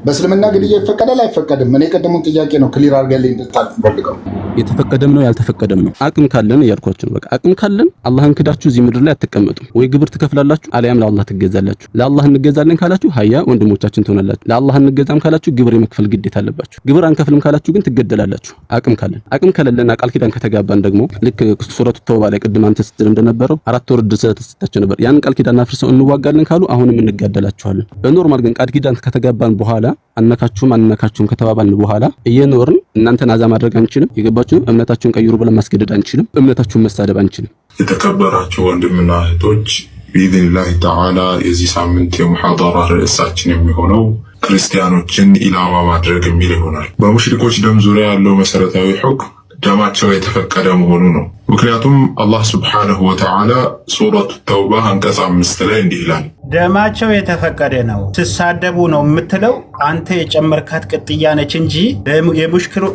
በእስልምና ግድያ ይፈቀዳል አይፈቀድም? እኔ ቀደሙን ጥያቄ ነው ክሊር አድርገልኝ እንድታልፍ ፈልገው። የተፈቀደም ነው ያልተፈቀደም ነው። አቅም ካለን እያልኳችሁ ነው። በቃ አቅም ካለን አላህን ክዳችሁ እዚህ ምድር ላይ አትቀመጡም። ወይ ግብር ትከፍላላችሁ አልያም ለአላህ ትገዛላችሁ። ለአላህ እንገዛለን ካላችሁ ሀያ ወንድሞቻችን ትሆናላችሁ። ለአላህ እንገዛም ካላችሁ ግብር የመክፈል ግዴታ አለባችሁ። ግብር አንከፍልም ካላችሁ ግን ትገደላላችሁ። አቅም ካለን አቅም ከሌለና ቃል ኪዳን ከተጋባን ደግሞ ልክ ሱረቱ ተውባ ላይ ቅድም አንተ ስትል እንደነበረው 4 ወር ድረስ ተሰጣቸው ነበር። ያን ቃል ኪዳን አፍርሰው እንዋጋለን ካሉ አሁንም እንጋደላችኋለን። በኖርማል ግን ቃል ኪዳን ከተጋባን በኋላ አነካችሁም ከተባባልን በኋላ እየኖርን እናንተን አዛ ማድረግ አንችልም። የገባችሁ እምነታችሁን ቀይሩ ብለን ማስገደድ አንችልም። እምነታችሁን መሳደብ አንችልም። የተከበራችሁ ወንድምና እህቶች ቢኢዝኒላህ ተዓላ የዚህ ሳምንት የሙሐደራ ርዕሳችን የሚሆነው ክርስቲያኖችን ኢላማ ማድረግ የሚል ይሆናል። በሙሽሪኮች ደም ዙሪያ ያለው መሰረታዊ ሁክም ደማቸው የተፈቀደ መሆኑ ነው። ምክንያቱም አላህ ሱብሓነሁ ወተዓላ ሱረቱ ተውባ አንቀጽ 5 ላይ እንዲህ ይላል፣ ደማቸው የተፈቀደ ነው። ሲሳደቡ ነው የምትለው አንተ የጨመርካት ቅጥያ ነች እንጂ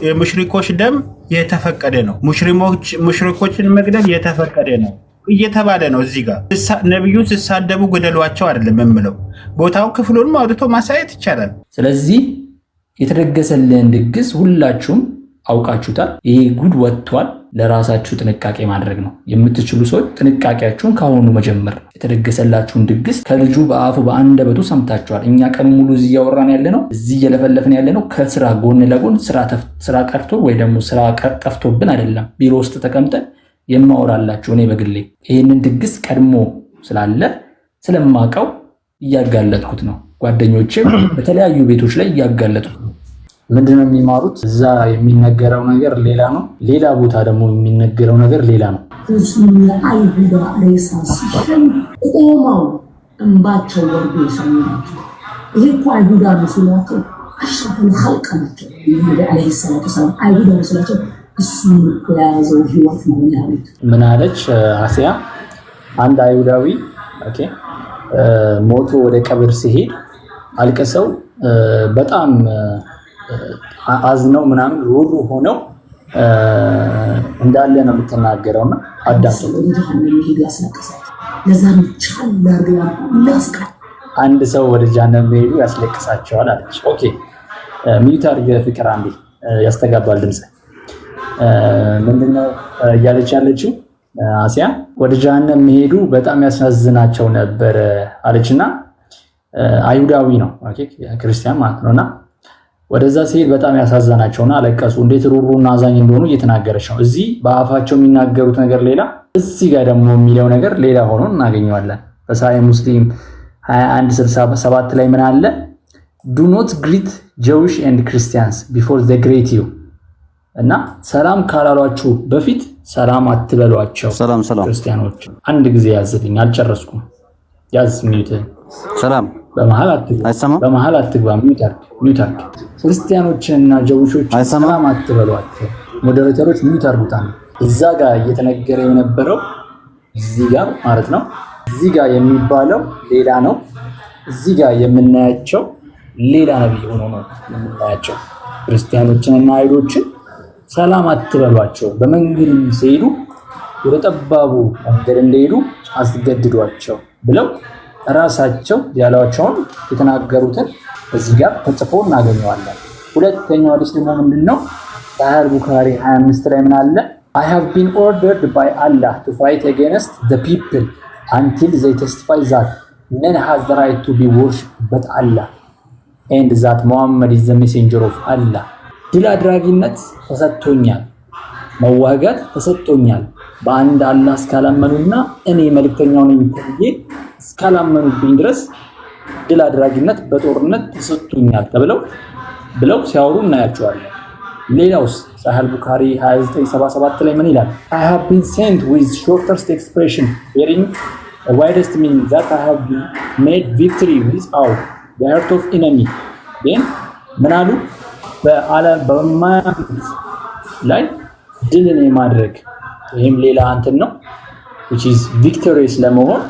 የሙሽሪኮች ደም የተፈቀደ ነው። ሙሽሪኮችን መግደል የተፈቀደ ነው እየተባለ ነው። እዚህ ጋር ነብዩን ሲሳደቡ ገደሏቸው አይደለም የምለው። ቦታው ክፍሉን አውጥቶ ማሳየት ይቻላል። ስለዚህ የተደገሰልን ድግስ ሁላችሁም አውቃችሁታል። ይሄ ጉድ ወጥቷል። ለራሳችሁ ጥንቃቄ ማድረግ ነው የምትችሉ ሰዎች ጥንቃቄያችሁን ካሁኑ መጀመር። የተደገሰላችሁን ድግስ ከልጁ በአፉ በአንደበቱ ሰምታችኋል። እኛ ቀን ሙሉ እዚህ እያወራን ያለነው እዚህ እየለፈለፍን ያለነው ከስራ ጎን ለጎን ስራ ቀርቶ ወይ ደግሞ ስራ ጠፍቶብን አይደለም። ቢሮ ውስጥ ተቀምጠን የማወራላችሁ እኔ በግሌ ይህንን ድግስ ቀድሞ ስላለ ስለማውቀው እያጋለጥኩት ነው። ጓደኞቼም በተለያዩ ቤቶች ላይ እያጋለጡት ነው። ምንድነው የሚማሩት? እዛ የሚነገረው ነገር ሌላ ነው፣ ሌላ ቦታ ደግሞ የሚነገረው ነገር ሌላ ነው። አይሁዳ ሬሳ ሲሸኝ ቆመው እንባቸው ወርዶ የሰሙናቸው። ይሄ እኮ አይሁዳ መስሏቸው አሽራፈል ኸልቅ ናቸው። ነብዩ አለይሂ ሰላቱ ሰላም አይሁዳ መስሏቸው እሱን የያዘው ህይወት ነው ያሉት። ምን አለች አሲያ? አንድ አይሁዳዊ ሞቶ ወደ ቀብር ሲሄድ አልቀሰው በጣም አዝነው ምናምን ሩሩ ሆነው እንዳለ ነው የምትናገረውና አዳም አንድ ሰው ወደ ጀሃነም መሄዱ ያስለቅሳቸዋል አለች። ኦኬ ሚዩት አድርገህ ፍቅር አንዴ ያስተጋባል ድምጽ። ምንድነው እያለች ያለችው አሲያ? ወደ ጀሃነም መሄዱ በጣም ያሳዝናቸው ነበር አለችና አይሁዳዊ ነው ክርስቲያን ማለት ነውና ወደዛ ሲሄድ በጣም ያሳዘናቸውና አለቀሱ። እንዴት ሩሩና አዛኝ እንደሆኑ እየተናገረች ነው። እዚህ በአፋቸው የሚናገሩት ነገር ሌላ፣ እዚህ ጋር ደግሞ የሚለው ነገር ሌላ ሆኖ እናገኘዋለን። በሳሂህ ሙስሊም 2167 ላይ ምን አለ? ዱ ኖት ግሪት ጀዊሽ ኤንድ ክርስቲያንስ ቢፎር ዘ ግሬት ዩ እና ሰላም ካላሏችሁ በፊት ሰላም አትበሏቸው። ሰላም ክርስቲያኖች አንድ ጊዜ ያዝልኝ፣ አልጨረስኩም። ያዝ ሚዩት። ሰላም በመሃል አትግባ። ሚዩት አርግ። ክርስቲያኖችንና ጀዊሾችን ሰላም አትበሏቸው። ሞዴሬተሮች ሚዩት አርጉታል። እዛ ጋር እየተነገረ የነበረው እዚህ ጋር ማለት ነው። እዚህ ጋር የሚባለው ሌላ ነው። እዚህ ጋር የምናያቸው ሌላ ነብይ ሆኖ ነው የምናያቸው። ክርስቲያኖችንና አይሁዶችን ሰላም አትበሏቸው፣ በመንገድ ሲሄዱ ወደ ጠባቡ መንገድ እንደሄዱ አስገድዷቸው ብለው ራሳቸው ያሏቸውን የተናገሩትን እዚህ ጋር ተጽፎ እናገኘዋለን። ሁለተኛው ሐዲስ ደግሞ ምንድነው? ሳሂህ ቡኻሪ 25 ላይ ምን አለ? I have been ordered by Allah to fight against the people until they testify that none has the right to be worshipped but Allah and that Muhammad is the messenger of Allah። ድል አድራጊነት ተሰጥቶኛል፣ መዋጋት ተሰጥቶኛል በአንድ አላህ እስካላመኑና እኔ መልእክተኛው ነኝ ተብዬ እስካላመኑብኝ ድረስ ድል አድራጊነት በጦርነት ተሰጥቶኛል ብለው ሲያወሩ እናያቸዋለን። ሌላውስ ሳሂህ ቡኻሪ 2977 ላይ ምን ይላል? I have been sent with shortest expression bearing a widest meaning that I have made victory without the heart of enemy. then ምን አሉ? በማያምኑት ላይ ድልን የማድረግ ይህም ሌላ እንትን ነው which is victorious ለመሆን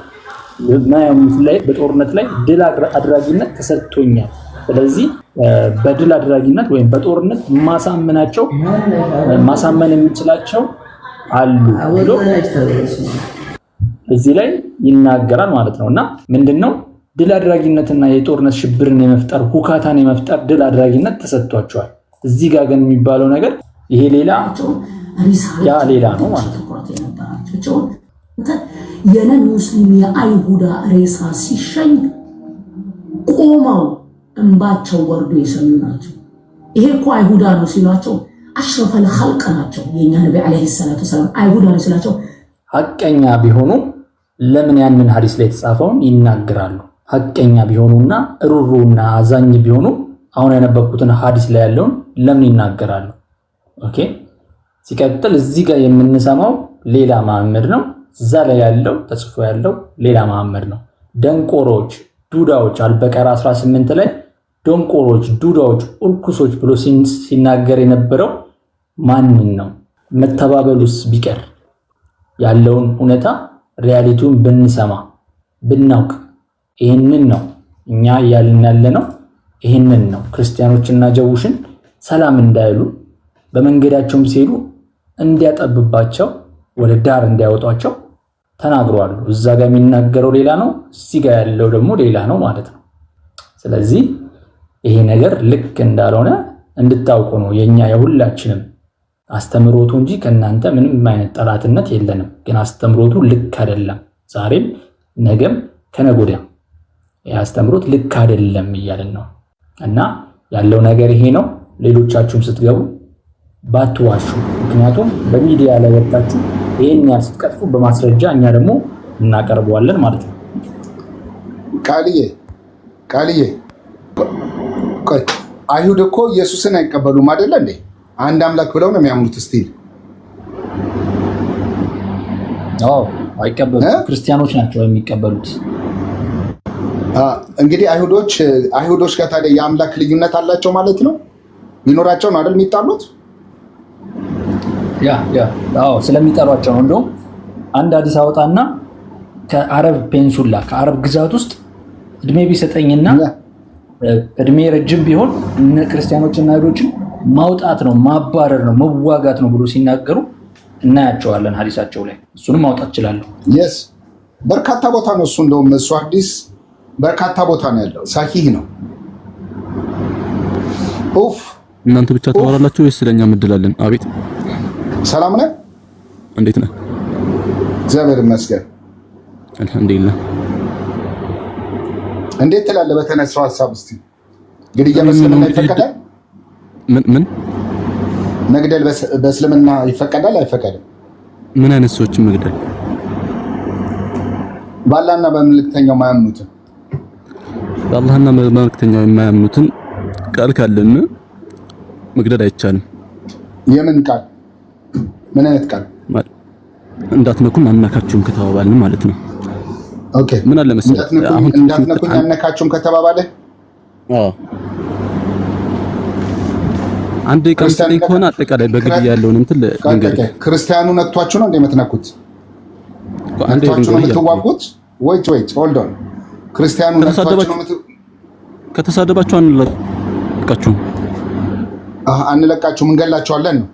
በጦርነት ላይ ድል አድራጊነት ተሰጥቶኛል። ስለዚህ በድል አድራጊነት ወይም በጦርነት ማሳመን የምንችላቸው አሉ ብሎ እዚህ ላይ ይናገራል ማለት ነውና ምንድነው ድል አድራጊነትና የጦርነት ሽብርን የመፍጠር ሁካታን የመፍጠር ድል አድራጊነት ተሰጥቷቸዋል። እዚህ ጋር ግን የሚባለው ነገር ይሄ ሌላ ያ ሌላ ነው ማለት ነው። የነን ሙስሊም የአይሁዳ ሬሳ ሲሸኝ ቆመው እንባቸው ወርዶ የሰሙ ናቸው። ይሄ እኮ አይሁዳ ነው ሲሏቸው አሽረፈል ኸልቅ ናቸው። የኛ ነብይ አለይሂ ሰላቱ ሰላም አይሁዳ ነው ሲሏቸው ሐቀኛ ቢሆኑ ለምን ያንን ሐዲስ ላይ የተጻፈውን ይናገራሉ? ሐቀኛ ቢሆኑና ሩሩና አዛኝ ቢሆኑ አሁን ያነበብኩትን ሐዲስ ላይ ያለውን ለምን ይናገራሉ? ኦኬ። ሲቀጥል እዚህ ጋር የምንሰማው ሌላ መሐመድ ነው፣ እዛ ላይ ያለው ተጽፎ ያለው ሌላ መሐመድ ነው። ደንቆሮች፣ ዱዳዎች አልበቀራ 18 ላይ ደንቆሮች፣ ዱዳዎች፣ እርኩሶች ብሎ ሲናገር የነበረው ማንን ነው? መተባበሉስ ቢቀር ያለውን እውነታ ሪያሊቲውን ብንሰማ ብናውቅ ይህንን ነው እኛ እያልን ያለነው። ይህንን ነው ክርስቲያኖችና ጀውሽን ሰላም እንዳይሉ በመንገዳቸውም ሲሄዱ እንዲያጠብባቸው ወደ ዳር እንዲያወጧቸው ተናግረዋል። እዛ ጋር የሚናገረው ሌላ ነው፣ እዚህ ጋር ያለው ደግሞ ሌላ ነው ማለት ነው። ስለዚህ ይሄ ነገር ልክ እንዳልሆነ እንድታውቁ ነው የኛ የሁላችንም አስተምሮቱ እንጂ ከናንተ ምንም አይነት ጠላትነት የለንም። ግን አስተምሮቱ ልክ አይደለም። ዛሬም ነገም ከነጎዳም ያስተምሮት ልክ አይደለም እያልን ነው እና ያለው ነገር ይሄ ነው። ሌሎቻችሁም ስትገቡ ባትዋሹ፣ ምክንያቱም በሚዲያ ላይ ወጣችሁ ይሄን ያህል ስትቀጥፉ በማስረጃ እኛ ደግሞ እናቀርበዋለን ማለት ነው። ቃልዬ ቆይ አይሁድ እኮ ኢየሱስን አይቀበሉም አይደለ እንዴ? አንድ አምላክ ብለው ነው የሚያምኑት። እስቲ አይቀበሉት። ክርስቲያኖች ናቸው የሚቀበሉት። እንግዲህ አይሁዶች ጋር ታዲያ የአምላክ ልዩነት አላቸው ማለት ነው። ሚኖራቸው ነው አይደል የሚጣሉት? ስለሚጠሏቸው ነው። እንደውም አንድ አዲስ አወጣና ከአረብ ፔንሱላ ከአረብ ግዛት ውስጥ እድሜ ቢሰጠኝና እድሜ ረጅም ቢሆን እነ ክርስቲያኖችና አይሁዶችን ማውጣት ነው፣ ማባረር ነው፣ መዋጋት ነው ብሎ ሲናገሩ እናያቸዋለን ሐዲሳቸው ላይ። እሱንም ማውጣት እችላለሁ። የስ በርካታ ቦታ ነው እሱ። እንደውም እሱ ሐዲስ በርካታ ቦታ ነው ያለው። ሳሂህ ነው። ኡፍ እናንተ ብቻ ታወራላችሁ ወይስ ስለኛ ምድላለን? አቤት ሰላም ነህ? እንዴት ነህ? እግዚአብሔር ይመስገን አልሐምዱሊላህ። እንዴት ትላለህ? በተነሳው ሐሳብ እስቲ ግድያ በእስልምና ይፈቀዳል? ምን መግደል በእስልምና ይፈቀዳል አይፈቀድም? ምን አይነት ሰዎችን መግደል? በአላህና በመልእክተኛው የማያምኑትን በአላህና በመልእክተኛው የማያምኑትን ቃል ካለን መግደል አይቻልም። የምን ቃል? ምን አይነት ቃል? እንዳትነኩን አናካችሁም ከተባባልን ማለት ነው። ኦኬ ምን አለ መሰለህ አሁን እንዳትነኩኝ አናካችሁም ከተባባለ አንድ ቀምስሌ ከሆነ አጠቃላይ በግድያ ያለውን እንትን ልንገርህ። ክርስቲያኑ ነክቷችሁ ነው እንደምትነኩት? አንዴ ነክቷችሁ ነው የምትዋጉት? ወይት ሆልድ ኦን። ክርስቲያኑ ነክቷችሁ ነው ከተሳደባችሁ አንለቃችሁም እንገላችኋለን ነው።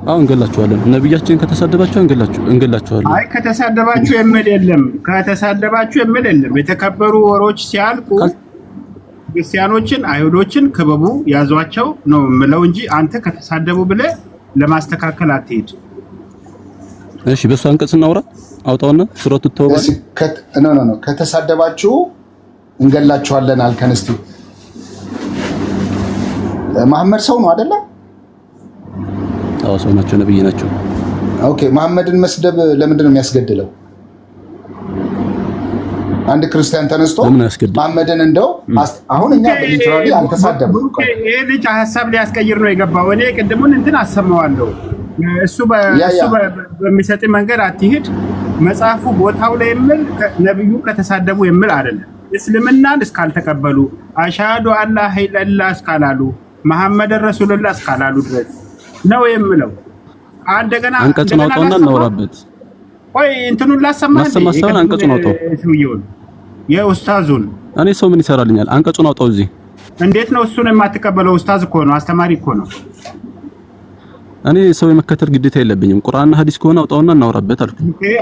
አሁን እንገላችኋለን። ነብያችን ከተሳደባችሁ እንገላችኋለን። አይ ከተሳደባችሁ የሚል የለም። የተከበሩ ወሮች ሲያልቁ ክርስቲያኖችን አይሁዶችን ክበቡ ያዟቸው ነው የምለው እንጂ አንተ ከተሳደቡ ብለህ ለማስተካከል አትሄድ። እሺ በሱ አንቀጽ እናውራ። አውጣውና ሱረቱ ተውባ ኖ ከተሳደባችሁ እንገላችኋለን አልከን። እስቲ መሐመድ ሰው ነው አይደለ? አዎ ሰው ናቸው፣ ነብይ ናቸው። ኦኬ መሐመድን መስደብ ለምንድን ነው የሚያስገድለው? አንድ ክርስቲያን ተነስቶ መሐመድን እንደው አሁን እኛ ሊትራሊ አልተሳደብም። ይሄ ልጅ ሐሳብ ሊያስቀይር ነው የገባው። እኔ ቅድሙን እንትን አሰማዋለሁ። እሱ በሚሰጥ መንገድ አትሂድ። መጽሐፉ ቦታው ላይ የሚል ነብዩ ከተሳደቡ የሚል አይደለም። እስልምናን እስካልተቀበሉ አሻዱ አላህ ኢላላህ እስካላሉ መሐመድ ረሱልላህ እስካላሉ ድረስ ነው የምለው። እንደገና አንቀጹን አውጣውና እናወራበት። ቆይ እንትኑን ላሰማህ። አንቀጹን አውጣው። የኡስታዙን እኔ ሰው ምን ይሰራልኛል? አንቀጹን አውጣው። እዚህ እንዴት ነው እሱን የማትቀበለው? ኡስታዝ እኮ ነው፣ አስተማሪ እኮ ነው። እኔ ሰው የመከተል ግዴታ የለብኝም። ቁርአንና ሐዲስ ከሆነ አውጣውና እናወራበት አልኩ።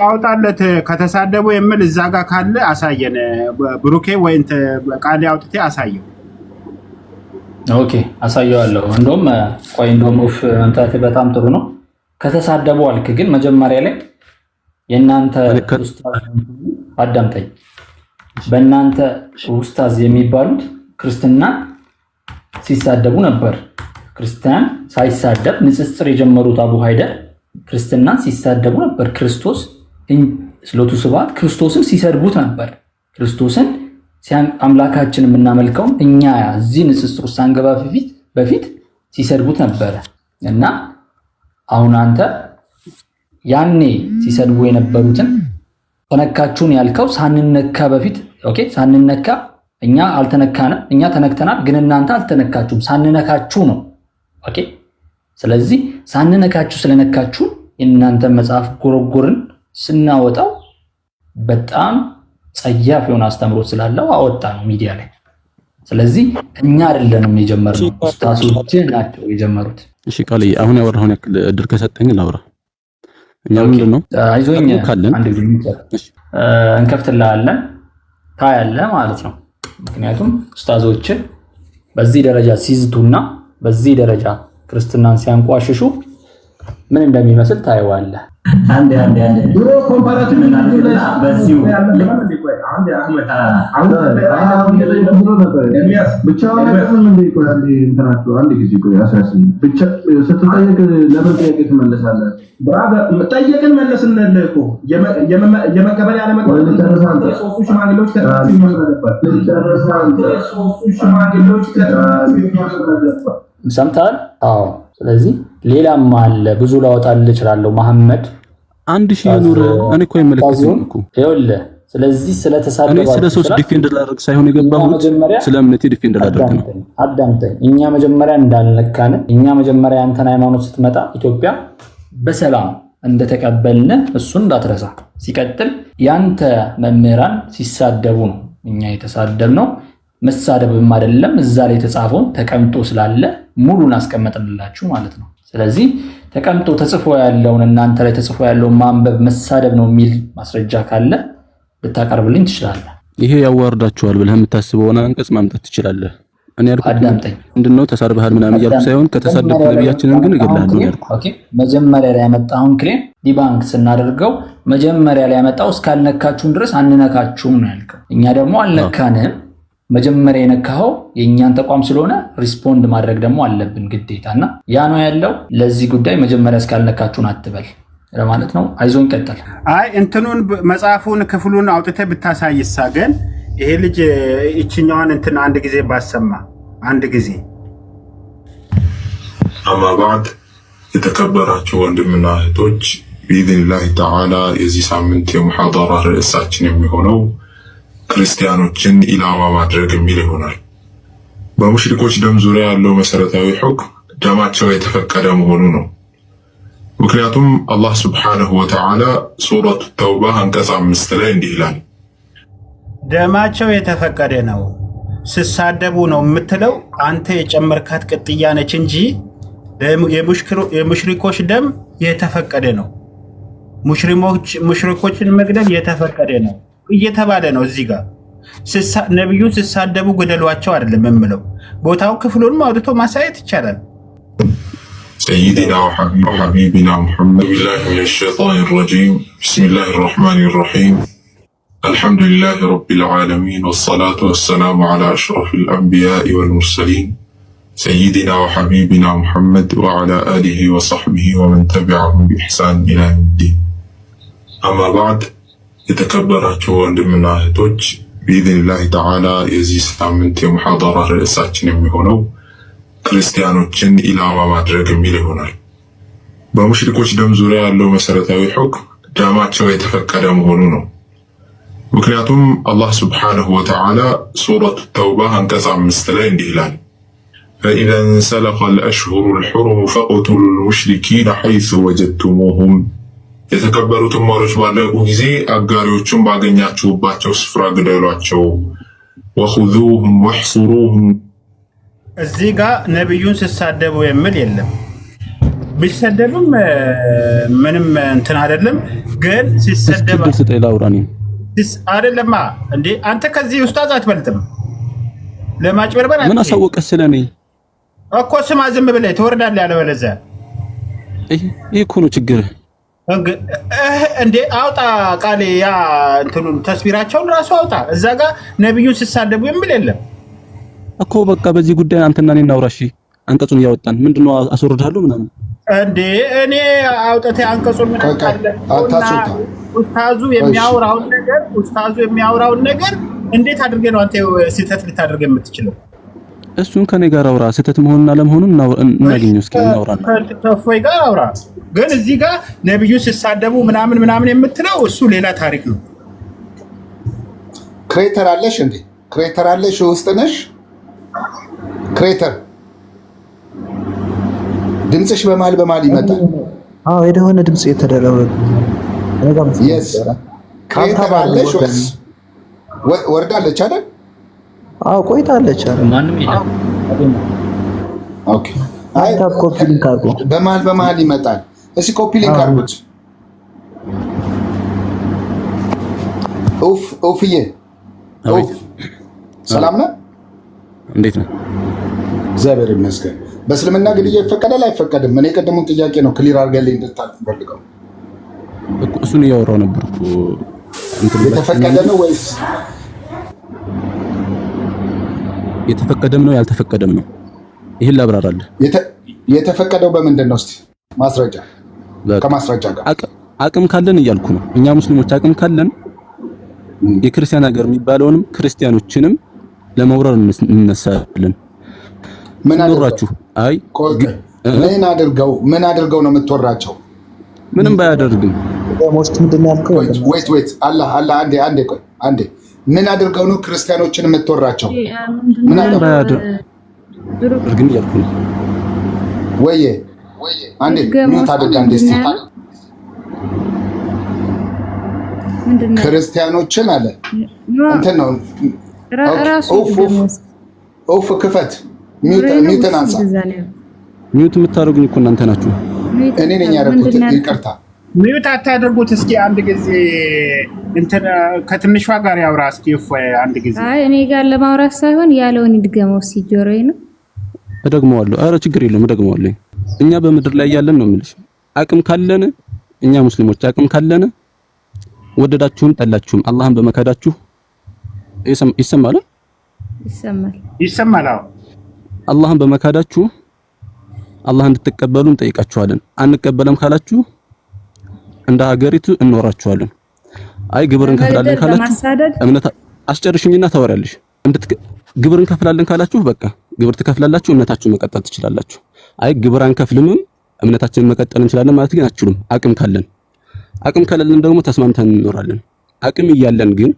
አውጣለት ከተሳደቡ የሚል እዛ ጋር ካለ አሳየን ብሩኬ፣ ወይ ቃል አውጥቴ አሳየው። ኦኬ አሳየዋለሁ። እንደውም ቆይ እንደውም ኡፍ መምጣት በጣም ጥሩ ነው። ከተሳደቡ አልክ፣ ግን መጀመሪያ ላይ የእናንተ ኡስታዝ አዳምጠኝ። በእናንተ ኡስታዝ የሚባሉት ክርስትና ሲሳደቡ ነበር። ክርስቲያን ሳይሳደብ ንጽጽር የጀመሩት አቡ ሃይደር ክርስትናን ሲሳደቡ ነበር። ክርስቶስ ስለቱ ስብሐት ክርስቶስን ሲሰድቡት ነበር። ክርስቶስን አምላካችን የምናመልከው እኛ እዚህ ንጽጽር ውስጥ ሳንገባ በፊት ሲሰድቡት ነበረ እና አሁን አንተ ያኔ ሲሰድቡ የነበሩትን ተነካችሁን ያልከው ሳንነካ በፊት ኦኬ፣ ሳንነካ እኛ አልተነካንም፣ እኛ ተነክተናል፣ ግን እናንተ አልተነካችሁም። ሳንነካችሁ ነው ኦኬ። ስለዚህ ሳንነካችሁ ስለነካችሁ የእናንተ መጽሐፍ ጎረጎርን ስናወጣው በጣም ጸያፍ የሆነ አስተምሮት ስላለው አወጣ ነው ሚዲያ ላይ። ስለዚህ እኛ አይደለንም የጀመርነው፣ ኡስታዞች ናቸው የጀመሩት። እሺ ቃል አሁን ያወራውን ያክል እድል ከሰጠኝ ላውራ። እኛ ምንድነው አይዞኝ አንድ ጊዜ እንከፍትልሃለን ታያለህ ማለት ነው። ምክንያቱም ኡስታዞች በዚህ ደረጃ ሲዝቱና በዚህ ደረጃ ክርስትናን ሲያንቋሽሹ ምን እንደሚመስል ታየዋለህ። አንዴ ድሮ ኮምፓራቲቭ እናደርግና በዚሁ አንዴ አህመድ ብቻውን አይደለም እንዴ? ቆይ አንዴ እንትናችሁ አንድ ጊዜ ቆይ አሳስኝ ብቻ ስትጠየቅ ለምን ጠየቅ ትመለሳለህ? ብራዘር ጠየቅን መለስንልህ እኮ የመቀበል ያለ መቀበል ሶስቱ ሽማግሌዎች ከተራሲም ነበር። ሶስቱ ሽማግሌዎች ከተራሲም ሰምተሃል? አዎ። ስለዚህ ሌላም አለ ብዙ ላወጣልህ እችላለሁ። መሐመድ 1000 ኑር እኔ እኮ አይመለከትም እኮ ይኸውልህ። ስለዚህ ስለተሳደባችሁ እኔ ስለ ሶስት ዲፌንድ ላደርግ ሳይሆን የገባሁት ስለ እምነቴ ዲፌንድ ላደርግ ነው። አዳምጠኝ። እኛ መጀመሪያ እንዳልነካን እኛ መጀመሪያ አንተን ሃይማኖት ስትመጣ ኢትዮጵያ በሰላም እንደተቀበልን እሱን እንዳትረሳ። ሲቀጥል ያንተ መምህራን ሲሳደቡ ነው እኛ የተሳደብነው። መሳደብም አይደለም እዛ ላይ የተጻፈውን ተቀምጦ ስላለ ሙሉን አስቀመጥንላችሁ ማለት ነው። ስለዚህ ተቀምጦ ተጽፎ ያለውን እናንተ ላይ ተጽፎ ያለውን ማንበብ መሳደብ ነው የሚል ማስረጃ ካለ ልታቀርብልኝ ትችላለህ። ይሄ ያዋርዳችኋል ብለህ የምታስበውን አንቀጽ ማምጣት ትችላለህ። እኔ ያልኩት አዳምጠኝ። ምንድነው ተሳድበሃል ምናምን እያልኩ ሳይሆን ከተሳደብኩ ነብያችንን ግን እገድልሃለሁ ያልኩት። ኦኬ መጀመሪያ ላይ ያመጣውን ክሌም ዲባንክ ስናደርገው መጀመሪያ ላይ ያመጣው እስካልነካችሁን ድረስ አንነካችሁም ነው ያልከው። እኛ ደግሞ አልነካንም። መጀመሪያ የነካኸው የእኛን ተቋም ስለሆነ ሪስፖንድ ማድረግ ደግሞ አለብን ግዴታና ያ ነው ያለው። ለዚህ ጉዳይ መጀመሪያ እስካልነካችሁን አትበል ለማለት ነው። አይዞን ቀጥል። አይ እንትኑን መጽሐፉን ክፍሉን አውጥተህ ብታሳይሳ ግን ይሄ ልጅ እችኛዋን እንትን አንድ ጊዜ ባሰማ አንድ ጊዜ። አማ ባዕድ የተከበራችሁ ወንድምና እህቶች ቢኢዝኒላህ ተዓላ የዚህ ሳምንት የሙሐደራ ርዕሳችን የሚሆነው ክርስቲያኖችን ኢላማ ማድረግ የሚል ይሆናል። በሙሽሪኮች ደም ዙሪያ ያለው መሰረታዊ ሁክም ደማቸው የተፈቀደ መሆኑ ነው። ምክንያቱም አላህ ሱብሓነሁ ወተዓላ ሱረቱ ተውባ አንቀጽ 5 ላይ እንዲህ ይላል፣ ደማቸው የተፈቀደ ነው ስሳደቡ ነው የምትለው አንተ የጨመርካት ቅጥያ ነች እንጂ የሙሽሪኮች ደም የተፈቀደ ነው። ሙሽሪኮችን መግደል የተፈቀደ ነው እየተባለ ነው። እዚህ ጋር ነብዩን ሲሳደቡ ገደሏቸው አይደለም የምለው። ቦታው ክፍሉን አውጥቶ ማሳየት ይቻላል። سيدنا وحبيبنا محمد بالله من الشيطان الرجيم بسم الله الرحمن الرحيم الحمد لله رب العالمين والصلاة والسلام على أشرف الأنبياء والمرسلين سيدنا وحبيبنا محمد وعلى آله وصحبه ومن تبعهم بإحسان إلى يوم الدين أما بعد የተከበራችሁ ወንድምና እህቶች ቢኢዝኒላህ ተዓላ የዚህ ሳምንት የሙሐደራ ርዕሳችን የሚሆነው ክርስቲያኖችን ኢላማ ማድረግ የሚል ይሆናል። በሙሽሪኮች ደም ዙሪያ ያለው መሰረታዊ ሁክም ደማቸው የተፈቀደ መሆኑ ነው። ምክንያቱም አላህ ሱብሓነሁ ወተዓላ ሱረቱ ተውባ አንቀጽ 5 ላይ እንዲህ ይላል፣ فإذا انسلخ الأشهر الحرم فاقتلوا المشركين حيث وجدتموهم የተከበሩት ኡማዎች ባለቁ ጊዜ አጋሪዎችን ባገኛችሁባቸው ስፍራ ግደሏቸው። ወኹዙሁም ወህሱሩሁም እዚህ ጋር ነብዩን ሲሳደቡ የሚል የለም። ቢሰደብም ምንም እንትን አይደለም። ግን ሲሰደብ አይደለማ እንዴ አንተ ከዚህ ኡስታዝ አትበልጥም። ለማጭበርበር ምን አሳወቀ ስለኔ እኮ ስማ፣ ዝም ብለህ ትወርዳለህ። ያለበለዚያ ይሄ እኮ ነው ችግር እንዴ። አውጣ ቃሌ ያ እንትኑን ተስቢራቸውን ራሱ አውጣ። እዛ ጋር ነብዩን ሲሳደቡ የሚል የለም እኮ። በቃ በዚህ ጉዳይ አንተና እኔ እናውራ። እሺ አንቀጹን እያወጣን ምንድነው አስወርዳለሁ ምናምን እንዴ። እኔ አውጥተህ አንቀጹን ምን አለ ኡስታዙ የሚያወራውን ነገር እንዴት አድርገህ ነው አንተ ስህተት ልታደርግ የምትችለው? እሱን ከኔ ጋር አውራ። ስህተት መሆኑን አለመሆኑን እናገኘው እስኪ እናውራ። ከእፎይ ጋር አውራ። ግን እዚህ ጋር ነብዩ ሲሳደቡ ምናምን የምትለው እሱ ሌላ ታሪክ ነው። ክሬተር አለሽ እንዴ? ክሬተር አለሽ ውስጥ ነሽ? ክሬተር ድምፅሽ በመሀል ይመጣል። አዎ የሆነ ድምፅ የተደረገ yes ክሬተር አለሽ ወይስ ወርዳለች አይደል? አዎ ቆይታለች አይደል? ማንም የለም። ኦኬ አይ ኮፒ ሊንክ አድርጎ በመሀል ይመጣል። እስኪ ኮፒ ሊንክ አድርጉት። ኡፍዬ ሰላም ነህ? እንዴት ነው? እግዚአብሔር ይመስገን። በእስልምና ግድያ ይፈቀዳል አይፈቀድም? እኔ ቀደሙን ጥያቄ ነው ክሊር አድርገልኝ እንድታልፍ ፈልገው እኮ እሱን እያወራሁ ነበር እኮ። የተፈቀደ ነው ወይስ የተፈቀደም ነው ያልተፈቀደም ነው? ይሄን ላብራራለህ። የተፈቀደው በምንድን ነው? እስቲ ማስረጃ ከማስረጃ ጋር አቅም ካለን እያልኩ ነው። እኛ ሙስሊሞች አቅም ካለን የክርስቲያን ሀገር የሚባለውንም ክርስቲያኖችንም ለመውረር እንነሳለን። ምን አድርጋችሁ? አይ ምን አድርገው ነው የምትወራቸው? ምንም ባያደርግም ሞስት ምንድነው ያልከው? ወይት አላህ አንዴ ምን አድርገው ነው ክርስቲያኖችን የምትወራቸው? ምን አድርገው ግን ያልኩ ነው ወይዬ አንዴ ምን ታደርጋ እንደስቲ ምንድነው ክርስቲያኖችን አለ እንትን ነው ኦፍ ክፈት ሚውት አንሳ። ሚውት የምታደርጉኝ እኮ እናንተ ናችሁ። እኔ ነኝ ያደረኩት። ይቅርታ ሚውት አታደርጉት። እስኪ አንድ ጊዜ እንትን ከትንሿ ጋር ያውራ እስኪ አንድ ጊዜ። አይ እኔ ጋር ለማውራት ሳይሆን ያለውን ይድገመው እስኪ። ጆሮዬ ነው እደግመዋለሁ። ኧረ ችግር የለውም እደግመዋለሁ። እኛ በምድር ላይ ያለን ነው የምልሽ። አቅም ካለን እኛ ሙስሊሞች አቅም ካለን ወደዳችሁም ጠላችሁም አላህን በመካዳችሁ ይሰማል። ይሰማል። አላህን በመካዳችሁ አላህ እንድትቀበሉ እንጠይቃችኋለን። አንቀበለም ካላችሁ እንደ ሀገሪቱ እንወራችኋለን። አይ ግብር እንከፍላለን ካላችሁ እምነት አስጨርሽኝና ታወሪያለሽ። ግብር እንከፍላለን ካላችሁ በቃ ግብር ትከፍላላችሁ፣ እምነታችሁን መቀጠል ትችላላችሁ። አይ ግብር አንከፍልምም እምነታችንን መቀጠል እንችላለን ማለት ግን አትችሉም። አቅም ካለን አቅም ከሌለን ደግሞ ተስማምተን እንኖራለን። አቅም እያለን ግን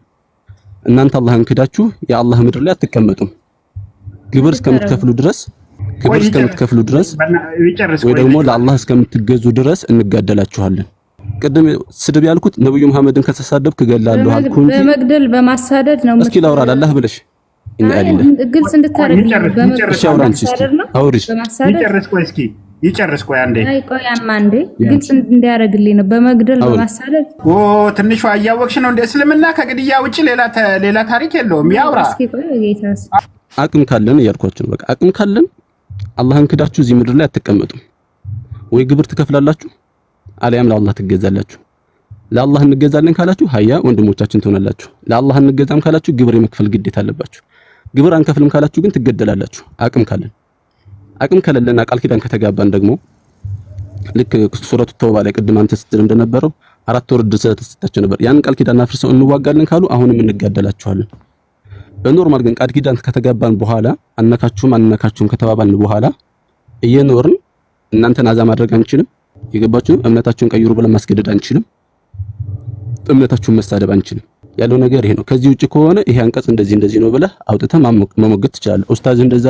እናንተ አላህን ክዳችሁ የአላህ ምድር ላይ አትቀመጡም። ግብር እስከምትከፍሉ ድረስ ወይ ደግሞ ለአላህ እስከምትገዙ ድረስ እንጋደላችኋለን። ቅድም ስድብ ያልኩት ነብዩ መሐመድን ከተሳደብክ እገላለሁ አልኩ እንጂ በመግደል በማሳደድ ነው። እስኪ ላውራ አላህ ብለሽ ግልጽ እንድታረግ ይጨርስ። ቆይ አንዴ ግልጽ እንዲያደርግልኝ ነው። በመግደል በማሳደድ ትንሿ እያወቅሽ ነው እንደ እስልምና ከግድያ ውጪ ሌላ ታሪክ የለውም። ያውራ አቅም ካለን እያልኳችሁ ነው። በቃ አቅም ካለን አላህን ክዳችሁ እዚህ ምድር ላይ አትቀመጡም። ወይ ግብር ትከፍላላችሁ አልያም ለአላህ ትገዛላችሁ። ለአላህ እንገዛለን ካላችሁ ሀያ ወንድሞቻችን ትሆናላችሁ። ለአላህ እንገዛም ካላችሁ ግብር የመክፈል ግዴታ አለባችሁ። ግብር አንከፍልም ካላችሁ ግን ትገደላላችሁ። አቅም ካለን አቅም ከሌለና ቃል ኪዳን ከተጋባን ደግሞ ልክ ሱረቱ ተውባ ላይ ቅድም አንተ ስትል እንደነበረው 4 ወር ድረስ ተሰጣቸው ነበር። ያን ቃል ኪዳን አፍርሰው እንዋጋለን ካሉ አሁንም እንጋደላችኋለን። በኖርማል ግን ቃል ኪዳን ከተጋባን በኋላ አነካችሁም ከተባባልን በኋላ እየኖርን እናንተን አዛ ማድረግ አንችልም። የገባችሁ እምነታችሁን ቀይሩ ብለን ማስገደድ አንችልም። እምነታችሁን መሳደብ አንችልም። ያለው ነገር ይሄ ነው። ከዚህ ውጪ ከሆነ ይሄ አንቀጽ እንደዚህ ነው ብለህ አውጥተህ መሞገት ትችላለህ። ኡስታዝ እንደዛ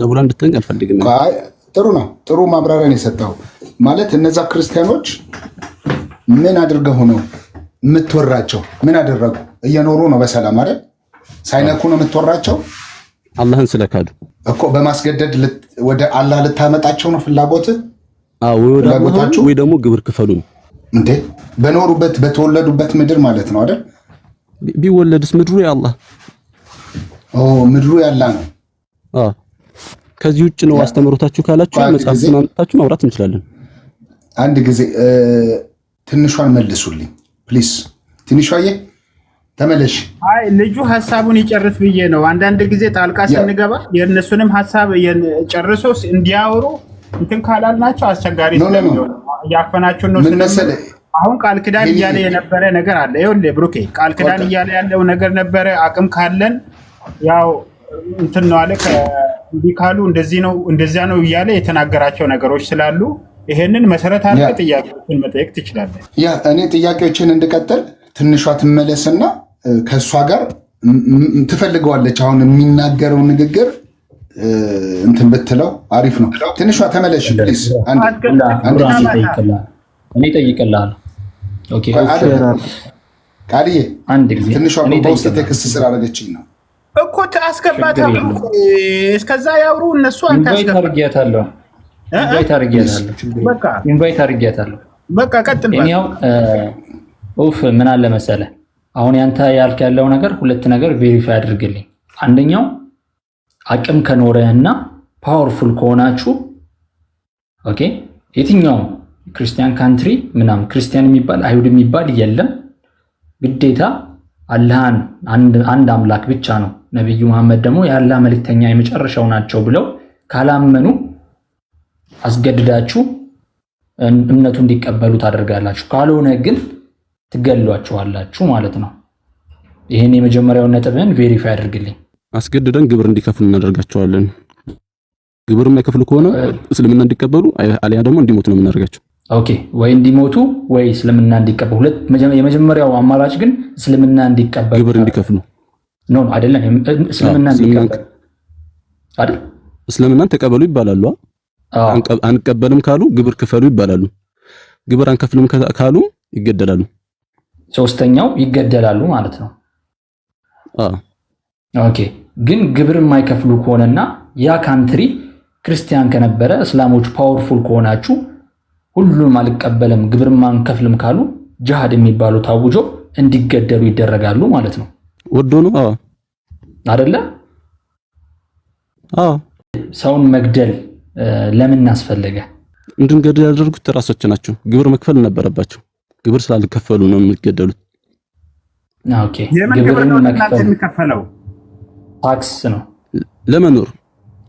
ብሏል እንድትለኝ አልፈልግም። አይ ጥሩ ነው። ጥሩ ማብራሪያ ነው የሰጠው። ማለት እነዛ ክርስቲያኖች ምን አድርገው ነው የምትወራቸው? ምን አደረጉ? እየኖሩ ነው በሰላም አይደል? ሳይነኩ ነው የምትወራቸው? አላህን ስለካዱ እኮ በማስገደድ ወደ አላህ ልታመጣቸው ነው ፍላጎትህ? ወይ ደግሞ ግብር ክፈሉ ነው እንዴ? በኖሩበት በተወለዱበት ምድር ማለት ነው አይደል? ቢወለድስ ምድሩ ያላህ ምድሩ ያላ ነው። ከዚህ ውጭ ነው አስተምሮታችሁ ካላችሁ መጽሐፍን አምጥታችሁ ማውራት እንችላለን። አንድ ጊዜ ትንሿን መልሱልኝ ፕሊስ። ትንሿዬ ተመለሽ። አይ ልጁ ሐሳቡን ይጨርስ ብዬ ነው። አንዳንድ ጊዜ ጣልቃ ስንገባ የእነሱንም ሐሳብ ጨርሶ እንዲያወሩ እንትን ካላልናቸው አስቸጋሪ ስለሚሆን ያፈናቸውን ነው። አሁን ቃል ኪዳን እያለ የነበረ ነገር አለ። ይኸውልህ ብሩኬ ቃል ኪዳን እያለ ያለው ነገር ነበረ። አቅም ካለን ያው እንትን ነው አለ። እንዲህ ካሉ እንደዚህ ነው እንደዚያ ነው እያለ የተናገራቸው ነገሮች ስላሉ ይሄንን መሰረት አድርገህ ጥያቄዎችን መጠየቅ ትችላለህ። እኔ ጥያቄዎችን እንድቀጥል ትንሿ ትመለስና ከእሷ ጋር ትፈልገዋለች። አሁን የሚናገረው ንግግር እንትን ብትለው አሪፍ ነው። ትንሿ ተመለሽ ፕሊዝ። እኔ እጠይቅልሃለሁ። ኦኬ ቃልዬ አንድ ጊዜ ትንሿ በውስጥ ቴክስት ስላደረገችኝ ነው እኮ አስገባት። እስከዛ ያውሩ እነሱ። አንተ አስገባታለሁ። ኢንቫይት አድርጌያታለሁ። በቃ ቀጥል። እኛው ምን አለ መሰለህ፣ አሁን ያንተ ያልክ ያለው ነገር ሁለት ነገር ቬሪፋይ አድርግልኝ። አንደኛው አቅም ከኖረህና ፓወርፉል ከሆናችሁ ኦኬ፣ የትኛውም ክርስቲያን ካንትሪ ምናምን ክርስቲያን የሚባል አይሁድ የሚባል የለም። ግዴታ አላህን አንድ አምላክ ብቻ ነው፣ ነብዩ መሐመድ ደግሞ የአላህ መልእክተኛ የመጨረሻው ናቸው ብለው ካላመኑ አስገድዳችሁ እምነቱ እንዲቀበሉ ታደርጋላችሁ። ካልሆነ ግን ትገሏቸዋላችሁ ማለት ነው። ይሄን የመጀመሪያውን ነጥብን ቬሪፋይ አድርግልኝ። አስገድደን ግብር እንዲከፍሉ እናደርጋቸዋለን። ግብር የማይከፍሉ ከሆነ እስልምና እንዲቀበሉ አልያ ደግሞ እንዲሞቱ ነው የምናደርጋቸው። ኦኬ፣ ወይ እንዲሞቱ ወይ እስልምና እንዲቀበሉ። የመጀመሪያው አማራጭ ግን እስልምና እንዲቀበሉ ግብር እንዲከፍሉ ነው አይደለም? እስልምና እንዲቀበሉ አይደል? እስልምናን ተቀበሉ ይባላሉ። አንቀበልም ካሉ ግብር ክፈሉ ይባላሉ። ግብር አንከፍልም ካሉ ይገደላሉ። ሶስተኛው ይገደላሉ ማለት ነው። ኦኬ፣ ግን ግብር የማይከፍሉ ከሆነና ያ ካንትሪ ክርስቲያን ከነበረ እስላሞች ፓወርፉል ከሆናችሁ ሁሉም አልቀበልም ግብር ማንከፍልም ካሉ ጂሃድ የሚባሉ ታውጆ እንዲገደሉ ይደረጋሉ ማለት ነው። ወዶ ነው አይደለ? ሰውን መግደል ለምን አስፈለገ? እንድንገደል ያደረጉት ራሳቸው ናቸው። ግብር መክፈል ነበረባቸው። ግብር ስላልከፈሉ ነው የሚገደሉት። ኦኬ፣ ግብር ነው የሚከፈለው ታክስ ነው ለመኖር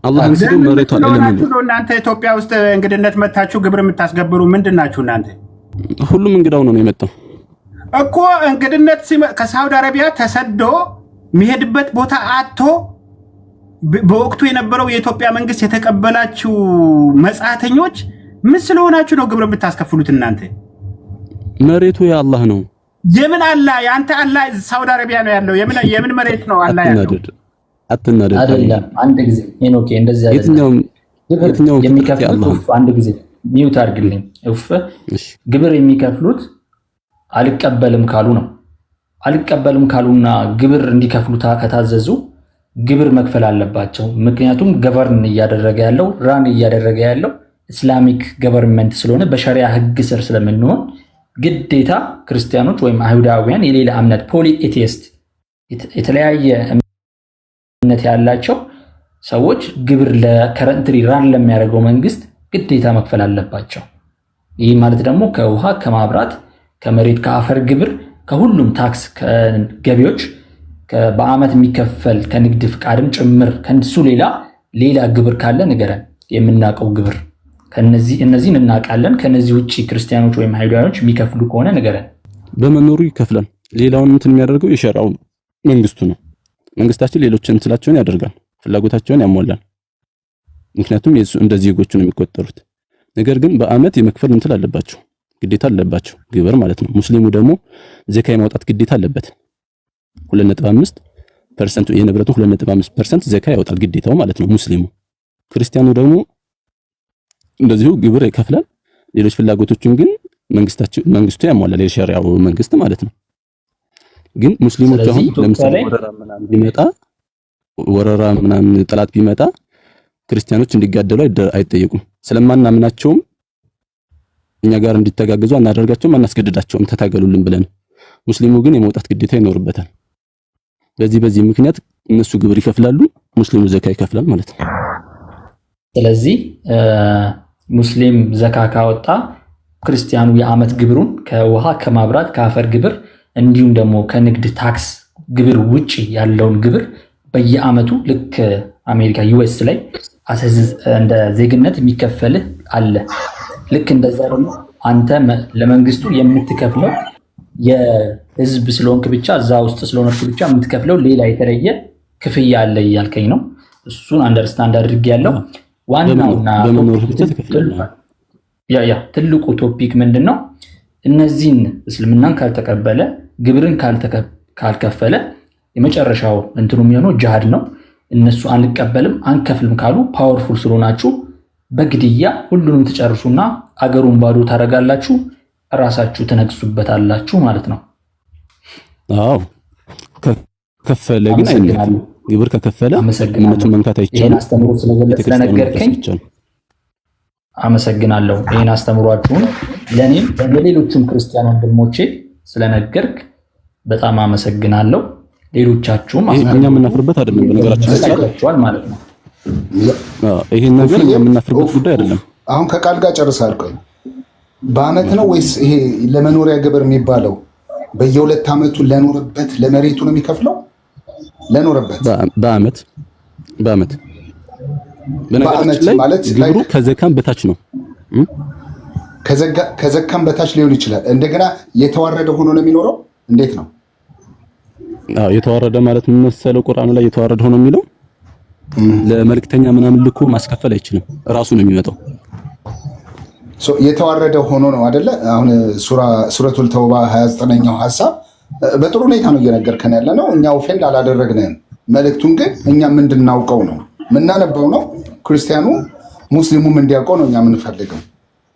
አላህን ሲሉ መሬቷ ለምን ነው እናንተ ኢትዮጵያ ውስጥ እንግድነት መታችሁ ግብር የምታስገብሩ ምንድናችሁ እናንተ? ሁሉም እንግዳው ነው የመጣው እኮ እንግድነት ከሳውዲ አረቢያ ተሰዶ የሚሄድበት ቦታ አጥቶ በወቅቱ የነበረው የኢትዮጵያ መንግስት የተቀበላችሁ መጻተኞች ምን ስለሆናችሁ ነው ግብር የምታስከፍሉት እናንተ? መሬቱ የአላህ ነው። የምን አላህ? ያንተ አላህ ሳውዲ አረቢያ ነው ያለው። የምን መሬት ነው አላህ ያለው? አትናደድ አይደለም። አንድ ጊዜ ሄኖኬ እንደዚህ አይደለም። የትኛው የሚከፍሉት አንድ ጊዜ ሚውት አድርግልኝ። ግብር የሚከፍሉት አልቀበልም ካሉ ነው። አልቀበልም ካሉና ግብር እንዲከፍሉ ከታዘዙ ግብር መክፈል አለባቸው። ምክንያቱም ገቨርን እያደረገ ያለው ራን እያደረገ ያለው ኢስላሚክ ገቨርንመንት ስለሆነ በሸሪያ ህግ ስር ስለምንሆን ግዴታ ክርስቲያኖች ወይም አይሁዳውያን የሌላ እምነት ፖሊኤቲስት የተለያየ እምነት ያላቸው ሰዎች ግብር ለከረንትሪ ራን ለሚያደርገው መንግስት ግዴታ መክፈል አለባቸው። ይህ ማለት ደግሞ ከውሃ፣ ከማብራት፣ ከመሬት፣ ከአፈር ግብር፣ ከሁሉም ታክስ፣ ከገቢዎች በአመት የሚከፈል ከንግድ ፍቃድም ጭምር ከንሱ ሌላ ግብር ካለ ንገረን። የምናውቀው ግብር እነዚህን እናውቃለን። ከነዚህ ውጪ ክርስቲያኖች ወይም አይሁዳውያኖች የሚከፍሉ ከሆነ ንገረን። በመኖሩ ይከፍላል። ሌላውን እንትን የሚያደርገው የሸሪዓው መንግስቱ ነው። መንግስታችን ሌሎችን እንትላቸውን ያደርጋል፣ ፍላጎታቸውን ያሟላል። ምክንያቱም እንደ ዜጎቹ ነው የሚቆጠሩት። ነገር ግን በአመት የመክፈል እንትን አለባቸው፣ ግዴታ አለባቸው፣ ግብር ማለት ነው። ሙስሊሙ ደግሞ ዘካ የማውጣት ግዴታ አለበት። 2.5% የንብረቱ 2.5% ዘካ ያወጣል ግዴታው ማለት ነው ሙስሊሙ። ክርስቲያኑ ደግሞ እንደዚሁ ግብር ይከፍላል። ሌሎች ፍላጎቶችን ግን መንግስቱ ያሟላል፣ የሸሪዓው መንግስት ማለት ነው። ግን ሙስሊሞች አሁን ለምሳሌ ወረራ ምናምን ጠላት ቢመጣ ክርስቲያኖች እንዲጋደሉ አይጠየቁም። ስለማናምናቸውም እኛ ጋር እንዲተጋገዙ አናደርጋቸውም፣ አናስገድዳቸውም ተታገሉልን ብለን። ሙስሊሙ ግን የመውጣት ግዴታ ይኖርበታል። በዚህ ምክንያት እነሱ ግብር ይከፍላሉ፣ ሙስሊሙ ዘካ ይከፍላል ማለት ነው። ስለዚህ ሙስሊም ዘካ ካወጣ ክርስቲያኑ የዓመት ግብሩን ከውሃ ከማብራት ከአፈር ግብር እንዲሁም ደግሞ ከንግድ ታክስ ግብር ውጪ ያለውን ግብር በየዓመቱ ልክ አሜሪካ ዩኤስ ላይ እንደ ዜግነት የሚከፈልህ አለ። ልክ እንደዛ ደግሞ አንተ ለመንግስቱ የምትከፍለው የህዝብ ስለሆንክ ብቻ እዛ ውስጥ ስለሆነች ብቻ የምትከፍለው ሌላ የተለየ ክፍያ አለ እያልከኝ ነው። እሱን አንደርስታንድ አድርጌያለሁ። ዋናውና ትልቁ ቶፒክ ምንድነው? እነዚህን እስልምናን ካልተቀበለ ግብርን ካልከፈለ የመጨረሻው እንትኑ የሚሆነው ጂሃድ ነው። እነሱ አንቀበልም አንከፍልም ካሉ ፓወርፉል ስለሆናችሁ በግድያ ሁሉንም ትጨርሱና አገሩን ባዶ ታረጋላችሁ፣ ራሳችሁ ትነግሱበታላችሁ ማለት ነው። አዎ ከከፈለ ግን አይነካም። ግብር ከከፈለ እምነቱን መንካት አይቻልም። ይሄን አስተምሮ ስለነገርከኝ አመሰግናለሁ። ይሄን አስተምሯችሁን ለኔም ለሌሎችም ክርስቲያን ወንድሞቼ ስለነገርክ በጣም አመሰግናለሁ። ሌሎቻችሁም እኛ የምናፍርበት አይደለም፣ በነገራችን ላይ ማለት ነው። ይሄን ነገር የምናፍርበት ጉዳይ አይደለም። አሁን ከቃል ጋር ጨርሳል። ቆይ በአመት ነው ወይስ ይሄ ለመኖሪያ ግብር የሚባለው በየ2 ዓመቱ ለኖረበት ለመሬቱ ነው የሚከፍለው? ለኖረበት በአመት በነገራችን ላይ ማለት ግብሩ ከዘካም በታች ነው። ከዘካም በታች ሊሆን ይችላል። እንደገና የተዋረደ ሆኖ ነው የሚኖረው። እንዴት ነው? አዎ የተዋረደ ማለት ምን መሰለው? ቁርአኑ ላይ የተዋረደ ሆኖ የሚለው ለመልእክተኛ ምናምን ልኮ ማስከፈል አይችልም፣ ራሱ ነው የሚመጣው። የተዋረደ ሆኖ ነው አይደለ? አሁን ሱረቱል ተውባ 29ኛው ሐሳብ በጥሩ ሁኔታ ነው እየነገርከን ያለ ነው። እኛ ኦፌንድ አላደረግንም። መልእክቱን ግን እኛም እንድናውቀው ነው ምናነበው ነው። ክርስቲያኑ ሙስሊሙም እንዲያውቀው ነው እኛ የምንፈልገው።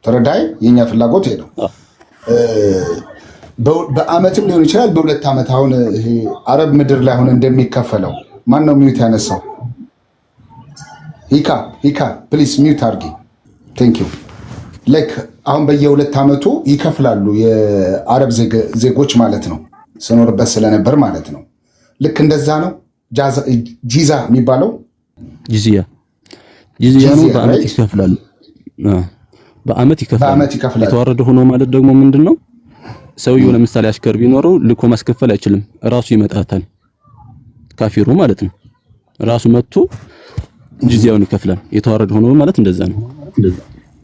ተረዳይ? የኛ ፍላጎት ይሄ ነው። በአመትም ሊሆን ይችላል፣ በ2 ዓመት። አሁን ይሄ አረብ ምድር ላይ አሁን እንደሚከፈለው ማን ነው ሚዩት ያነሳው? ሂካ ፕሊስ ሚዩት አድርጊ። ቴንክ ዩ። ላይክ አሁን በየ2 ዓመቱ ይከፍላሉ የአረብ ዜጎች ማለት ነው፣ ስኖርበት ስለነበር ማለት ነው። ልክ እንደዛ ነው። ጂዛ የሚባለው ጂዚያ ነው። በአመት ይከፍላሉ። በአመት ይከፍላሉ። የተዋረደ ሆኖ ማለት ደግሞ ምንድነው? ሰውየው ለምሳሌ አሽከር ቢኖረው ልኮ ማስከፈል አይችልም፣ ራሱ ይመጣታል። ካፊሩ ማለት ነው። ራሱ መጥቶ ጂዚያውን ይከፍላል። የተዋረደ ሆኖ ማለት እንደዛ ነው።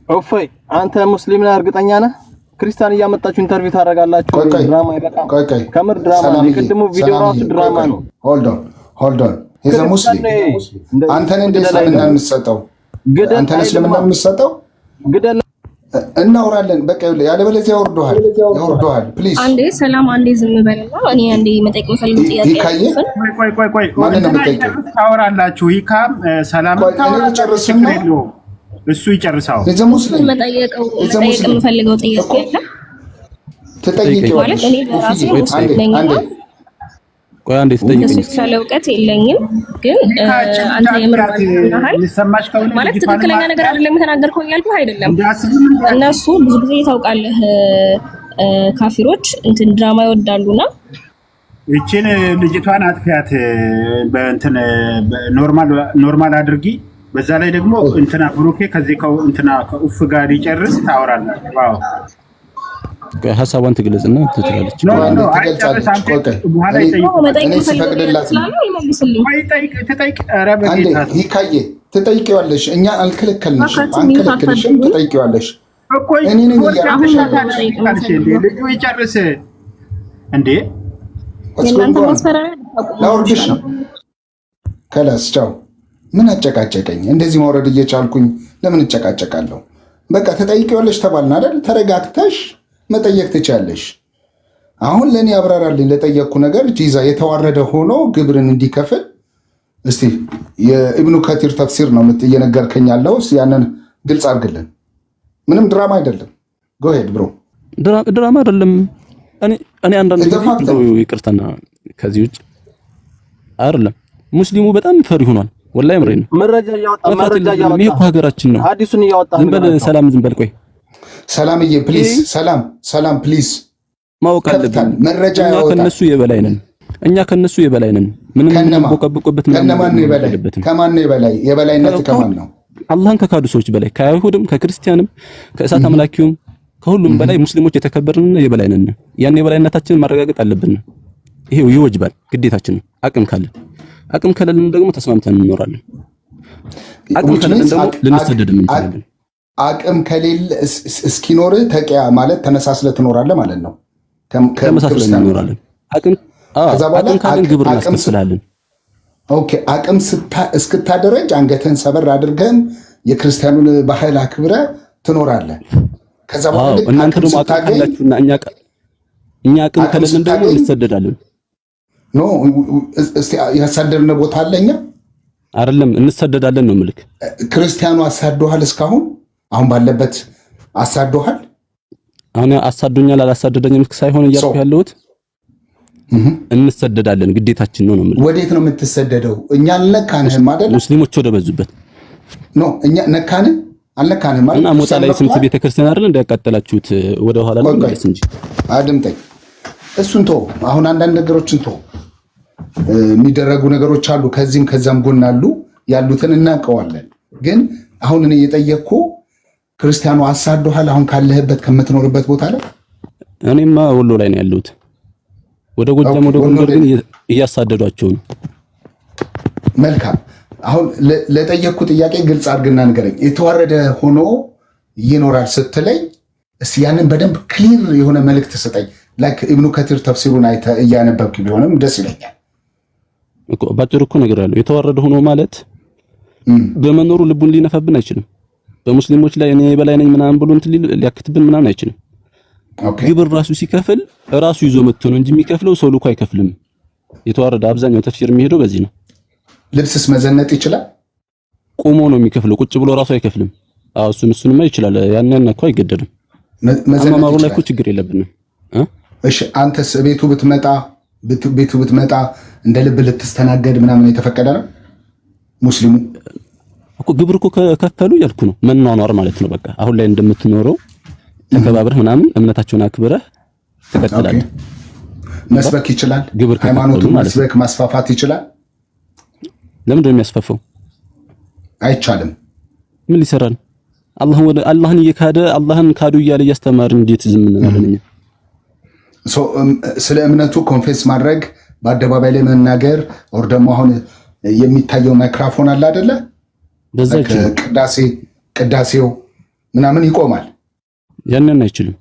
ኦፎይ አንተ ሙስሊም ነህ እርግጠኛ ነህ? ክርስቲያን እያመጣችሁ ኢንተርቪው ታደርጋላችሁ። ድራማ ይበቃል። ከምር ድራማ ነው። የቅድሙ ቪዲዮ ራሱ ድራማ ነው። ሆልድ ኦን ሂዝ አ ሙስሊም። አንተን እንዴት እስልምና የምትሰጠው? አንተን እስልምና የምትሰጠው? ግደል እናወራለን። በቃ ያለበለዚያ ያወርደዋል። ፕሊዝ አንዴ ሰላም፣ አንዴ ዝም በልና እኔ አንዴ መጠየቅ የምፈልገው ጥያቄ ቆይ ማንን ነው የምጠይቀው? ታወራላችሁ። ይካም ሰላም ታወራላችሁ። እሱ ይጨርሳው። ሙስሊም መጠየቅ የምፈልገው ጥያቄ አለ። ትጠይቂዋለሽ። እኔ በራሴ ሙስሊም ነኝና ቆይ አንዴ ትጠይቂኝ። ስለ እውቀት የለኝም፣ ግን አንተ የሚሰማሽ ከሆነ ማለት ትክክለኛ ነገር አይደለም የተናገርከው እያልኩህ አይደለም። እነሱ ብዙ ጊዜ ታውቃለህ፣ ካፊሮች እንትን ድራማ ይወዳሉና እቺን ልጅቷን አጥፊያት በእንትን ኖርማል አድርጊ። በዛ ላይ ደግሞ እንትና ብሩኬ ከዚህ እንትና ከኡፍ ጋር ይጨርስ ታወራለህ። ዋው ሀሳቧን ትግለጽና ትላለች። ትጠይቂዋለሽ። እኛ አልከለከልንሽም፣ ትጠይቂዋለሽ። ልጁ ይጨርስ እንዴ! ላውርድሽ ነው። ከላስ ቻው። ምን አጨቃጨቀኝ? እንደዚህ ማውረድ እየቻልኩኝ ለምን እጨቃጨቃለሁ? በቃ ተጠይቂዋለሽ ተባልን አይደል? ተረጋግተሽ መጠየቅ ትቻለሽ። አሁን ለእኔ አብራራልኝ ለጠየቅኩ ነገር። ጂዛ የተዋረደ ሆኖ ግብርን እንዲከፍል እስቲ የኢብኑ ከቲር ተፍሲር ነው እየነገርከኝ ያለው። ያንን ግልጽ አድርግልን። ምንም ድራማ አይደለም። ጎሄድ ብሮ። ድራማ አይደለም። እኔ አንዳንድ ይቅርታና ከዚህ ውጭ አይደለም። ሙስሊሙ በጣም ፈሪ ሆኗል። ወላሂ ምሬ ነው። መረጃ እያወጣ ይሄ እኮ ሀገራችን ነው። ሐዲሱን እያወጣ ዝም በል ሰላም፣ ዝም በል ቆይ ሰላምዬ ፕሊዝ፣ ሰላም ፕሊዝ። ማወቅ አለብን። መረጃ እኛ ያወጣል። ከነሱ የበላይ ነን። ምንም ቦቀብቆበት ከነማን ነው የበላይ? ከማን ነው የበላይ? የበላይነት ከማን ነው? አላህን ከካዱ ሰዎች በላይ፣ ከአይሁድም፣ ከክርስቲያንም፣ ከእሳት አምላኪውም ከሁሉም በላይ ሙስሊሞች የተከበርንና የበላይ ነን። ያን የበላይነታችንን ማረጋገጥ አለብን። ይሄው ይወጅባል፣ ግዴታችን ነው። አቅም ከሌለን ደግሞ ተስማምተን እንኖራለን። አቅም ከሌለን ደግሞ ልንሰደድ እንችላለን። አቅም ከሌለ እስኪኖር ተቂያ ማለት ተመሳስለህ ትኖራለህ ማለት ነው። ተመሳስለን እንኖራለን። አቅም ካለን ግብር እናስከፍላለን። ኦኬ፣ አቅም እስክታደረጅ አንገትህን ሰበር አድርገህም የክርስቲያኑን ባህል አክብረህ ትኖራለህ። ከዛ በኋላ እናንተ ደግሞ አቅም ካላችሁና እኛ አቅም ከሌለን ደግሞ እንሰደዳለን። ኖ እስቲ ያሳደርነ ቦታ አለኛ አይደለም፣ እንሰደዳለን ነው ምልክ። ክርስቲያኑ አሳዶሃል? እስካሁን አሁን ባለበት አሳዶሃል? አሁን አሳዶኛል አላሳደደኝም ሳይሆን እያልኩ ያለሁት እንሰደዳለን፣ ግዴታችን ነው ምልክ። ወዴት ነው የምትሰደደው? እኛ አልነካንህም አይደል? ሙስሊሞች ወደ በዙበት ኖ እኛ ነካንህ አልነካንህም አይደል? እና ሞጣ ላይ ስንት ቤተክርስቲያን አይደል እንዳያቃጠላችሁት ወደ ኋላ ላይ ማለት እንጂ አድምጠኝ። እሱን ተው። አሁን አንዳንድ ነገሮችን ተው። የሚደረጉ ነገሮች አሉ፣ ከዚህም ከዛም ጎን አሉ። ያሉትን እናውቀዋለን። ግን አሁን እኔ የጠየቅኩ ክርስቲያኑ አሳዶሃል? አሁን ካለህበት ከምትኖርበት ቦታ ላይ? እኔማ ወሎ ላይ ነው ያለሁት። ወደ ጎጃም ወደ ጎንደር ግን እያሳደዷቸው ነው። መልካም። አሁን ለጠየቅኩ ጥያቄ ግልጽ አድርግና ንገረኝ። የተዋረደ ሆኖ ይኖራል ስትለኝ እስቲ ያንን በደንብ ክሊር የሆነ መልእክት ስጠኝ። ላይክ ኢብኑ ከቲር ተፍሲሩን አይተህ እያነበብክ ቢሆንም ደስ ይለኛል እኮ። ባጭሩ እኮ ነገር ያለው የተዋረደ ሆኖ ማለት በመኖሩ ልቡን ሊነፋብን አይችልም። በሙስሊሞች ላይ እኔ የበላይ ነኝ ምናምን ብሎ እንትን ሊያክትብን ምናምን አይችልም። ግብር ራሱ ሲከፍል ራሱ ይዞ መጥቶ ነው እንጂ የሚከፍለው ሰው ልኮ አይከፍልም። የተዋረደ አብዛኛው ተፍሲር የሚሄደው በዚህ ነው። ልብስስ መዘነጥ ይችላል? ቆሞ ነው የሚከፍለው፣ ቁጭ ብሎ ራሱ አይከፍልም። አዎ እሱንማ ይችላል። ያን እኮ አይገደድም። አማማሩ ላይ እኮ ችግር የለብንም። እሺ አንተስ ቤቱ ብትመጣ እንደ ልብ ልትስተናገድ ምናምን የተፈቀደ ነው? ሙስሊሙ እኮ ግብር እኮ ከከፈሉ ያልኩ ነው። መኗኗር ማለት ነው። በቃ አሁን ላይ እንደምትኖረው ተከባብረህ ምናምን እምነታቸውን አክብረህ ትቀጥላለህ። መስበክ ይችላል። ሃይማኖቱን መስበክ ማስፋፋት ይችላል። ለምን ነው የሚያስፋፋው? አይቻልም። ምን ሊሰራል? አላህን እየካደ አላህን ካዱ እያለ እያስተማርን እንዴት ዝም እንላለን እኛ? ስለ እምነቱ ኮንፌስ ማድረግ በአደባባይ ላይ መናገር ኦር ደግሞ አሁን የሚታየው ማይክራፎን አለ አይደለ? በዛ ቅዳሴው ምናምን ይቆማል። ያንን አይችልም።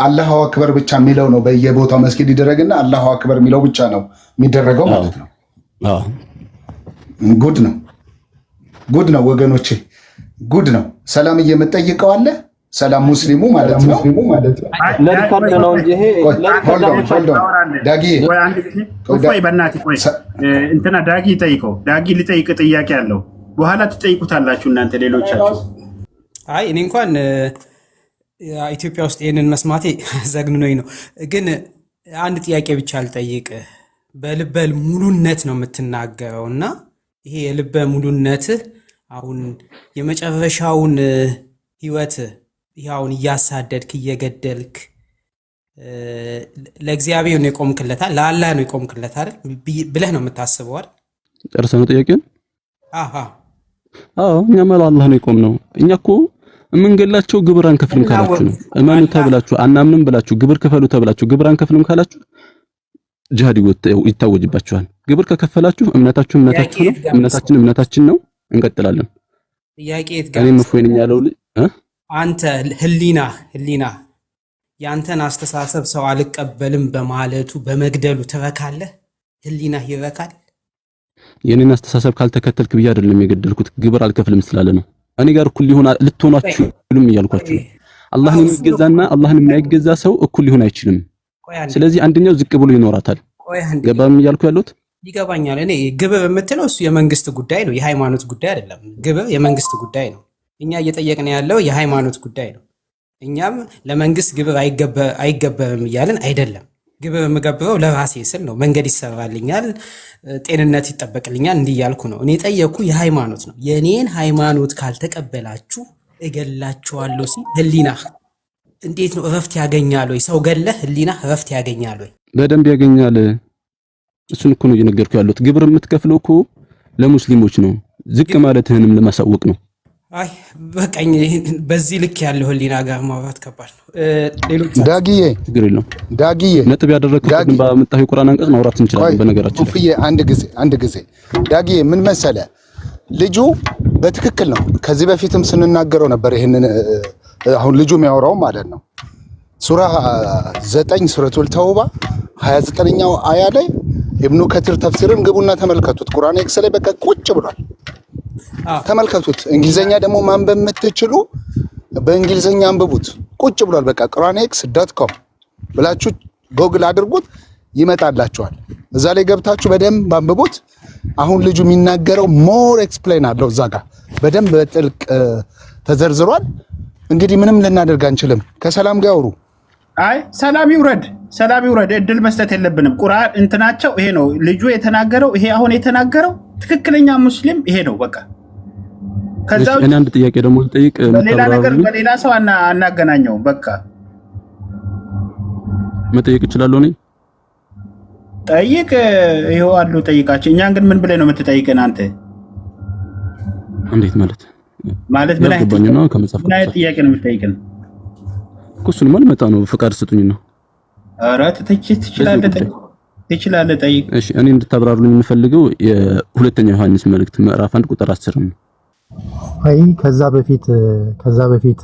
አላሁ አክበር ብቻ የሚለው ነው በየቦታው መስጊድ ይደረግና አላሁ አክበር የሚለው ብቻ ነው የሚደረገው ማለት ነው። ጉድ ነው ወገኖቼ፣ ጉድ ነው። ሰላም እየምጠይቀው አለ። ሰላም ሙስሊሙ ማለት ነው። ለሪካርድ ነው እንጂ ይሄ ዳጊ ቆይ በእናትህ ቆይ እንትና ዳጊ ጠይቀው። ዳጊ ሊጠይቅ ጥያቄ አለው። በኋላ ትጠይቁታላችሁ እናንተ ሌሎቻችሁ። አይ እኔ እንኳን ኢትዮጵያ ውስጥ ይሄንን መስማቴ ዘግንኖኝ ነው። ግን አንድ ጥያቄ ብቻ ልጠይቅ። በልበ ሙሉነት ነው የምትናገረው እና ይሄ የልበ ሙሉነትህ አሁን የመጨረሻውን ህይወት ይኸውን እያሳደድክ እየገደልክ ለእግዚአብሔር ነው የቆምክለታል፣ ለአላህ ነው የቆምክለታል ብለህ ነው የምታስበው አይደል? ጨርሰህ ነው ጥያቄን? እኛማ ለአላህ ነው የቆምነው። እኛ እኮ የምንገላቸው ግብር አንከፍልም ካላችሁ ነው። እመኑ ተብላችሁ አናምንም ብላችሁ ግብር ክፈሉ ተብላችሁ ግብር አንከፍልም ካላችሁ ጂሃድ ይታወጅባችኋል። ግብር ከከፈላችሁ እምነታችሁ እምነታችሁ ነው፣ እምነታችን እምነታችን ነው፣ እንቀጥላለን። ጥያቄ እኔም እፎይ ነኝ ያለው አንተ ህሊና ያንተን አስተሳሰብ ሰው አልቀበልም በማለቱ በመግደሉ ትረካለህ? ህሊና ይረካል? የኔን አስተሳሰብ ካልተከተልክ ብዬ አይደለም የገደልኩት፣ ግብር አልከፍልም ስላለ ነው። እኔ ጋር እኩል ልትሆናችሁ ሁሉም እያልኳችሁ። አላህን የሚገዛና አላህን የማይገዛ ሰው እኩል ሊሆን አይችልም። ስለዚህ አንደኛው ዝቅ ብሎ ይኖራታል። ገባም እያልኩ ያለሁት ይገባኛል። እኔ ግብር የምትለው እሱ የመንግስት ጉዳይ ነው፣ የሃይማኖት ጉዳይ አይደለም። ግብር የመንግስት ጉዳይ ነው። እኛ እየጠየቅን ያለው የሃይማኖት ጉዳይ ነው። እኛም ለመንግስት ግብር አይገበርም እያልን አይደለም። ግብር የምገብረው ለራሴ ስል ነው። መንገድ ይሰራልኛል፣ ጤንነት ይጠበቅልኛል፣ እንዲህ እያልኩ ነው። እኔ ጠየቅኩ የሃይማኖት ነው። የኔን ሃይማኖት ካልተቀበላችሁ እገላችኋለሁ ሲል ህሊና እንዴት ነው እረፍት ያገኛል ወይ? ሰው ገለህ ህሊና እረፍት ያገኛል ወይ? በደንብ ያገኛል። እሱን እኮ ነው እየነገርኩ ያለሁት። ግብር የምትከፍለው እኮ ለሙስሊሞች ነው፣ ዝቅ ማለትህንም ለማሳወቅ ነው። አይ በቃኝ። በዚህ ልክ ያለው ህሊና ጋር ማውራት ከባድ ነው። ሌሎች ዳጊዬ ችግር የለውም። ዳጊዬ ነጥብ ያደረግከው ግን በመጣው የቁርአን አንቀጽ ማውራት እንችላለን። በነገራችን ላይ አንድ ጊዜ ዳጊዬ ምን መሰለ ልጁ በትክክል ነው። ከዚህ በፊትም ስንናገረው ነበር ይሄንን አሁን ልጁ የሚያወራው ማለት ነው። ሱራ 9 ሱረቱል ተውባ 29ኛው አያ ላይ ኢብኑ ከቲር ተፍሲርን ግቡና ተመልከቱት። ቁርአን ኤክስ ላይ በቃ ቁጭ ብሏል። ተመልከቱት። እንግሊዘኛ ደግሞ ማንበብ የምትችሉ በእንግሊዘኛ አንብቡት። ቁጭ ብሏል። በቃ quranex.com ብላችሁ ጎግል አድርጉት ይመጣላችኋል። እዛ ላይ ገብታችሁ በደንብ አንብቡት። አሁን ልጁ የሚናገረው ሞር ኤክስፕሌን አለው እዛ ጋር በደንብ በጥልቅ ተዘርዝሯል። እንግዲህ ምንም ልናደርግ አንችልም። ከሰላም ጋር አውሩ። አይ ሰላም ይውረድ። እድል መስጠት የለብንም። ቁርአን እንትናቸው ይሄ ነው። ልጁ የተናገረው ይሄ አሁን የተናገረው ትክክለኛ ሙስሊም ይሄ ነው በቃ። ከዛው እኔ አንድ ጥያቄ ደግሞ ልጠይቅ። በሌላ ሰው አናገናኘው። በቃ መጠየቅ እችላለሁ እኔ? ጠይቅ። ይሄው አሉ ጠይቃቸው። እኛን ግን ምን ብለህ ነው የምትጠይቀን አንተ? እንዴት ማለት ምን አይነት ጥያቄ ነው የምትጠይቀን? እሱንማ ልመጣ ነው። ፍቃድ ስጡኝ ነው። ኧረ ትችላለህ ጠይቅ። እሺ እኔ እንድታብራሩልኝ የምፈልገው የሁለተኛ ዮሐንስ መልእክት ምዕራፍ 1 ቁጥር 10 ነው። አይ ከዛ በፊት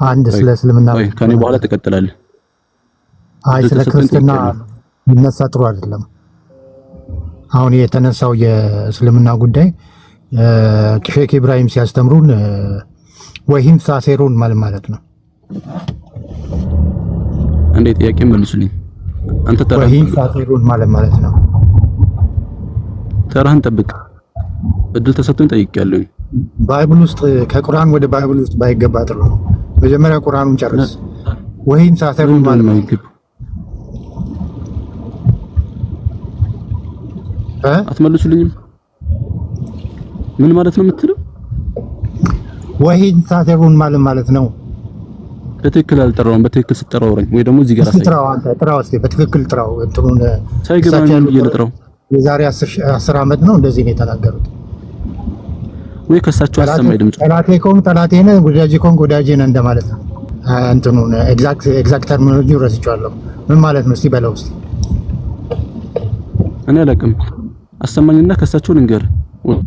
አንድ ስለ እስልምና ከኔ በኋላ ትቀጥላለህ። አይ ስለ ክርስትና ይነሳ ጥሩ አይደለም። አሁን የተነሳው የእስልምና ጉዳይ ሼክ ኢብራሂም ሲያስተምሩን ወሂም ሳሴሩን ማለት ነው። አንዴ ጥያቄ መልሱልኝ። አንተ ወሂም ሳሴሩን ማለት ነው። ተራህን ጠብቅ። እድል ተሰጥቶኝ ጠይቄያለሁ። ባይብል ውስጥ ከቁርአን ወደ ባይብል ውስጥ ባይገባ ጥሩ ነው። መጀመሪያ ቁርአኑን ጨርስ። ወሂም ሳሴሩን ማለት ነው። አትመልሱልኝም? ምን ማለት ነው የምትለው? ወሂም ሳሴሩን ማለት ነው። በትክክል አልጠራውም። በትክክል ስትጠራው አውረኝ ወይ ደግሞ እዚህ ጋር ጥራው። አንተ ጥራው እስኪ በትክክል ጥራው። እንትኑን ሳይገባኝ እየለጥራው የዛሬ 10 ዓመት ነው እንደዚህ ነው የተናገሩት። ወይ ከሳቸው አሰማይ ድምጽ ጠላቴ ኮን ጠላቴ ነህ፣ ወዳጄ ኮን ወዳጄ ነህ እንደማለት ነው። እንትኑን ኤግዛክት ተርሚኖሎጂ ረስቼዋለሁ። ምን ማለት ነው? እስቲ በለው እስቲ። እኔ አላውቅም። አሰማኝና ከሳቸው ልንገር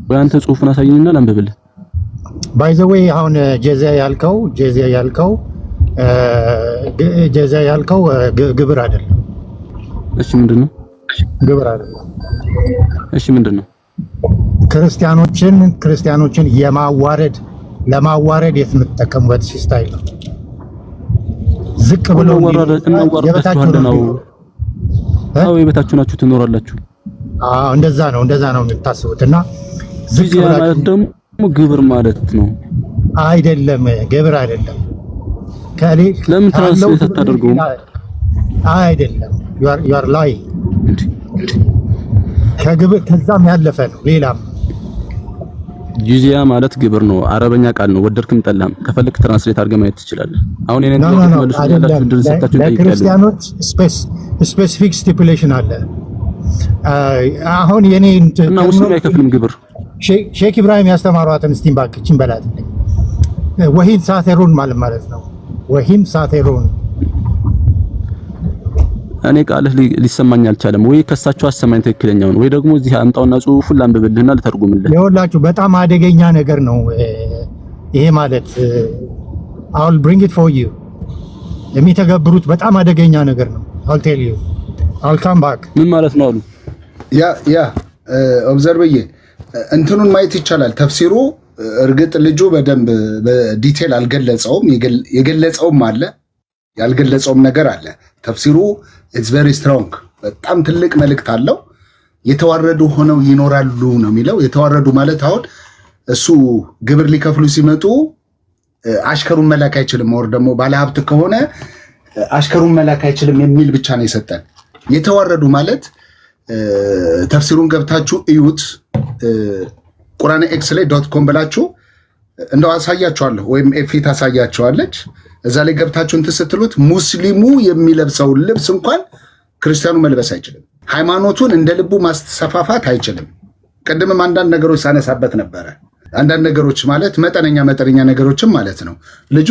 ወይ አንተ ጽሑፉን አሳየኝና ላንብብልህ። ባይ ዘ ዌይ አሁን ጀዛ ያልከው ግብር አይደለም። እሺ ምንድነው? ግብር አይደለም። እሺ ምንድነው? ክርስቲያኖችን ለማዋረድ የምትጠቀሙበት ስታይል ነው። ዝቅ ብሎ የበታችሁ ናችሁ ትኖራላችሁ። እንደዛ ነው የምታስቡት። እና ዝቅ ማለት ደግሞ ግብር ማለት ነው አይደለም። ግብር አይደለም። ለምን ትራንስሌት አታደርገውም? አይደለም you are lying። ከግብር ከዛም ያለፈ ነው። ሌላም ጂዚያ ማለት ግብር ነው። አረበኛ ቃል ነው። ወደድክም ጠላም ከፈለክ ትራንስሌት አድርገህ ማየት ትችላለህ። አሁን የኔን ለክርስቲያኖች ስፔሲፊክ ስቲፑሌሽን አለ። አሁን የኔ እና ሙስሊም አይከፍልም ግብር። ሼክ ኢብራሂም ያስተማሯትን እስቲ ባክችን በላት። ወሂም ሳቴሩን ማለት ነው። ወሂም ሳቴሩን እኔ ቃልህ ሊሰማኝ አልቻለም። ወይ ከሳቸው አሰማኝ ትክክለኛውን፣ ወይ ደግሞ እዚህ አምጣውና ጽሑፉን ላንብብልህና ልተርጉምልህ። ይኸውላችሁ በጣም አደገኛ ነገር ነው ይሄ ማለት። I'll bring it for you። የሚተገብሩት በጣም አደገኛ ነገር ነው። I'll tell you። I'll come back። ምን ማለት ነው አሉ? ያ ኦብዘርቭዬ እንትኑን ማየት ይቻላል። ተፍሲሩ እርግጥ ልጁ በደንብ በዲቴል አልገለጸውም። የገለጸውም አለ ያልገለጸውም ነገር አለ። ተፍሲሩ ኢትስ ቬሪ ስትሮንግ፣ በጣም ትልቅ መልእክት አለው። የተዋረዱ ሆነው ይኖራሉ ነው የሚለው። የተዋረዱ ማለት አሁን እሱ ግብር ሊከፍሉ ሲመጡ አሽከሩን መላክ አይችልም፣ ወር ደግሞ ባለሀብት ከሆነ አሽከሩን መላክ አይችልም የሚል ብቻ ነው የሰጠን። የተዋረዱ ማለት ተፍሲሩን ገብታችሁ እዩት። ቁርአን ኤክስ ላይ .com ብላችሁ እንደው አሳያቸዋለሁ ወይም ኤፊ ታሳያቸዋለች። እዛ ላይ ገብታችሁ እንትን ስትሉት ሙስሊሙ የሚለብሰውን ልብስ እንኳን ክርስቲያኑ መልበስ አይችልም። ሃይማኖቱን እንደ ልቡ ማስተሰፋፋት አይችልም። ቅድምም አንዳንድ ነገሮች ሳነሳበት ነበረ። አንዳንድ ነገሮች ማለት መጠነኛ ነገሮችም ማለት ነው። ልጁ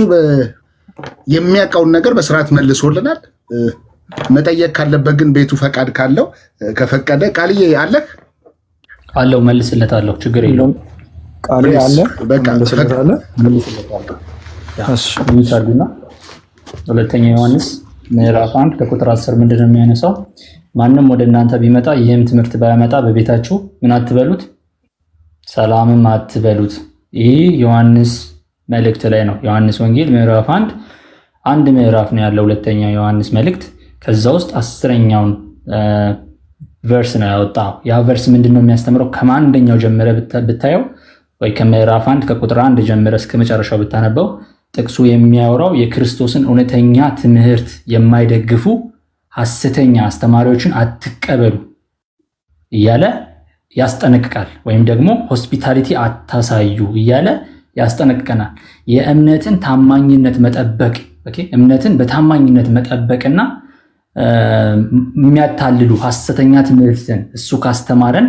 የሚያውቀውን ነገር በስርዓት መልሶልናል። መጠየቅ ካለበት ግን ቤቱ ፈቃድ ካለው ከፈቀደ ቃልዬ አለህ አለው መልስለታለሁ። ችግር የለውም። ቃልዬ አለ በቃ መልስለታለሁ። እሺ ይታሉና ሁለተኛ ዮሐንስ ምዕራፍ 1 ከቁጥር 10 ምንድነው የሚያነሳው? ማንም ወደ እናንተ ቢመጣ ይህም ትምህርት ባያመጣ በቤታችሁ ምን አትበሉት? ሰላምም አትበሉት። ይህ ዮሐንስ መልእክት ላይ ነው። ዮሐንስ ወንጌል ምዕራፍ 1 ምዕራፍ ነው ያለው። ሁለተኛ ዮሐንስ መልእክት ከዛ ውስጥ 10ኛውን ቨርስ ነው ያወጣው። ያ ቨርስ ምንድነው የሚያስተምረው? ከማንደኛው ጀምረ ብታየው ወይ ከምዕራፍ 1 ከቁጥር 1 ጀምረ እስከ መጨረሻው ብታነበው ጥቅሱ የሚያወራው የክርስቶስን እውነተኛ ትምህርት የማይደግፉ ሐሰተኛ አስተማሪዎችን አትቀበሉ እያለ ያስጠነቅቃል። ወይም ደግሞ ሆስፒታሊቲ አታሳዩ እያለ ያስጠነቅቀናል። የእምነትን ታማኝነት መጠበቅ እምነትን በታማኝነት መጠበቅና የሚያታልሉ ሐሰተኛ ትምህርትን እሱ ካስተማረን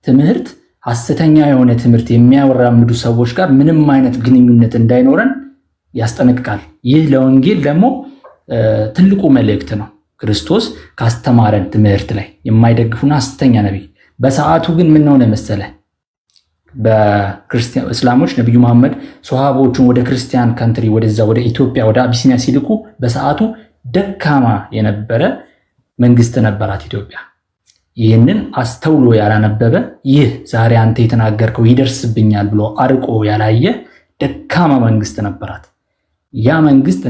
ትምህርት ሐሰተኛ የሆነ ትምህርት የሚያወራምዱ ሰዎች ጋር ምንም አይነት ግንኙነት እንዳይኖረን ያስጠነቅቃል። ይህ ለወንጌል ደግሞ ትልቁ መልእክት ነው። ክርስቶስ ካስተማረን ትምህርት ላይ የማይደግፉና ሐሰተኛ ነብይ። በሰዓቱ ግን ምን ሆነ መሰለ? በክርስቲያን እስላሞች ነብዩ መሐመድ ሷሃቦቹን ወደ ክርስቲያን ካንትሪ ወደዛ ወደ ኢትዮጵያ ወደ አቢሲኒያ ሲልኩ በሰዓቱ ደካማ የነበረ መንግስት ነበራት ኢትዮጵያ። ይህንን አስተውሎ ያላነበበ ይህ ዛሬ አንተ የተናገርከው ይደርስብኛል ብሎ አርቆ ያላየ ደካማ መንግስት ነበራት። ያ መንግስት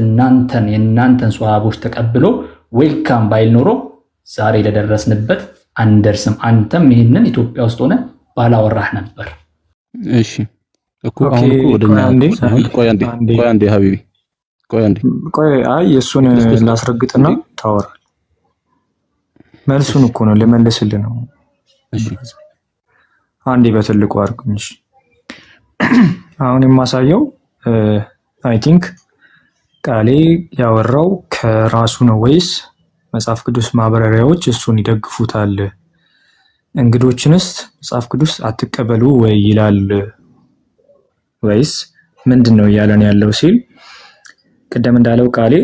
የእናንተን ሷሃቦች ተቀብሎ ዌልካም ባይል ኖሮ ዛሬ ለደረስንበት አንደርስም። አንተም ይህንን ኢትዮጵያ ውስጥ ሆነ ባላወራህ ነበር። እሺ እኮ አሁን እኮ ወደኛ ቆይ አንዴ ሀቢቢ ቆይ አይ እሱን ላስረግጥና ታወራል። መልሱን እኮ ነው ልመልስልህ ነው። እሺ አንዴ በትልቁ አድርጉኝ። አሁን የማሳየው አይ ቲንክ ቃሌ ያወራው ከራሱ ነው ወይስ መጽሐፍ ቅዱስ ማብራሪያዎች እሱን ይደግፉታል? እንግዶችንስ መጽሐፍ ቅዱስ አትቀበሉ ወይ ይላል ወይስ ምንድነው እያለን ያለው ሲል ቅደም እንዳለው ቃሌ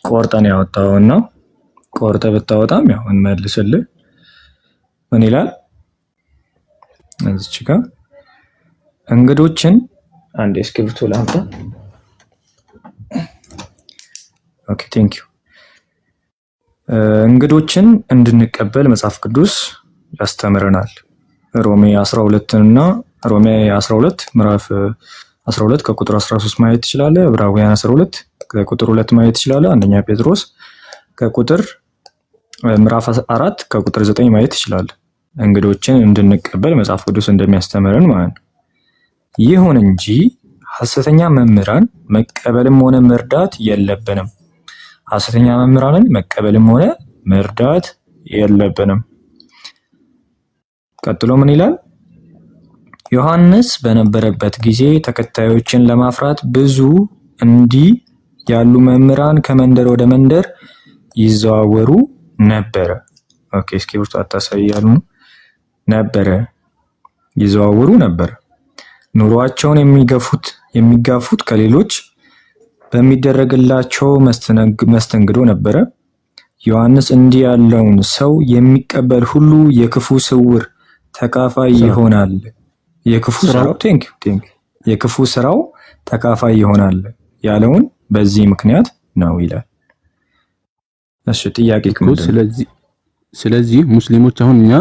ቆርጠን ያወጣውና ቆርጠ ብታወጣም ያው እንመልስልህ ምን ይላል እዚች ጋር እንግዶችን አንዴ እስክሪብቶ ላምጣ። ኦኬ ቴንክ ዩ። እንግዶችን እንድንቀበል መጽሐፍ ቅዱስ ያስተምረናል። ሮሜ 12 እና ሮሜ 12 ምዕራፍ 12 ከቁጥር 13 ማየት ትችላለህ። ዕብራውያን 12 ከቁጥር 2 ማየት ትችላለህ። አንደኛ ጴጥሮስ ከቁጥር ምዕራፍ 4 ከቁጥር 9 ማየት ትችላለህ። እንግዶችን እንድንቀበል መጽሐፍ ቅዱስ እንደሚያስተምረን ማለት ነው። ይሁን እንጂ ሐሰተኛ መምህራን መቀበልም ሆነ መርዳት የለብንም። ሐሰተኛ መምህራንን መቀበልም ሆነ መርዳት የለብንም። ቀጥሎ ምን ይላል? ዮሐንስ በነበረበት ጊዜ ተከታዮችን ለማፍራት ብዙ እንዲህ ያሉ መምህራን ከመንደር ወደ መንደር ይዘዋወሩ ነበረ። ኦኬ እስክሪብቶ አታሳያሉ ነበረ ይዘዋወሩ ነበረ። ኑሯቸውን የሚጋፉት ከሌሎች በሚደረግላቸው መስተንግዶ ነበረ። ዮሐንስ እንዲህ ያለውን ሰው የሚቀበል ሁሉ የክፉ ስውር ተካፋይ ይሆናል። የክፉ ስራው ተካፋይ ይሆናል ያለውን በዚህ ምክንያት ነው ይላል። እሺ ጥያቄ ስለዚህ ሙስሊሞች አሁን እኛ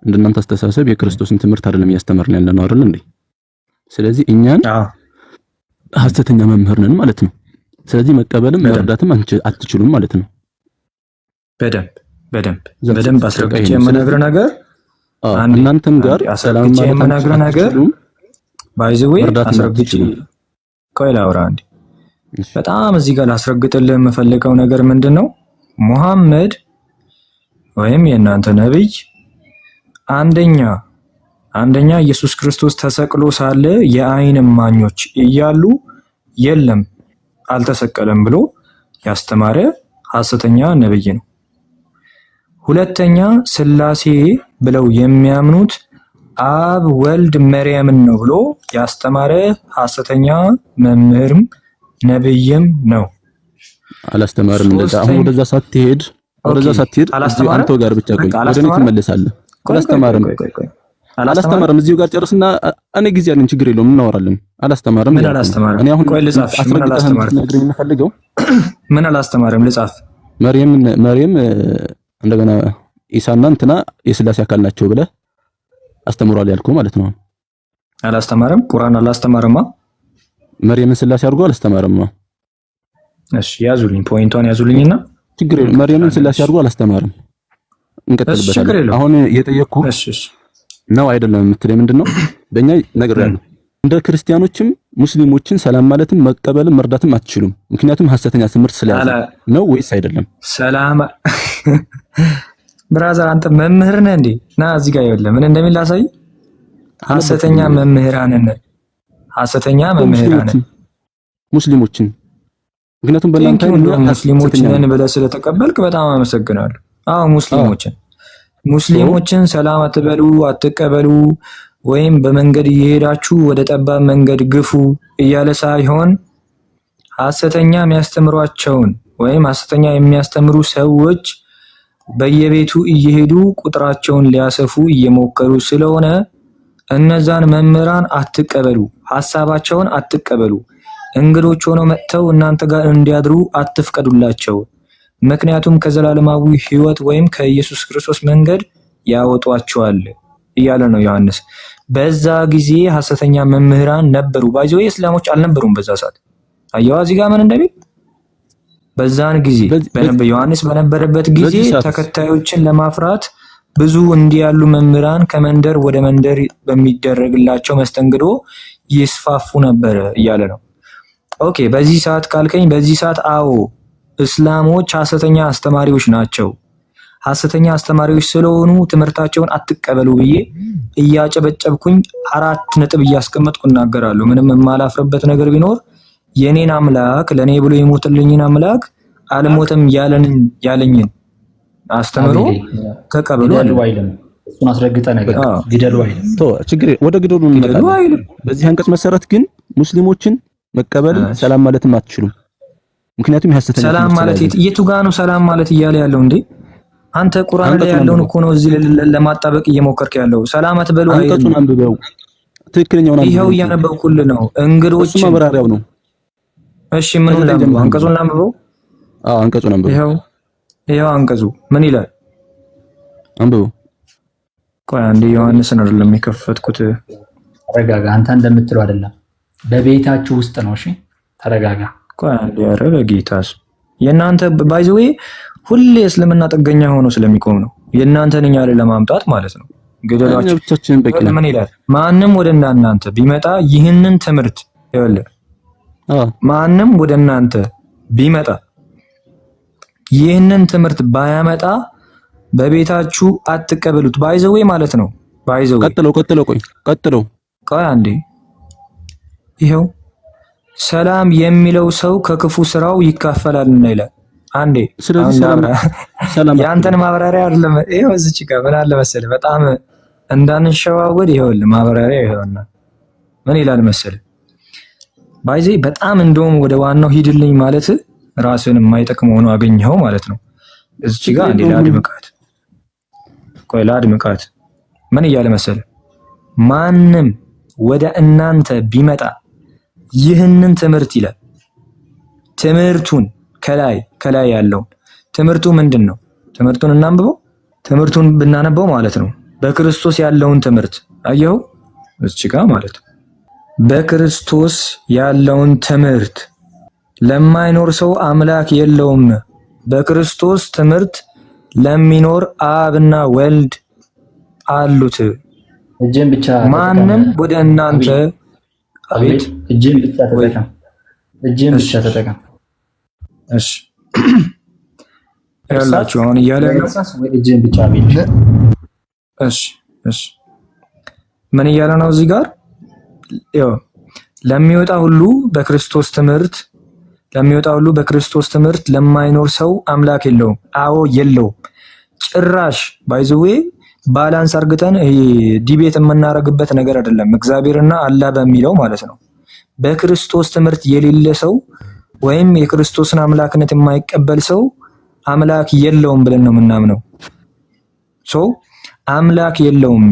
እንደናንተ አስተሳሰብ የክርስቶስን ትምህርት አይደለም እያስተማርን ያለነው አይደል እንዴ? ስለዚህ እኛን ሐሰተኛ መምህር ነን ማለት ነው። ስለዚህ መቀበልም መረዳትም አትችሉም ማለት ነው። በደንብ አስረግጬ የምነግርህ ነገር እናንተም ጋር ሰላም ማለት የምነግርህ ነገር ባይ ዘ ዌይ አስረግጬ ቆይ ላውራ አንዴ። በጣም እዚህ ጋር ላስረግጥልህ የምፈልገው ነገር ምንድነው? ሙሐመድ ወይም የእናንተ ነብይ አንደኛ ኢየሱስ ክርስቶስ ተሰቅሎ ሳለ የዓይን እማኞች እያሉ የለም አልተሰቀለም ብሎ ያስተማረ ሐሰተኛ ነብይ ነው። ሁለተኛ ስላሴ ብለው የሚያምኑት አብ ወልድ መርያምን ነው ብሎ ያስተማረ ሐሰተኛ መምህርም ነብይም ነው። አላስተማርም። እንደዛ አሁን ወደዛ ሳትሄድ አንተ ጋር ብቻ ቆይ፣ ወደ እኔ ትመለሳለህ። አላስተማርም እዚሁ ጋር ጨርስና እኔ ጊዜ ያለን ችግር የለውም እናወራለን። አላስተማርም። ምን አላስተማርም? እኔ አሁን ቆይ ልጻፍ። ምን አላስተማርም? ነግረኝ የምፈልገው ምን አላስተማርም? ልጻፍ። መርየም እንደገና ኢሳና እንትና የስላሴ አካል ናቸው ብለህ አስተምሯል ያልከው ማለት ነው። አላስተማርም። ቁርአን አላስተማርማ። መርየምን ስላሴ አድርጎ አላስተማርማ። እሺ ያዙልኝ፣ ፖይንቷን ያዙልኝና ችግር የለም። መርየምን ስላሴ አድርጎ አላስተማርም። እንቀጥልበታለን። አሁን የጠየቅኩህ ነው አይደለም የምትለኝ ምንድነው? በእኛ ነገር ያለው እንደ ክርስቲያኖችም ሙስሊሞችን ሰላም ማለትም መቀበልም መርዳትም አትችሉም። ምክንያቱም ሐሰተኛ ትምህርት ስለያዘ ነው ወይስ አይደለም? ሰላም ብራዘር፣ አንተ መምህር ነህ እንዴ? ና እዚህ ጋር ይኸውልህ ምን እንደሚል ላሳይ። ሐሰተኛ መምህራን ሙስሊሞችን ምክንያቱም በእናንተ ሙስሊሞችን ብለህ ስለተቀበልክ በጣም አመሰግናለሁ። አዎ ሙስሊሞችን ሰላም አትበሉ፣ አትቀበሉ ወይም በመንገድ እየሄዳችሁ ወደ ጠባብ መንገድ ግፉ እያለ ሳይሆን ሐሰተኛ የሚያስተምሯቸውን ወይም ሐሰተኛ የሚያስተምሩ ሰዎች በየቤቱ እየሄዱ ቁጥራቸውን ሊያሰፉ እየሞከሩ ስለሆነ እነዛን መምህራን አትቀበሉ፣ ሐሳባቸውን አትቀበሉ። እንግዶች ሆነው መጥተው እናንተ ጋር እንዲያድሩ አትፍቀዱላቸው። ምክንያቱም ከዘላለማዊ ሕይወት ወይም ከኢየሱስ ክርስቶስ መንገድ ያወጧቸዋል እያለ ነው ዮሐንስ። በዛ ጊዜ ሐሰተኛ መምህራን ነበሩ። ባይዘው እስላሞች አልነበሩም በዛ ሰዓት። አየዋ እዚህ ጋር ምን እንደሚል በዛን ጊዜ ዮሐንስ በነበረበት ጊዜ ተከታዮችን ለማፍራት ብዙ እንዲህ ያሉ መምህራን ከመንደር ወደ መንደር በሚደረግላቸው መስተንግዶ ይስፋፉ ነበር እያለ ነው። ኦኬ በዚህ ሰዓት ካልከኝ በዚህ ሰዓት አዎ እስላሞች ሐሰተኛ አስተማሪዎች ናቸው። ሐሰተኛ አስተማሪዎች ስለሆኑ ትምህርታቸውን አትቀበሉ ብዬ እያጨበጨብኩኝ 4 ነጥብ እያስቀመጥኩ እናገራለሁ። ምንም የማላፍርበት ነገር ቢኖር የኔን አምላክ ለኔ ብሎ የሞተልኝን አምላክ አልሞተም ያለኝን አስተምሮ ተቀበሉ አይልም። እሱን አስረግጠ ነገር ግደሉ አይልም። ችግር ወደ ግደሉ እንመጣለን። በዚህ አንቀጽ መሰረት ግን ሙስሊሞችን መቀበል ሰላም ማለትም አትችሉም። ምክንያቱም ሐሰተኛ ሰላም ማለት የቱ ጋር ነው ሰላም ማለት እያለ ያለው እንዴ? አንተ ቁርአን ላይ ያለውን እኮ ነው እዚህ ለማጣበቅ እየሞከርክ ያለው። ሰላም አትበሉ አይልም። አንቀጹን አንብበው፣ ትክክለኛውን አንብበው። ይሄው እያነበብኩልህ ነው። እንግዶች ማብራሪያው ነው። እሺ ምን ላምበው? አንቀጹን ላምበው። አዎ አንቀጹን አንብበው። ይሄው አንቀጹ ምን ይላል? አንብበው። ቆይ አንዴ ዮሐንስን አይደለም የከፈትኩት። ተረጋጋ። አንተ እንደምትለው አይደለም፣ በቤታችሁ ውስጥ ነው። እሺ ተረጋጋ። ቆይ አንዴ። ኧረ በጌታስ የእናንተ ባይዘዌ ሁሌ እስልምና ጥገኛ ሆኖ ስለሚቆም ነው የእናንተን እኛ ላይ ለማምጣት ማለት ነው። ገደላችሁ ብቻችንን በቂ ነው። ምን ይላል? ማንም ወደ እናንተ ቢመጣ ይህንን ትምህርት ይኸውልህ፣ ማንም ወደ እናንተ ቢመጣ ይህንን ትምህርት ባያመጣ በቤታችሁ አትቀበሉት። ባይዘዌ ማለት ነው። ባይዘዌ ቀጥለው ቆይ አንዴ። ይሄው ሰላም የሚለው ሰው ከክፉ ስራው ይካፈላልና ይላል። አንዴ ስለዚህ ያንተን ማብራሪያ አይደለም። ይሄው እዚች ጋር ምን አለ መሰለህ፣ በጣም እንዳንሸዋወድ ይሄውልህ ማብራሪያ ይሄውና ምን ይላል መሰለህ፣ ባይዜ በጣም እንደውም ወደ ዋናው ሂድልኝ ማለት ራስን የማይጠቅም ሆኖ አገኘኸው ማለት ነው። እዚች ጋር አንዴ ላድምቃት። ምን እያለ መሰለህ፣ ማንም ወደ እናንተ ቢመጣ ይህንን ትምህርት ይላል። ትምህርቱን ከላይ ያለው ትምህርቱ ምንድን ነው? ትምህርቱን እናንብበው። ትምህርቱን ብናነበው ማለት ነው በክርስቶስ ያለውን ትምህርት አየኸው? እዚህ ጋር ማለት ነው በክርስቶስ ያለውን ትምህርት ለማይኖር ሰው አምላክ የለውም። በክርስቶስ ትምህርት ለሚኖር አብና ወልድ አሉት። እጅን ብቻ ማንም ወደ እናንተ አቤት እጅን ብቻ ተጠቀም። እሺ ያላችሁ አሁን እያለ ነው። እጅን ብቻ አቤት። እሺ ምን እያለ ነው እዚህ ጋር? ለሚወጣ ሁሉ በክርስቶስ ትምህርት ለማይኖር ሰው አምላክ የለውም። አዎ የለውም። ጭራሽ ባይዘዌ ባላንስ አርግተን ዲቤት የምናረግበት ነገር አይደለም። እግዚአብሔርና አላህ በሚለው ማለት ነው። በክርስቶስ ትምህርት የሌለ ሰው ወይም የክርስቶስን አምላክነት የማይቀበል ሰው አምላክ የለውም ብለን ነው የምናምነው። አምላክ የለውም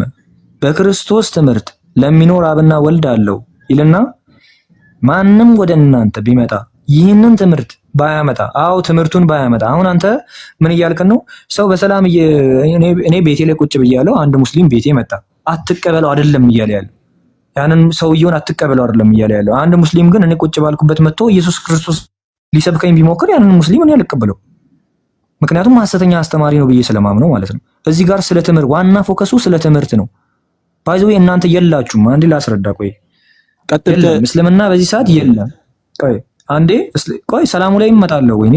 በክርስቶስ ትምህርት ለሚኖር አብና ወልድ አለው ይልና ማንም ወደ እናንተ ቢመጣ ይህንን ትምህርት ባያመጣ፣ ትምህርቱን ባያመጣ። አሁን አንተ ምን እያልከን ነው? ሰው በሰላም እኔ ቤቴ ላይ ቁጭ ብያለሁ፣ አንድ ሙስሊም ቤቴ መጣ፣ አትቀበለው አይደለም እያለ ያለው። ያንን ሰውየውን አትቀበለው አይደለም እያለ ያለው። አንድ ሙስሊም ግን እኔ ቁጭ ባልኩበት መጥቶ ኢየሱስ ክርስቶስ ሊሰብከኝ ቢሞክር ያንን ሙስሊም እኔ አልቀበለው፣ ምክንያቱም ሐሰተኛ አስተማሪ ነው ብዬ ስለማምነው ማለት ነው። እዚህ ጋር ስለ ትምህርት ዋና ፎከሱ ስለ ትምህርት ነው። ባይዘው እናንተ የላችሁም። አንዴ ላስረዳ። እስልምና በዚህ ሰዓት የለም። ሰላሙ ላይ እመጣለሁ። ወይኔ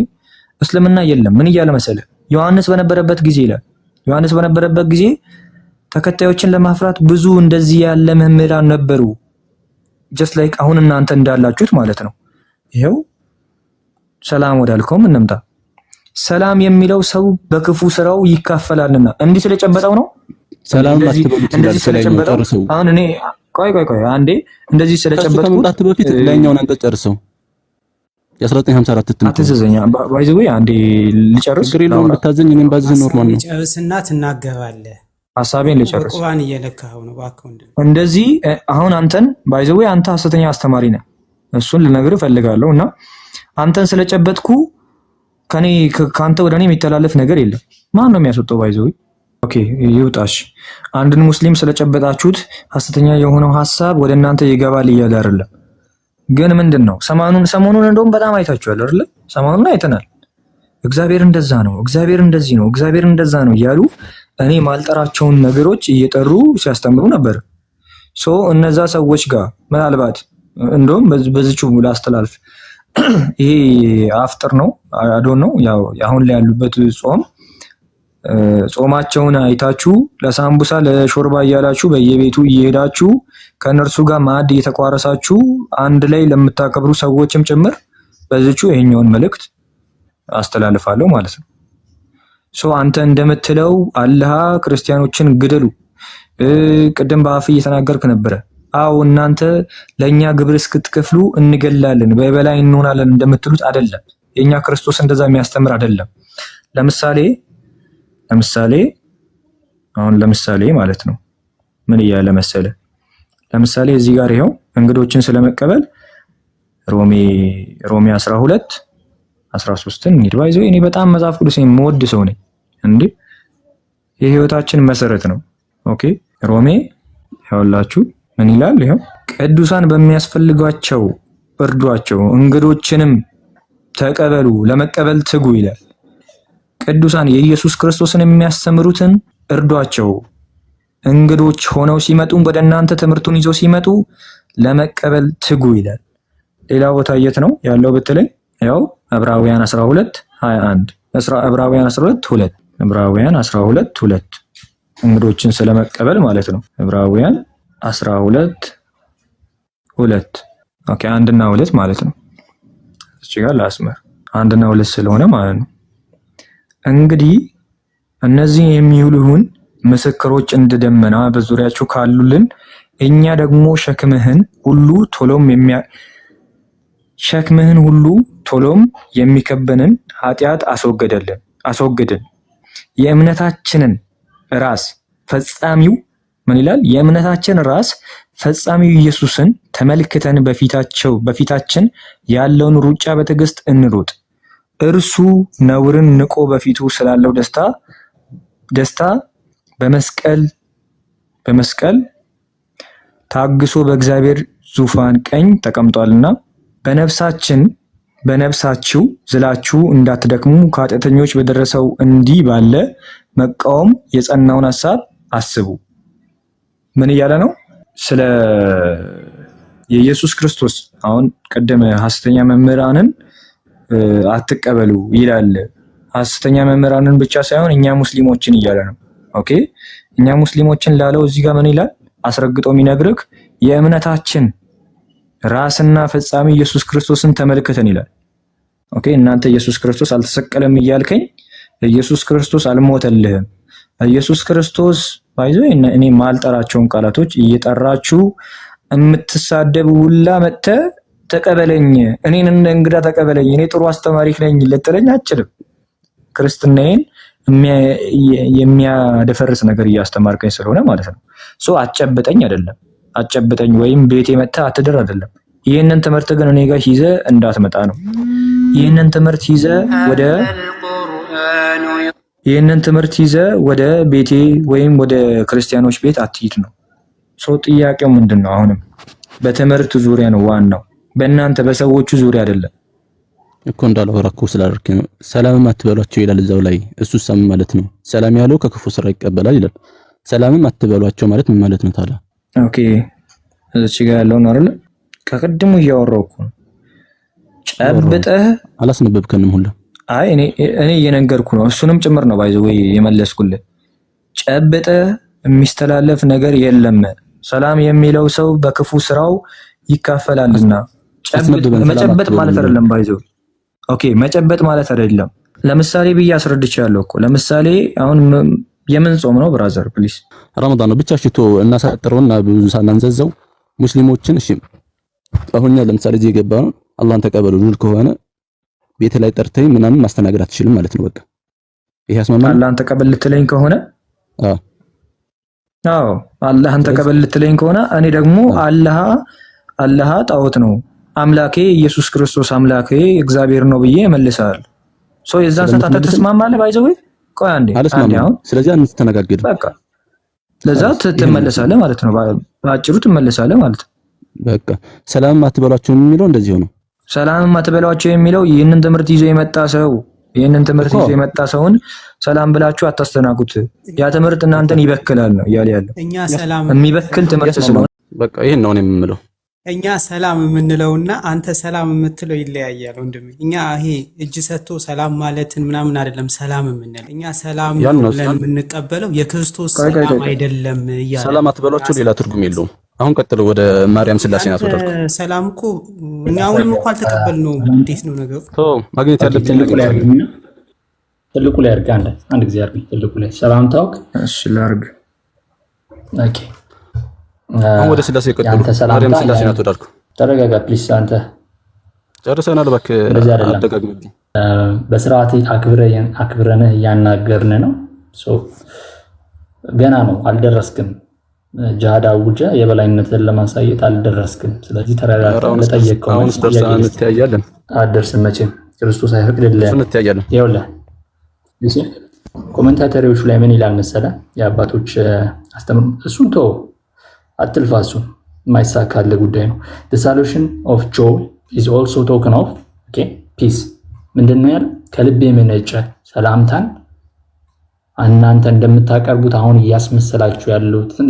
እስልምና የለም። ምን እያለ መሰለ? ዮሐንስ በነበረበት ጊዜ ተከታዮችን ለማፍራት ብዙ እንደዚህ ያለ መምህራን ነበሩ። ጀስት ላይክ አሁን እናንተ እንዳላችሁት ማለት ነው። ይሄው ሰላም ወዳልከውም እንምጣ። ሰላም የሚለው ሰው በክፉ ስራው ይካፈላልና እንዲህ ስለጨበጠው ነው። ሰላም አትበሉት እንዳልሰለጨበጠው አሁን እኔ ቆይ አንዴ እንደዚህ ስለጨበጥኩት በፊት ላይኛውን አንተ ጨርሰው የ1954 ትምጡ አትዘዘኛ ባይዘው አንዴ ልጨርስ። ግሪሎም ብታዘኝ እኔም ባዝህ ኖርማል ነው። ጨርስና ትናገራለህ። ሐሳቤን ልጨርስ። ቁርአን እየለካው ነው ባክው። እንደዚህ አሁን አንተን ባይዘው አንተ ሐሰተኛ አስተማሪ ነህ። እሱን ልነግርህ እፈልጋለሁና አንተን ስለጨበጥኩ ካንተ ወደ እኔ የሚተላለፍ ነገር የለም። ማን ነው የሚያስወጣው? ባይዘው ኦኬ ይውጣሽ። አንድን ሙስሊም ስለጨበጣችሁት ሐሰተኛ የሆነው ሐሳብ ወደ እናንተ ይገባል እያለ አይደለም። ግን ምንድነው ሰሞኑን እንደውም በጣም አይታችኋል አይደል? ሰሞኑን አይተናል። እግዚአብሔር እንደዛ ነው፣ እግዚአብሔር እንደዚህ ነው፣ እግዚአብሔር እንደዛ ነው እያሉ እኔ ማልጠራቸውን ነገሮች እየጠሩ ሲያስተምሩ ነበር። እነዛ ሰዎች ጋር ምናልባት እንደውም በዚህቹ ላስተላልፍ። ይሄ አፍጥር ነው አዶን ነው ያው አሁን ላይ ያሉበት ጾማቸውን አይታችሁ ለሳምቡሳ ለሾርባ እያላችሁ በየቤቱ እየሄዳችሁ ከነርሱ ጋር ማዕድ እየተቋረሳችሁ አንድ ላይ ለምታከብሩ ሰዎችም ጭምር በዚህቹ ይሄኛውን መልእክት አስተላልፋለሁ ማለት ነው። አንተ እንደምትለው አላህ ክርስቲያኖችን ግደሉ ቅድም በአፍ እየተናገርክ ነበረ። እናንተ ለኛ ግብር እስክትከፍሉ እንገላለን በበላይ እንሆናለን እንደምትሉት አይደለም። የኛ ክርስቶስ እንደዛ የሚያስተምር አይደለም። ለምሳሌ ማለት ነው ምን እያለ መሰለ? ለምሳሌ እዚህ ጋር ይሄው እንግዶችን ስለመቀበል ሮሜ 12 13ን እንግዲህ እኔ በጣም መጽሐፍ ቅዱስ የምወድ ሰው ነኝ እንዴ። የህይወታችን መሰረት ነው። ኦኬ ሮሜ ያውላችሁ ምን ይላል? ይሄው ቅዱሳን በሚያስፈልጓቸው እርዷቸው፣ እንግዶችንም ተቀበሉ፣ ለመቀበል ትጉ ይላል። ቅዱሳን የኢየሱስ ክርስቶስን የሚያስተምሩትን እርዷቸው፣ እንግዶች ሆነው ሲመጡ ወደ እናንተ ትምህርቱን ይዘው ሲመጡ ለመቀበል ትጉ ይላል። ሌላ ቦታ የት ነው ያለው ብትለኝ ያው ዕብራውያን 12:21 ዕብራውያን 12:2 እንግዶችን ስለመቀበል ማለት ነው። ዕብራውያን 12:2 ኦኬ 1 እና 2 ማለት ነው። እዚህ ጋር ላስመር 1 እና 2 ስለሆነ ማለት ነው። እንግዲህ እነዚህ የሚውሉን ምስክሮች እንደ ደመና በዙሪያቸው ካሉልን እኛ ደግሞ ሸክምህን ሁሉ ቶሎም የሚከበንን ኃጢአት አስወገድን። የእምነታችንን ራስ ፈጻሚው ምን ይላል? የእምነታችን ራስ ፈጻሚው ኢየሱስን ተመልክተን በፊታችን ያለውን ሩጫ በትዕግስት እንሩጥ። እርሱ ነውርን ንቆ በፊቱ ስላለው ደስታ በመስቀል ታግሶ በእግዚአብሔር ዙፋን ቀኝ ተቀምጧልና በነፍሳችሁ ዝላችሁ እንዳትደክሙ ከኃጢአተኞች በደረሰው እንዲህ ባለ መቃወም የጸናውን ሐሳብ አስቡ። ምን እያለ ነው? ስለ የኢየሱስ ክርስቶስ አሁን ቀደመ ሐሰተኛ መምህራንን አትቀበሉ ይላል። ሐሰተኛ መምህራንን ብቻ ሳይሆን እኛ ሙስሊሞችን እያለ ነው። ኦኬ እኛ ሙስሊሞችን ላለው እዚህ ጋር ምን ይላል? አስረግጦ የሚነግርህ የእምነታችን ራስና ፈጻሚ ኢየሱስ ክርስቶስን ተመልክተን ይላል። ኦኬ እናንተ ኢየሱስ ክርስቶስ አልተሰቀለም እያልከኝ ኢየሱስ ክርስቶስ አልሞተልህም። ኢየሱስ ክርስቶስ ባይዞ እኔ ማልጠራቸውን ቃላቶች እየጠራችሁ የምትሳደቡ ሁላ መጥተህ ተቀበለኝ፣ እኔን እንደ እንግዳ ተቀበለኝ፣ እኔ ጥሩ አስተማሪ ነኝ ልትለኝ አትችልም። ክርስትናዬን የሚያደፈርስ ነገር እያስተማርከኝ ስለሆነ ማለት ነው። አጨብጠኝ አይደለም፣ አጨብጠኝ ወይም ቤቴ መጥተህ አትድር አይደለም። ይህንን ትምህርት ግን እኔ ጋር ይዘህ እንዳትመጣ ነው። ይህንን ትምህርት ይዘህ ወደ ቤቴ ወይም ወደ ክርስቲያኖች ቤት አትሂድ ነው። ጥያቄው ምንድን ነው? አሁንም በትምህርት ዙሪያ ነው ዋናው፣ በእናንተ በሰዎቹ ዙሪያ አይደለም እኮ። እንዳላወራኩ ስላደረክ ነው። ሰላምም አትበሏቸው ይላል እዛው ላይ። እሱ ሰም ማለት ነው። ሰላም ያለው ከክፉ ስራ ይቀበላል ይላል። ሰላምም አትበሏቸው ማለት ምን ማለት ነው ታዲያ? ኦኬ እዚህ ጋር ያለውን አይደል ከቅድሙ እያወራሁ እኮ ነው። ጨብጠህ አላስነበብከንም ሁላ። አይ እኔ እየነገርኩ ነው። እሱንም ጭምር ነው ባይዘው ወይ የመለስኩልህ። ጨብጠህ የሚስተላለፍ ነገር የለም። ሰላም የሚለው ሰው በክፉ ስራው ይካፈላልና መጨበጥ ማለት አይደለም ባይዘው። ኦኬ መጨበጥ ማለት አይደለም። ለምሳሌ ብዬ አስረድቻለሁ እኮ። ለምሳሌ አሁን የምን ጾም ነው ብራዘር? ፕሊስ ረመዳን ነው። ብቻ ሽቶ እናሳጥረውና ብዙ ሳናንዘዘው ሙስሊሞችን። እሺ አሁን ለምሳሌ እዚህ የገባ ነው አላህን ተቀበሉ ሉል ከሆነ ቤት ላይ ጠርተኝ ምናምን ማስተናገድ አትችልም ማለት ነው። በቃ ይሄ ያስማማል። አላህን ተቀበል ልትለኝ ከሆነ አዎ አላህን ተቀበል ልትለኝ ከሆነ እኔ ደግሞ አላህ ጣዖት ነው፣ አምላኬ ኢየሱስ ክርስቶስ አምላኬ እግዚአብሔር ነው ብዬ እመልሳለሁ። የዛን ሰዓት አንተ ትስማማለህ? ባይዘው ቆይ አንዴ አልስማማም። ስለዚህ አንተነጋገር በቃ ለዛ ትመለሳለህ ማለት ነው። በአጭሩ ትመለሳለህ ማለት ነው። በቃ ሰላም አትበሏቸው የሚለው እንደዚህ ነው። ሰላም አትበሏቸው የሚለው ይህንን ትምህርት ይዞ የመጣ ሰውን ሰላም ብላችሁ አታስተናግዱት። ያ ትምህርት እናንተን ይበክላል ነው እያለ ያለው። እኛ ሰላም የሚበክል ትምህርት ስለሆነ በቃ ይሄን ነው የምለው። እኛ ሰላም የምንለውና አንተ ሰላም የምትለው ይለያያል ወንድሜ። እኛ ይሄ እጅ ሰጥቶ ሰላም ማለትን ምናምን አይደለም ሰላም የምንለው። እኛ ሰላም ብለን የምንቀበለው የክርስቶስ ሰላም አይደለም እያለ። ሰላም አትበሏቸው ሌላ ትርጉም የለውም። አሁን ቀጥሎ ወደ ማርያም ስላሴ ናት ወደልኩ። ሰላም እኮ እኛ አሁንም እኮ አልተቀበልነውም። እንዴት ነው ነገሩ? ማግኘት ያለብን ትልቁ ላይ አድርግ። አንድ ጊዜ አድርግ። ትልቁ ላይ ሰላም ታውቅ። እሺ ላድርግ። ኦኬ አሁን ወደ ስላሴ ቀጥሎ ማርያም ስላሴ ናት ወደልኩ። ተረጋጋ ፕሊስ። አንተ ጨርሰናል። እባክህ አደጋግምብኝ። በስርዓት አክብረንህ እያናገርን ነው። ገና ነው አልደረስክም። ጃሃድ አውጀ የበላይነትን ለማሳየት አልደረስክም። ስለዚህ ተረጋጋ። ለጠየቀው አሁን ደርሰን እንተያያለን። አደርስም መቼም ክርስቶስ አይፈቅድልህ። እንተያያለን። ይኸውልህ ኮሜንታተሪዎቹ ላይ ምን ይላል መሰለህ? የአባቶች አስተምሮ እሱን ተው አትልፋ። እሱን የማይሳካልህ ጉዳይ ነው። the solution of joy is also token of peace። ምንድነው ያለ? ከልብ የመነጨ ሰላምታን እናንተ እንደምታቀርቡት አሁን እያስመሰላችሁ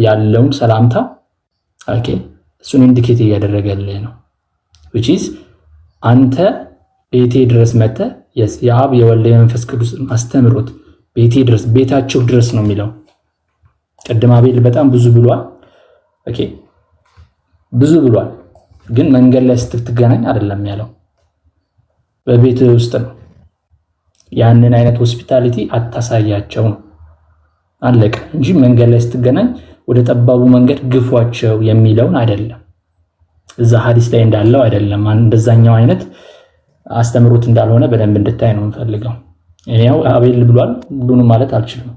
ያለውን ሰላምታ እሱን ኢንዲኬት እያደረገልህ ነው። which is አንተ ቤቴ ድረስ መጥተህ የአብ የወልድ የመንፈስ ቅዱስ አስተምሮት ቤቴ ድረስ ቤታቸው ድረስ ነው የሚለው። ቅድም አቤል በጣም ብዙ ብሏል። ብዙ ብሏል፣ ግን መንገድ ላይ ስትገናኝ አይደለም ያለው፣ በቤት ውስጥ ነው። ያንን አይነት ሆስፒታሊቲ አታሳያቸው ነው አለቀ እንጂ መንገድ ላይ ስትገናኝ ወደ ጠባቡ መንገድ ግፏቸው የሚለውን አይደለም። እዛ ሐዲስ ላይ እንዳለው አይደለም። እንደዛኛው አይነት አስተምሮት እንዳልሆነ በደንብ እንድታይ ነው የምፈልገው። እኔው አቤል ብሏል ሁሉንም ማለት አልችልም።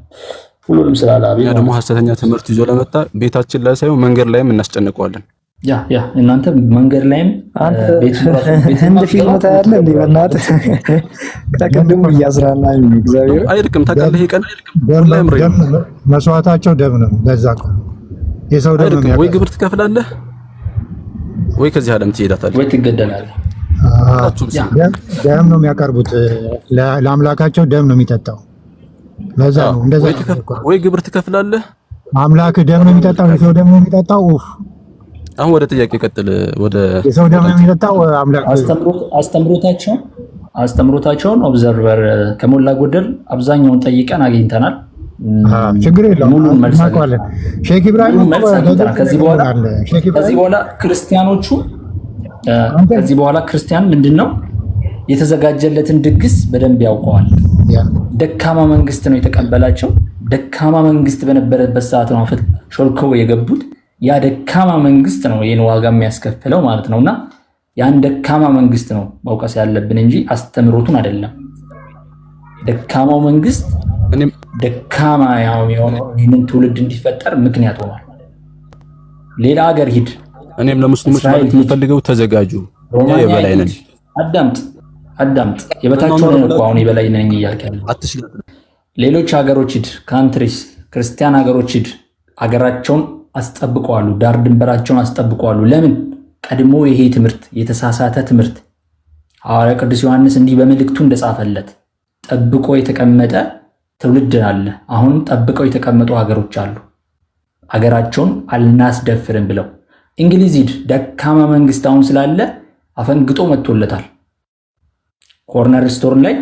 ሁሉንም ስላለ አቤል ደግሞ ሐሰተኛ ትምህርት ይዞ ለመጣ ቤታችን ላይ ሳይሆን መንገድ ላይም እናስጨንቀዋለን። ያ እናንተ መንገድ ላይም ቤት እንደ ፊልም ታያለህ እንዴ? በእናትህ ተቀድሙ እያዝራናኝ ነው። እግዚአብሔር አይርቅም። ታውቃለህ ይሄ ቀን መስዋዕታቸው ደም ነው። ለዛ እኮ የሰው ደም ነው። ወይ ግብር ትከፍላለህ ወይ ከዚህ ዓለም ትሄዳታለህ ወይ ትገደላለህ። ደም ነው የሚያቀርቡት ለአምላካቸው፣ ደም ነው የሚጠጣው። ለዛ ነው እንደዛ። ወይ ግብር ትከፍላለህ። አምላክ ደም ነው የሚጠጣው፣ የሰው ደም ነው የሚጠጣው። አሁን ወደ ጥያቄ ቀጥል። ወደ የሰው ደም ነው የሚጠጣው አምላክ። አስተምሮታቸውን ኦብዘርቨር ከሞላ ጎደል አብዛኛውን ጠይቀን አግኝተናል። ችግር የለውም። ሙሉን መልስ እናውቀዋለን። ሼክ ኢብራሂም ከዚህ በኋላ ክርስቲያኖቹ ከዚህ በኋላ ክርስቲያን ምንድነው የተዘጋጀለትን ድግስ በደንብ ያውቀዋል። ደካማ መንግስት ነው የተቀበላቸው። ደካማ መንግስት በነበረበት ሰዓት ነው ሾልከው የገቡት። ያ ደካማ መንግስት ነው ይሄን ዋጋ የሚያስከፍለው ማለት ነውና ያን ደካማ መንግስት ነው መውቀስ ያለብን እንጂ አስተምሮቱን አይደለም። ደካማው መንግስት ደካማ ያው የሆነው ይህንን ትውልድ እንዲፈጠር ምክንያት ሆኗል። ሌላ ሀገር ሂድ። እኔም ለሙስሊሞች ማለት የምፈልገው ተዘጋጁ፣ እኛ የበላይ ነን። አዳምጥ የበታችሁ ነን እኮ አሁን የበላይ ነን እያልከኝ ሌሎች ሀገሮች ሂድ፣ ካንትሪስ ክርስቲያን ሀገሮች ሂድ። ሀገራቸውን አስጠብቀዋሉ፣ ዳር ድንበራቸውን አስጠብቀዋሉ። ለምን? ቀድሞ ይሄ ትምህርት የተሳሳተ ትምህርት ሐዋርያው ቅዱስ ዮሐንስ እንዲህ በመልእክቱ እንደጻፈለት ጠብቆ የተቀመጠ ትውልድ አለ። አሁንም ጠብቀው የተቀመጡ ሀገሮች አሉ። ሀገራቸውን አልናስደፍርም ብለው እንግሊዝ ሂድ። ደካማ መንግስት አሁን ስላለ አፈንግጦ መጥቶለታል። ኮርነር ስቶር ላይ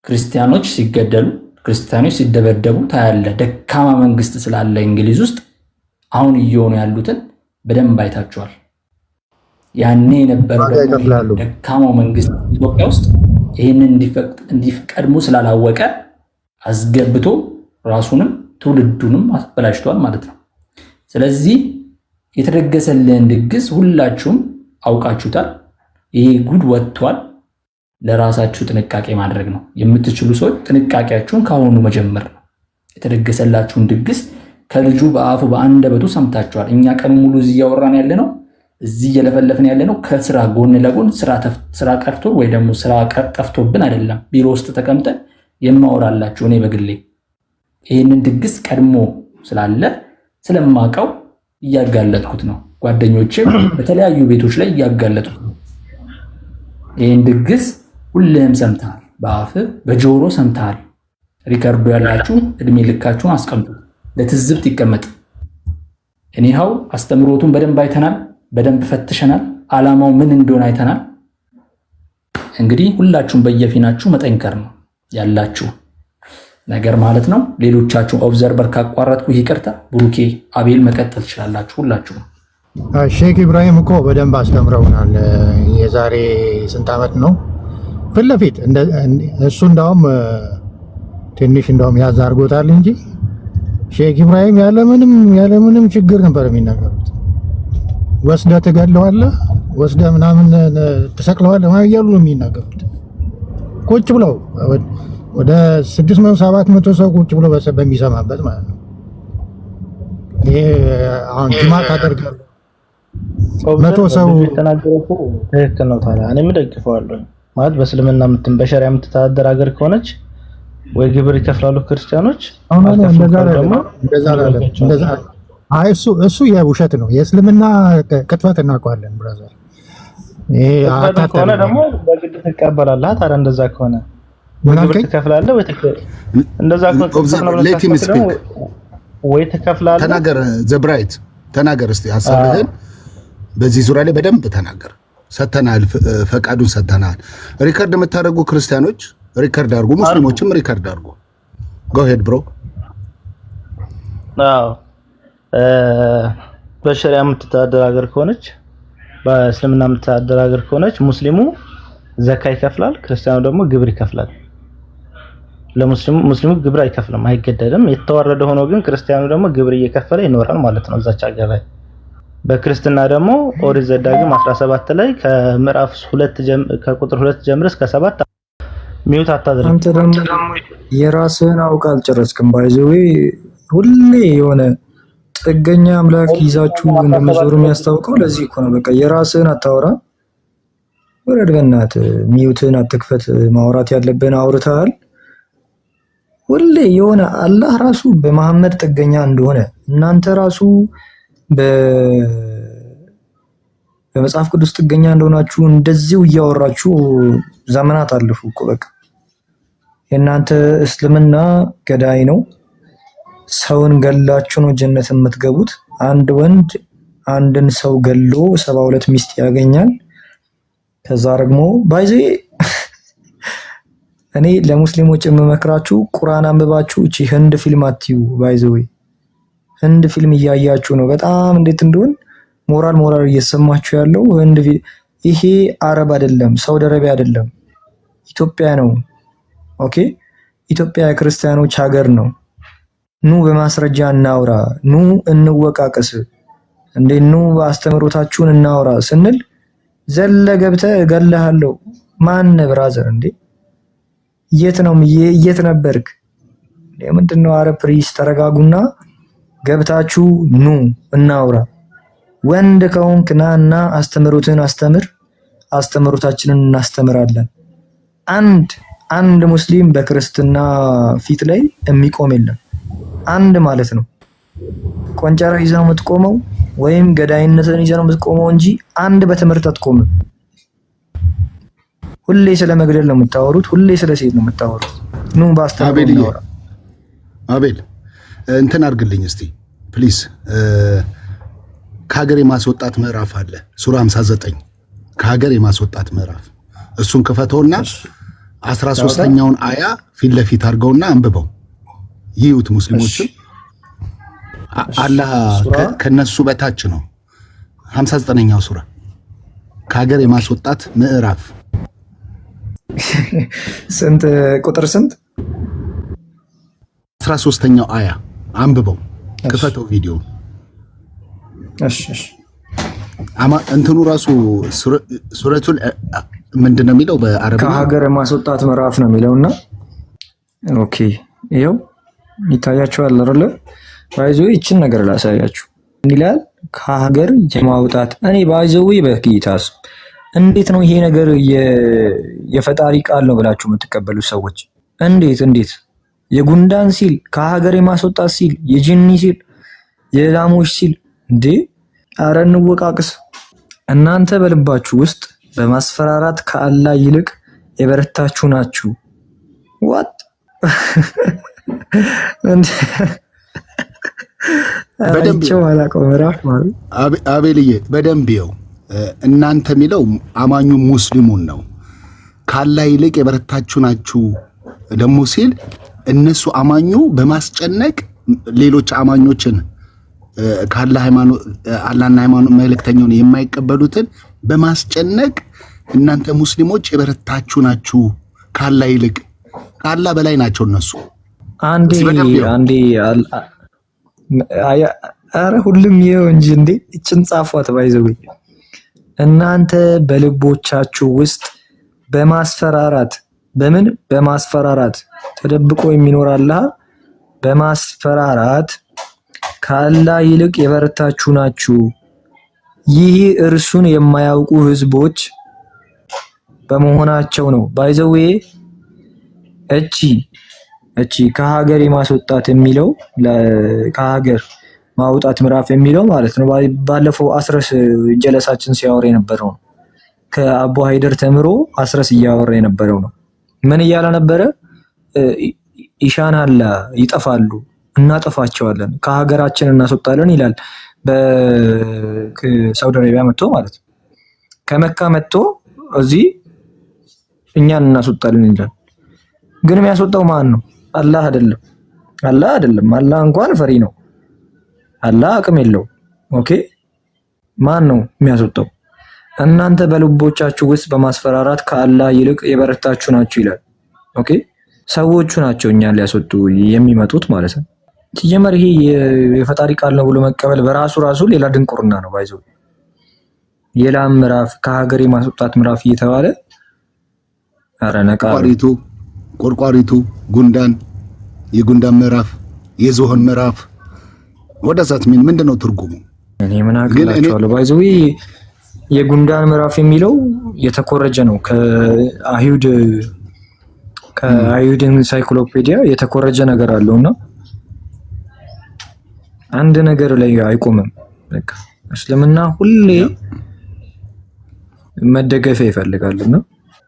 ክርስቲያኖች ሲገደሉ፣ ክርስቲያኖች ሲደበደቡ ታያለ። ደካማ መንግስት ስላለ እንግሊዝ ውስጥ አሁን እየሆኑ ያሉትን በደንብ አይታችኋል። ያኔ የነበረው ደካማው መንግስት ኢትዮጵያ ውስጥ ይህንን እንዲቀድሙ ስላላወቀ አስገብቶ ራሱንም ትውልዱንም አበላሽቷል ማለት ነው። ስለዚህ የተደገሰልን ድግስ ሁላችሁም አውቃችሁታል። ይሄ ጉድ ወጥቷል። ለራሳችሁ ጥንቃቄ ማድረግ ነው የምትችሉ ሰዎች፣ ጥንቃቄያችሁን ካሁኑ መጀመር ነው። የተደገሰላችሁን ድግስ ከልጁ በአፉ በአንደበቱ ሰምታችኋል። እኛ ቀን ሙሉ እዚህ እያወራን ያለ ነው፣ እዚህ እየለፈለፍን ያለ ነው። ከስራ ጎን ለጎን ስራ ቀርቶ ወይ ደግሞ ስራ ጠፍቶብን አይደለም፣ ቢሮ ውስጥ ተቀምጠን የማወራላችሁ እኔ በግሌ ይህንን ድግስ ቀድሞ ስላለ ስለማውቀው እያጋለጥኩት ነው። ጓደኞቼም በተለያዩ ቤቶች ላይ እያጋለጡት ነው። ይህን ድግስ ሁልህም ሰምተሃል፣ በአፍ በጆሮ ሰምተሃል። ሪከርዶ ያላችሁ እድሜ ልካችሁን አስቀምጡ፣ ለትዝብት ይቀመጥ። እኔሃው አስተምሮቱን በደንብ አይተናል፣ በደንብ ፈትሸናል፣ ዓላማው ምን እንደሆነ አይተናል። እንግዲህ ሁላችሁም በየፊናችሁ መጠንከር ነው ያላችሁ ነገር ማለት ነው። ሌሎቻችሁ ኦብዘርቨር ካቋረጥኩ ይቅርታ። ብሩኬ፣ አቤል መቀጠል ትችላላችሁ ሁላችሁ። ሼክ ኢብራሂም እኮ በደንብ አስተምረውናል። የዛሬ ስንት ዓመት ነው ፊት ለፊት እሱ እንዳውም ትንሽ እንዳውም ያዝ አድርጎታል እንጂ ሼክ ኢብራሂም ያለምንም ችግር ነበር የሚናገሩት። ወስደህ ትገድለዋለህ፣ ወስደህ ምናምን ትሰቅለዋለህ እያሉ ነው የሚናገሩት። ቁጭ ብለው ወደ 600-700 ሰው ቁጭ ብሎ በሚሰማበት ማለት ነው። ይሄ አሁን ጅማ ታደርጋለህ 100 ሰው የተናገረው ትክክል ነው። ታዲያ እኔም ደግፈዋለሁ ማለት በእስልምና በሸሪዓ የምትተዳደር ሀገር ከሆነች ወይ ግብር ይከፍላሉ ክርስቲያኖች። እሱ የውሸት ነው። የእስልምና ቅጥፈት እናውቀዋለን ብራዘር። ይሄ ከሆነ ደግሞ በግድ ትቀበላለህ። ታዲያ እንደዛ ከሆነ ግብር ትከፍላለህ ወይ ትከፍላለህ። ተናገር ዘብራይት ተናገር እስቲ ሐሳብህን በዚህ ዙሪያ ላይ በደንብ ተናገር። ሰተናል፣ ፈቃዱን ሰተናል። ሪከርድ የምታደርጉ ክርስቲያኖች ሪከርድ አድርጉ፣ ሙስሊሞችም ሪከርድ አድርጉ። ጎ ሄድ ብሮ። አዎ በሸሪዓ የምትተዳደር ሀገር ከሆነች፣ በእስልምና የምትተዳደር ሀገር ከሆነች ሙስሊሙ ዘካ ይከፍላል፣ ክርስቲያኑ ደግሞ ግብር ይከፍላል። ሙስሊሙ ግብር አይከፍልም፣ አይገደድም። የተዋረደ ሆኖ ግን ክርስቲያኑ ደግሞ ግብር እየከፈለ ይኖራል ማለት ነው እዛች ሀገር ላይ። በክርስትና ደግሞ ኦሪት ዘዳግም 17 ላይ ከምዕራፍ 2 ከቁጥር 2 ጀምሮ እስከ 7 ሚውት አታድርግ። አንተ ደግሞ የራስህን አውቃ አልጨረስክም። ባይዘዌ ሁሌ የሆነ ጥገኛ አምላክ ይዛችሁ እንደምትዞሩ የሚያስታውቀው ለዚህ እኮ ነው። በቃ የራስህን አታወራ። ወረድ በእናትህ ሚውትን አትክፈት። ማውራት ያለብህን አውርተሃል። ሁሌ የሆነ አላህ ራሱ በመሐመድ ጥገኛ እንደሆነ እናንተ ራሱ በመጽሐፍ ቅዱስ ጥገኛ እንደሆናችሁ እንደዚሁ እያወራችሁ ዘመናት አለፉ እኮ። በቃ የእናንተ እስልምና ገዳይ ነው። ሰውን ገላችሁ ነው ጀነት የምትገቡት። አንድ ወንድ አንድን ሰው ገሎ 72 ሚስት ያገኛል። ከዛ ደግሞ ባይዜ እኔ ለሙስሊሞች የምመክራችሁ ቁርአን አንብባችሁ እቺ ህንድ ፊልም አትዩ። ባይዘው ህንድ ፊልም እያያችሁ ነው በጣም እንዴት እንደሆነ ሞራል እየሰማችሁ ያለው ህንድ ይሄ አረብ አይደለም፣ ሳውዲ አረቢያ አይደለም፣ ኢትዮጵያ ነው። ኦኬ ኢትዮጵያ የክርስቲያኖች ሀገር ነው። ኑ በማስረጃ እናውራ፣ ኑ እንወቃቀስ፣ ኑ አስተምሮታችሁን እናውራ ስንል ዘለ ገብተህ እገልሃለሁ። ማን ብራዘር እንዴ? የት ነበርክ? ምንድነው? አረ ፕሪስ ተረጋጉና ገብታችሁ ኑ እናውራ። ወንድ ከሆንክ ናና አስተምሮትን አስተምር፣ አስተምሮታችንን እናስተምራለን። አንድ ሙስሊም በክርስትና ፊት ላይ የሚቆም የለም። አንድ ማለት ነው። ቆንጨራ ይዘህ ነው የምትቆመው ወይም ገዳይነትን ይዘህ ነው የምትቆመው እንጂ አንድ በትምህርት አትቆምም። ሁሌ ስለ መግደል ነው የምታወሩት፣ ሁሌ ስለ ሴት ነው የምታወሩት። ኑ ባስተምሩ ነው። አቤል እንትን አድርግልኝ እስቲ ፕሊስ። ከሀገር የማስወጣት ምዕራፍ አለ ሱራ 59 ከሀገር የማስወጣት ምዕራፍ እሱን ክፈተውና 13ኛውን አያ ፊት ለፊት አድርገውና አንብበው ይዩት። ሙስሊሞችም አላህ ከነሱ በታች ነው። 59ኛው ሱራ ከሀገር የማስወጣት ምዕራፍ ስንት ቁጥር ስንት? 13ኛው አያ አንብበው ክፈተው ቪዲዮ። እሺ እንትኑ ራሱ ሱረቱል ምንድነው የሚለው በአረብኛ? ከሀገር የማስወጣት ምዕራፍ ነው የሚለውና ኦኬ ይሄው ይታያችኋል አይደል? ባይዘው ይችን ነገር ላሳያችሁ ይላል ከሀገር የማውጣት። እኔ ባይዘው በቂታስ እንዴት ነው ይሄ ነገር የፈጣሪ ቃል ነው ብላችሁ የምትቀበሉ ሰዎች? እንዴት የጉንዳን ሲል ከሀገር የማስወጣት ሲል የጂኒ ሲል የላሞች ሲል እንዴ! አረ እንወቃቅስ። እናንተ በልባችሁ ውስጥ በማስፈራራት ከአላህ ይልቅ የበረታችሁ ናችሁ። ዋት አቤልዬ በደንብ ይኸው እናንተ የሚለው አማኙ ሙስሊሙን ነው። ከአላህ ይልቅ የበረታችሁ ናችሁ ደግሞ ሲል እነሱ አማኙ በማስጨነቅ ሌሎች አማኞችን ከአላህ ሃይማኖት አላህና ሃይማኖት መልእክተኛውን የማይቀበሉትን በማስጨነቅ እናንተ ሙስሊሞች የበረታችሁ ናችሁ ከአላህ ይልቅ። ከአላህ በላይ ናቸው እነሱ። አንዴ አረ ሁሉም ይኸው እንጂ እንዴ እችን ጻፏት ባይዘው እናንተ በልቦቻችሁ ውስጥ በማስፈራራት በማስፈራራት ተደብቆ የሚኖር አላህ በማስፈራራት ከአላህ ይልቅ የበረታችሁ ናችሁ። ይህ እርሱን የማያውቁ ህዝቦች በመሆናቸው ነው። ባይዘው እቺ ከሀገር የማስወጣት የሚለው ከሀገር ማውጣት ምዕራፍ የሚለው ማለት ነው። ባለፈው አስረስ ጀለሳችን ሲያወራ የነበረው ነው። ከአቡ ሃይደር ተምሮ አስረስ እያወራ የነበረው ነው። ምን እያለ ነበረ? ኢሻናላ ይጠፋሉ፣ እናጠፋቸዋለን፣ ከሀገራችን እናስወጣለን ይላል። በሳውዲ አረቢያ መጥቶ ማለት ነው። ከመካ መጥቶ እዚህ እኛን እናስወጣለን ይላል። ግን የሚያስወጣው ማን ነው? አላህ አይደለም። አላህ እንኳን ፈሪ ነው። አላህ አቅም የለው። ኦኬ ማን ነው የሚያስወጣው? እናንተ በልቦቻችሁ ውስጥ በማስፈራራት ከአላህ ይልቅ የበረታችሁ ናችሁ ይላል። ኦኬ ሰዎቹ ናቸው እኛን ሊያስወጡ የሚመጡት ማለት ነው። ሲጀመር ይሄ የፈጣሪ ቃል ነው ብሎ መቀበል በራሱ ሌላ ድንቁርና ነው። ባይዘው የላም ምዕራፍ ከሀገር የማስወጣት ምዕራፍ እየተባለ አረ ቆርቋሪቱ ጉንዳን የጉንዳን ምዕራፍ የዝሆን ምዕራፍ ወደዛት ምንድነው ትርጉሙ? እኔ ምን አገላችኋለሁ? ባይዘው የጉንዳን ምዕራፍ የሚለው የተኮረጀ ነው። ከአይሁድ ኢንሳይክሎፔዲያ የተኮረጀ ነገር አለውና አንድ ነገር ላይ አይቆምም። በቃ እስልምና ሁሌ መደገፊያ ይፈልጋልና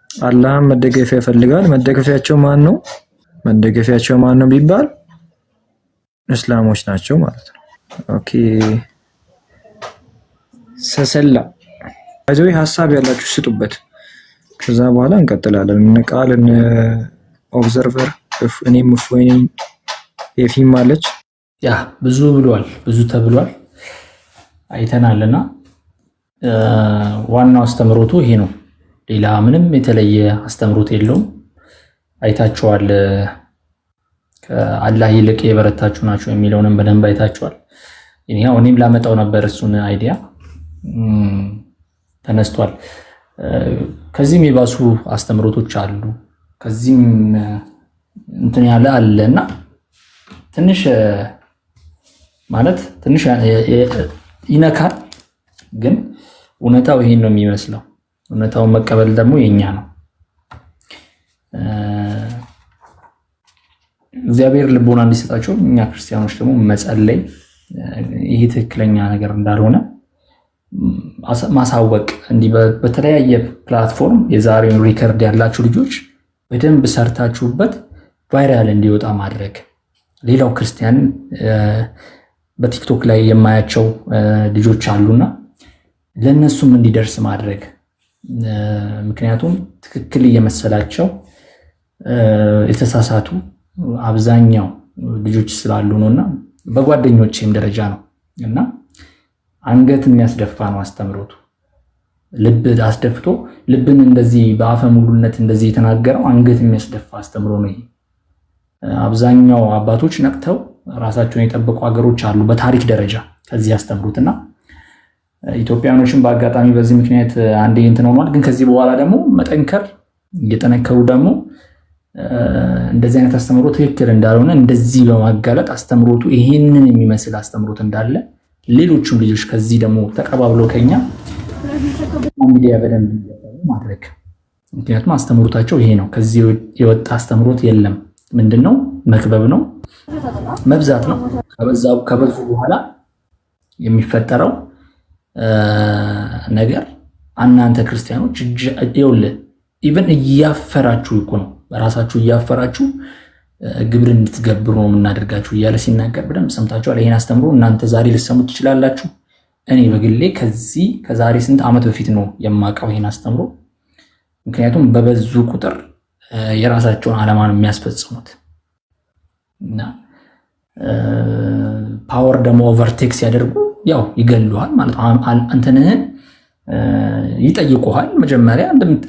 አላህም መደገፊያ ይፈልጋል። መደገፊያቸው ማን ነው? ቢባል እስላሞች ናቸው ማለት ነው። ኦኬ ሰሰላ አይዞህ ሐሳብ ያላችሁ ስጡበት። ከዛ በኋላ እንቀጥላለን። ቃልን ኦብዘርቨር እኔም እፎይ ነኝ። የፊም አለች። ያ ብዙ ብሏል፣ ብዙ ተብሏል አይተናልና ዋናው አስተምሮቱ ይሄ ነው። ሌላ ምንም የተለየ አስተምሮት የለውም። አይታችኋል። ከአላህ ይልቅ የበረታችሁ ናቸው የሚለውንም በደንብ አይታችኋል። እኔም ላመጣው ነበር እሱን አይዲያ ተነስቷል። ከዚህም የባሱ አስተምሮቶች አሉ። ከዚህም እንትን ያለ አለና ትንሽ ማለት ትንሽ ይነካል፣ ግን እውነታው ይሄን ነው የሚመስለው። እውነታውን መቀበል ደግሞ የኛ ነው። እግዚአብሔር ልቦና እንዲሰጣቸው እኛ ክርስቲያኖች ደግሞ መጸለይ ይሄ ትክክለኛ ነገር እንዳልሆነ ማሳወቅ፣ እንዲህ በተለያየ ፕላትፎርም የዛሬውን ሪከርድ ያላችሁ ልጆች በደንብ ሰርታችሁበት ቫይራል እንዲወጣ ማድረግ፣ ሌላው ክርስቲያን በቲክቶክ ላይ የማያቸው ልጆች አሉና ለነሱም እንዲደርስ ማድረግ። ምክንያቱም ትክክል እየመሰላቸው የተሳሳቱ አብዛኛው ልጆች ስላሉ ነውና በጓደኞቼም ደረጃ ነው እና አንገት የሚያስደፋ ነው አስተምሮቱ። ልብ አስደፍቶ ልብን እንደዚህ በአፈ ሙሉነት እንደዚህ የተናገረው አንገት የሚያስደፋ አስተምሮ ነው። አብዛኛው አባቶች ነቅተው ራሳቸውን የጠበቁ ሀገሮች አሉ በታሪክ ደረጃ ከዚህ ያስተምሩትና ኢትዮጵያኖችን በአጋጣሚ በዚህ ምክንያት አንዴ እንትን ሆኗል። ግን ከዚህ በኋላ ደግሞ መጠንከር እየጠነከሩ ደግሞ እንደዚህ አይነት አስተምሮ ትክክል እንዳልሆነ እንደዚህ በማጋለጥ አስተምሮቱ ይሄንን የሚመስል አስተምሮት እንዳለ ሌሎችም ልጆች ከዚህ ደግሞ ተቀባብለው ከኛ ሚዲያ በደንብ ማድረግ። ምክንያቱም አስተምሮታቸው ይሄ ነው። ከዚህ የወጣ አስተምሮት የለም። ምንድነው? መክበብ ነው፣ መብዛት ነው። ከበዙ በኋላ የሚፈጠረው ነገር እናንተ ክርስቲያኖች ይኸውልህ ኢቨን እያፈራችሁ እኮ ነው፣ በራሳችሁ እያፈራችሁ ግብር እንድትገብሩ ነው የምናደርጋችሁ እያለ ሲናገር በደንብ ሰምታችኋል። ይሄን አስተምሮ እናንተ ዛሬ ልትሰሙት ትችላላችሁ። እኔ በግሌ ከዛሬ ስንት ዓመት በፊት ነው የማውቀው ይሄን አስተምሮ። ምክንያቱም በበዙ ቁጥር የራሳቸውን ዓላማ ነው የሚያስፈጽሙት እና ፓወር ደግሞ ኦቨርቴክ ሲያደርጉ ያው ይገሉሃል ማለት ነው። አንተንህን ይጠይቁሃል። መጀመሪያ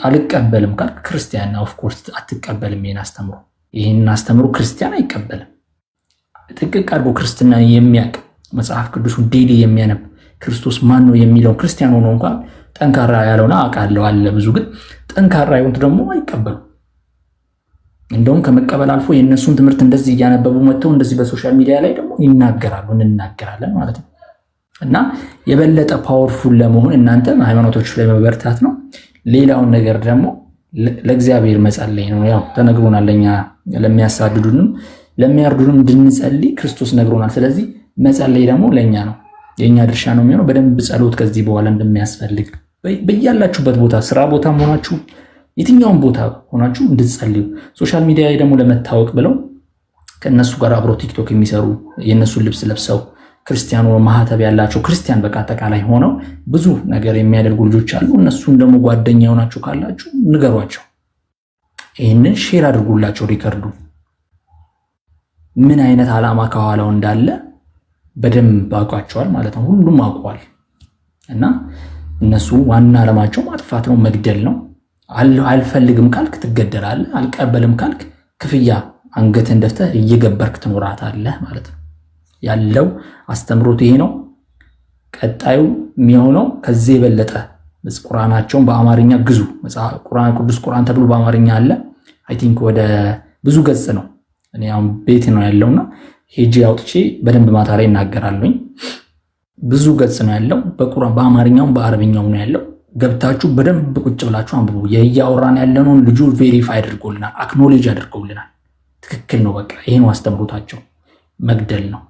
አልቀበልም ካልክ ክርስቲያን ኦፍ ኮርስ አትቀበልም። ይሄን አስተምሮ ክርስቲያን አይቀበልም። ጥቅቅ አድርጎ ክርስትና የሚያውቅ መጽሐፍ ቅዱሱን ዴሊ የሚያነብ ክርስቶስ ማን ነው የሚለው ክርስቲያን ሆኖ እንኳን ጠንካራ ያለውና አውቃለሁ አለ ብዙ፣ ግን ጠንካራ የሆኑት ደግሞ አይቀበሉም። እንደውም ከመቀበል አልፎ የእነሱን ትምህርት እንደዚህ እያነበቡ መጥተው እንደዚህ በሶሻል ሚዲያ ላይ ደግሞ እንናገራለን ማለት ነው። እና የበለጠ ፓወርፉል ለመሆን እናንተ ሃይማኖቶች ላይ መበርታት ነው። ሌላውን ነገር ደግሞ ለእግዚአብሔር መጸለይ ነው። ያው ተነግሮናል፣ ለኛ ለሚያሳድዱንም ለሚያርዱንም እንድንጸልይ ክርስቶስ ነግሮናል። ስለዚህ መጸለይ ደግሞ ለኛ ነው፣ የኛ ድርሻ ነው የሚሆነው። በደንብ ጸሎት ከዚህ በኋላ እንደሚያስፈልግ በያላችሁበት ቦታ፣ ስራ ቦታ ሆናችሁ የትኛውን ቦታ ሆናችሁ እንድትጸልዩ። ሶሻል ሚዲያ ላይ ደግሞ ለመታወቅ ብለው ከነሱ ጋር አብረው ቲክቶክ የሚሰሩ የነሱን ልብስ ለብሰው ክርስቲያኑ ማህተብ ያላቸው ክርስቲያን በቃ አጠቃላይ ሆነው ብዙ ነገር የሚያደርጉ ልጆች አሉ። እነሱን ደግሞ ጓደኛ ሆናችሁ ካላችሁ ንገሯቸው፣ ይህንን ሼር አድርጉላቸው። ሪከርዱ ምን አይነት ዓላማ ከኋላው እንዳለ በደንብ አውቋቸዋል ማለት ነው። ሁሉም አውቀዋል። እና እነሱ ዋና ዓላማቸው ማጥፋት ነው፣ መግደል ነው። አልፈልግም ካልክ ትገደላለህ። አልቀበልም ካልክ ክፍያ አንገትህን ደፍተህ እየገበርክ ትኖራታለህ ማለት ነው። ያለው አስተምሮት ይሄ ነው። ቀጣዩ የሚሆነው ከዚህ የበለጠ ቁርአናቸውን በአማርኛ ግዙ። ቁርአን ቅዱስ ቁርአን ተብሎ በአማርኛ አለ። አይ ቲንክ ወደ ብዙ ገጽ ነው። እኔ አሁን ቤት ነው ያለውና ሄጄ አውጥቼ በደንብ ማታ ላይ እናገራለሁኝ። ብዙ ገጽ ነው ያለው። በቁርአን በአማርኛውም በአረብኛውም ነው ያለው። ገብታችሁ በደንብ ቁጭ ብላችሁ አንብቡ። የእያወራን ያለነውን ልጁ ቬሪፋይ አድርጎልናል፣ አክኖሌጅ አድርጎልናል። ትክክል ነው። በቃ ይሄ ነው አስተምሮታቸው። መግደል ነው።